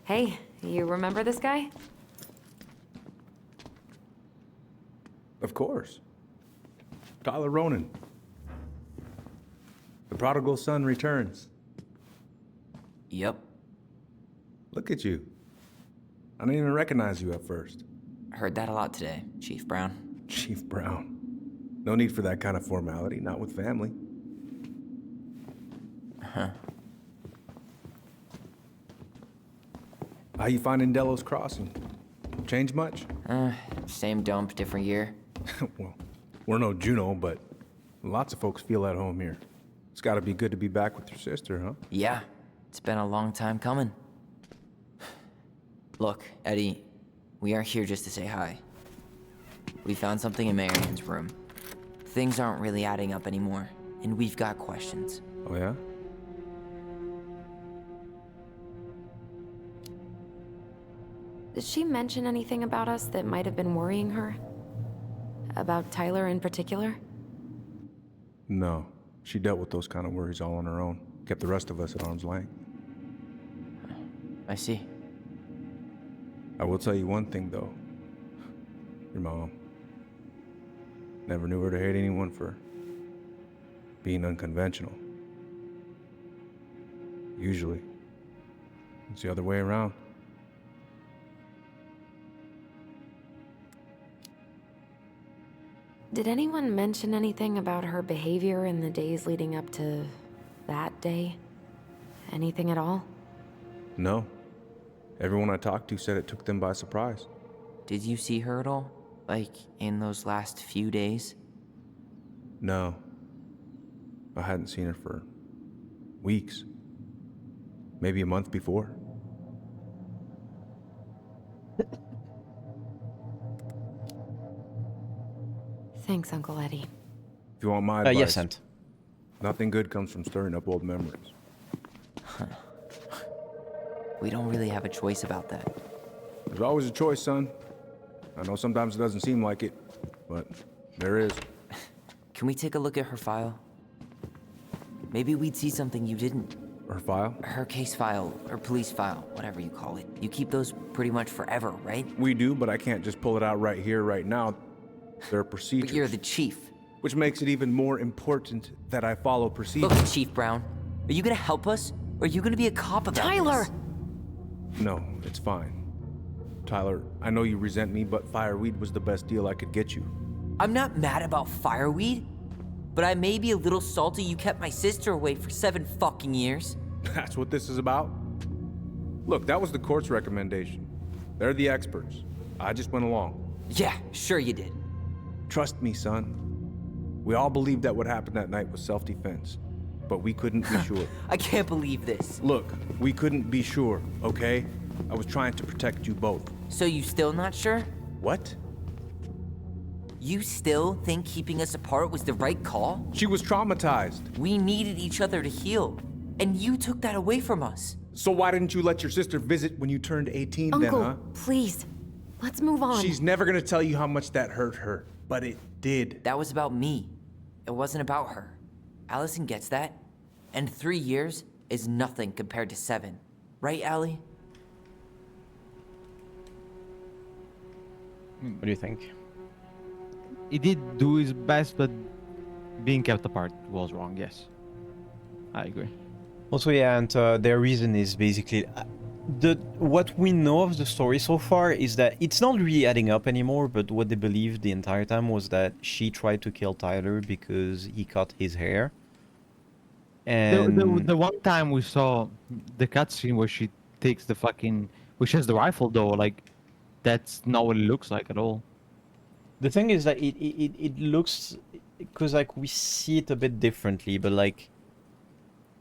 Hey, you remember this guy? Of course. Tyler Ronan. The prodigal son returns. Yep. Look at you. I didn't even recognize you at first. Heard that a lot today, Chief Brown. Chief Brown. No need for that kind of formality, not with family. Huh. How you finding Delos Crossing? Change much? Same dump, different year. Well, we're no Juno, but lots of folks feel at home here. It's gotta be good to be back with your sister, huh? Yeah, it's been a long time coming. Look, Eddie, we aren't here just to say hi. We found something in Marian's room. Things aren't really adding up anymore, and we've got questions. Oh, yeah? Did she mention anything about us that might have been worrying her? About Tyler in particular? No. She dealt with those kind of worries all on her own. Kept the rest of us at arm's length. I see. I will tell you one thing, though. Your mom. Never knew her to hate anyone for being unconventional. Usually, it's the other way around. Did anyone mention anything about her behavior in the days leading up to that day? Anything at all? No. Everyone I talked to said it took them by surprise. Did you see her at all? Like, in those last few days? No. I hadn't seen her for weeks. Maybe a month before. Thanks, Uncle Eddie. If you want my advice, Yes, Ant. nothing good comes from stirring up old memories. We don't really have a choice about that. There's always a choice, son. I know sometimes it doesn't seem like it, but there is. Can we take a look at her file? Maybe we'd see something you didn't. Her file? Her case file, or police file, whatever you call it. You keep those pretty much forever, right? We do, but I can't just pull it out right here, right now. There are procedures. But you're the chief. Which makes it even more important that I follow procedures. Look, Chief Brown, are you gonna help us? Or are you gonna be a cop about Tyler! this? No, it's fine. Tyler, I know you resent me, but fireweed was the best deal I could get you. I'm not mad about fireweed, but I may be a little salty you kept my sister away for 7 fucking years. That's what this is about? Look, that was the court's recommendation. They're the experts. I just went along. Yeah, sure you did. Trust me, son. We all believed that what happened that night was self-defense, but we couldn't be sure. I can't believe this. Look, we couldn't be sure, okay? I was trying to protect you both. So you still not sure? What? You still think keeping us apart was the right call? She was traumatized. We needed each other to heal, and you took that away from us. So why didn't you let your sister visit when you turned 18 Uncle, then, huh? please. Let's move on. She's never gonna tell you how much that hurt her, but it did. That was about me. It wasn't about her. Allison gets that. And 3 years is nothing compared to 7. Right, Allie? What do you think? He did do his best, but being kept apart was wrong, yes. I agree. Also, yeah, and their reason is basically... what we know of the story so far is that it's not really adding up anymore, but what they believed the entire time was that she tried to kill Tyler because he cut his hair. And The one time we saw the cutscene where she takes the fucking... where she has the rifle though, like, that's not what it looks like at all. the thing is that it looks... because, like, we see it a bit differently, but, like,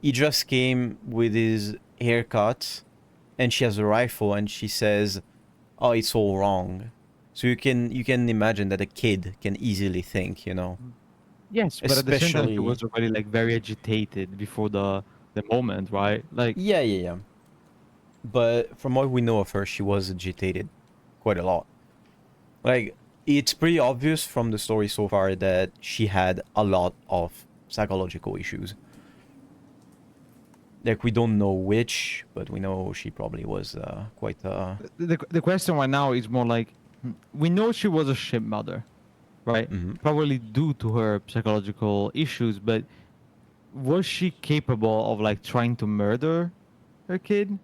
he just came with his haircut, and she has a rifle, and she says, "Oh, it's all wrong." So you can imagine that a kid can easily think, you know. Yes, but at the same time, she Especially- was already like very agitated before the moment, right? Like, Yeah. But from what we know of her, she was agitated quite a lot. Like, it's pretty obvious from the story so far that she had a lot of psychological issues. Like, we don't know which, but we know she probably was quite... the question right now is more like, we know she was a ship mother, right? Probably due to her psychological issues, but was she capable of like trying to murder her kid?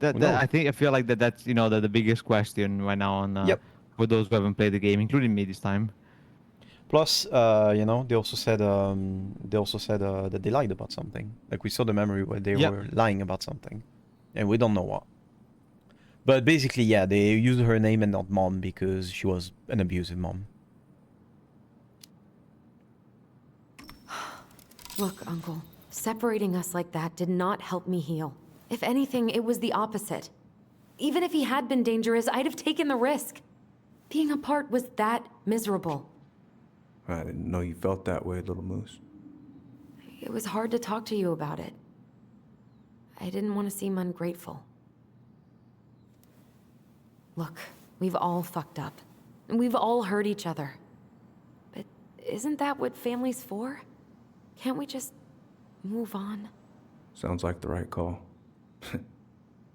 That I feel like that's the biggest question right now on for those who haven't played the game, including me this time. Plus, they also said that they lied about something. Like, we saw the memory where they were lying about something, and we don't know what. But basically, yeah, they used her name and not mom because she was an abusive mom. Look, Uncle, separating us like that did not help me heal. If anything, it was the opposite. Even if he had been dangerous, I'd have taken the risk. Being apart was that miserable. I didn't know you felt that way, little moose. It was hard to talk to you about it. I didn't want to seem ungrateful. Look, we've all fucked up. And we've all hurt each other. But isn't that what family's for? Can't we just move on? Sounds like the right call.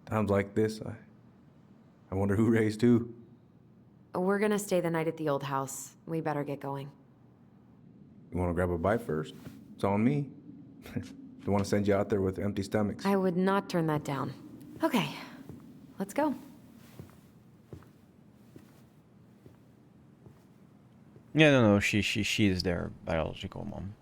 Times like this, I wonder who raised who. We're gonna stay the night at the old house. We better get going. You want to grab a bite first? It's on me. Don't want to send you out there with empty stomachs. I would not turn that down. Okay, let's go. Yeah, no, she is their biological mom.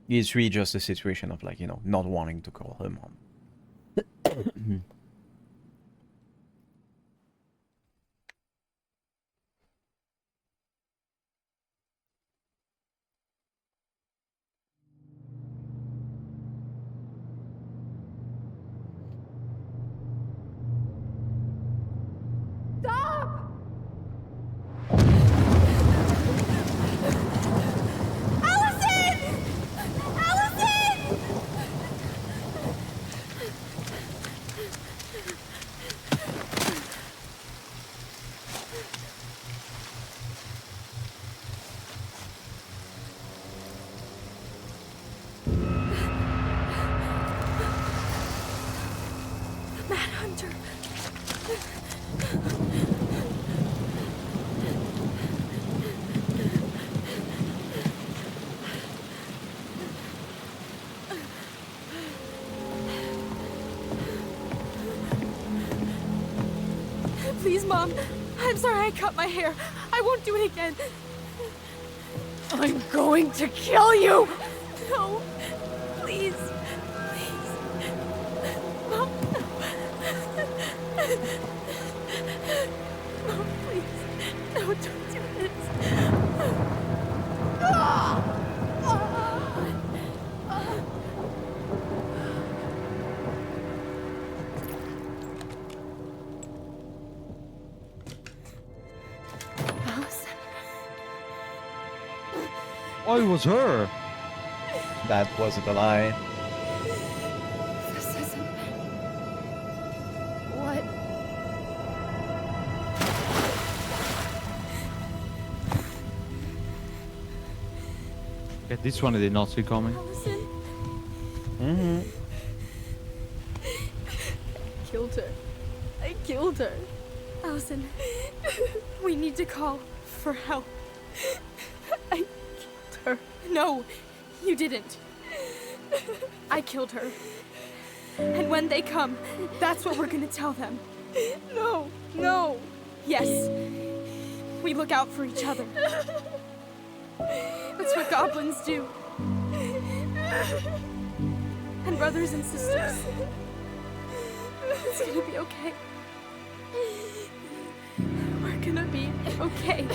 It's really just a situation of, like, not wanting to call her mom. Stop! Allison! Allison! The Mad Hunter. Please, Mom. I'm sorry I cut my hair. I won't do it again. I'm going to kill you! No. Please. Please. Mom, no. Mom, please. No, don't do this. Allison. Oh, it was her. That wasn't a lie. This isn't... What? Yeah, this one I did not see coming. Allison. Mm-hmm. Killed her. I killed her. Allison, we need to call for help. I killed her. No, you didn't. I killed her. And when they come, that's what we're gonna tell them. No, no. Yes. We look out for each other. That's what goblins do. And brothers and sisters. It's gonna be okay. We're gonna be okay.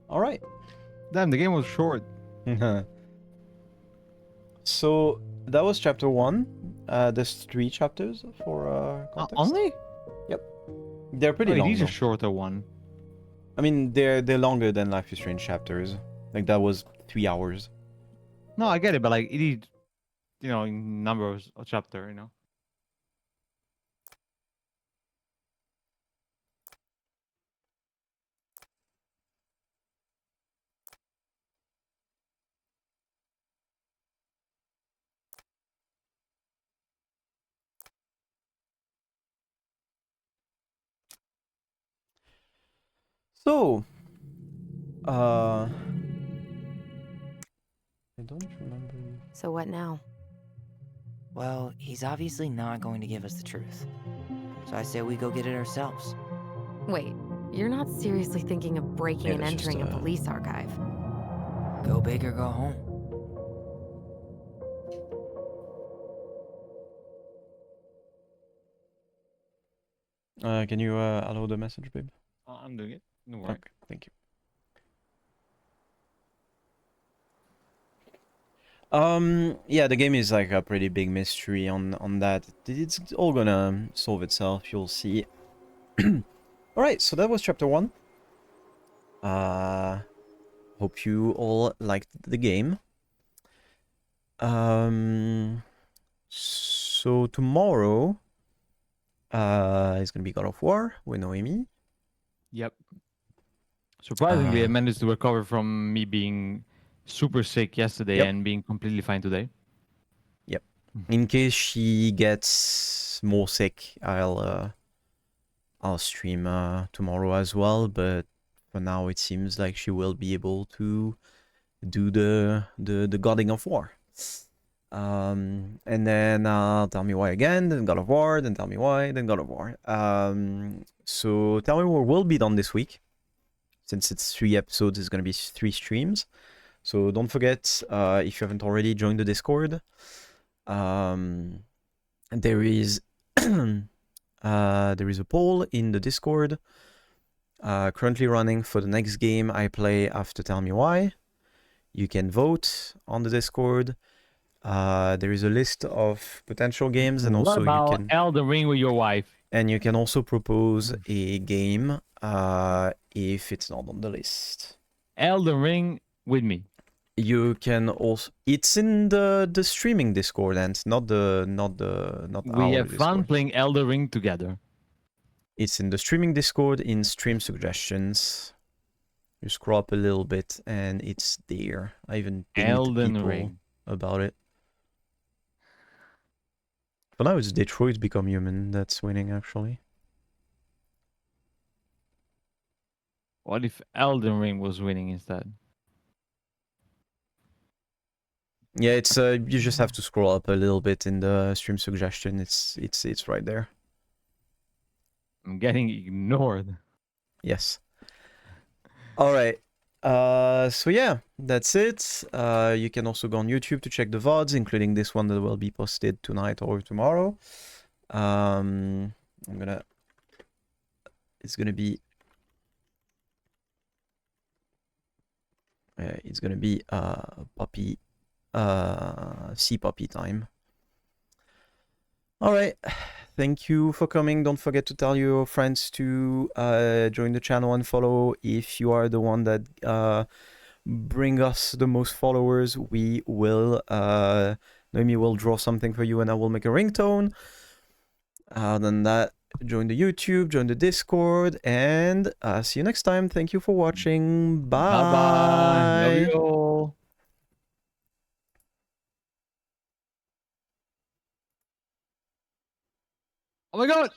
All right. Damn, the game was short. So that was chapter 1. There's 3 chapters for context. Only? Yep. They're pretty long. These are though. shorter one. I mean, they're longer than Life is Strange chapters. Like that was 3 hours. No, I get it, but like it is, you know, in numbers of chapter, you know. So, I don't remember. So what now? Well, he's obviously not going to give us the truth. So I say we go get it ourselves. Wait, you're not seriously thinking of breaking Yeah, and that's just, entering a police archive? Go big or go home. Can you allow the message, babe? I'm doing it. No worry. Okay, thank you. Yeah, the game is like a pretty big mystery on that. It's all gonna solve itself, you'll see. Alright, so that was chapter 1. Hope you all liked the game. So tomorrow is gonna be God of War with Noemi. Yep. Surprisingly, I managed to recover from me being super sick yesterday and being completely fine today. Yep. In case she gets more sick, I'll stream tomorrow as well. But for now, it seems like she will be able to do the Godding of War. And then Tell Me Why again, then God of War, then Tell Me Why, then God of War. So Tell Me Why will be done this week. Since it's 3 episodes, it's going to be 3 streams. So don't forget, if you haven't already joined the Discord, there is a poll in the Discord currently running for the next game I play after Tell Me Why. You can vote on the Discord. There is a list of potential games, and also what about you can Elden Ring with your wife? And you can also propose a game if it's not on the list. Elden Ring with me. You can also. It's in the streaming Discord, and not We our have fun Discord. playing Elden Ring together. It's in the streaming Discord in stream suggestions. You scroll up a little bit and it's there. I even pinged Elden people Ring. about it. For now, it's Detroit Become Human that's winning, actually. What if Elden Ring was winning instead? Yeah, it's you just have to scroll up a little bit in the stream suggestion. It's right there. I'm getting ignored. Yes. All right. So yeah, that's it. You can also go on YouTube to check the VODs, including this one that will be posted tonight or tomorrow. It's gonna be puppy sea puppy time. All right. Thank you for coming. Don't forget to tell your friends to join the channel and follow. If you are the one that bring us the most followers, we will Noemi will draw something for you and I will make a ringtone. Other than that, join the YouTube, join the Discord, and see you next time. Thank you for watching. Bye. Bye-bye. Love you all. Oh my god!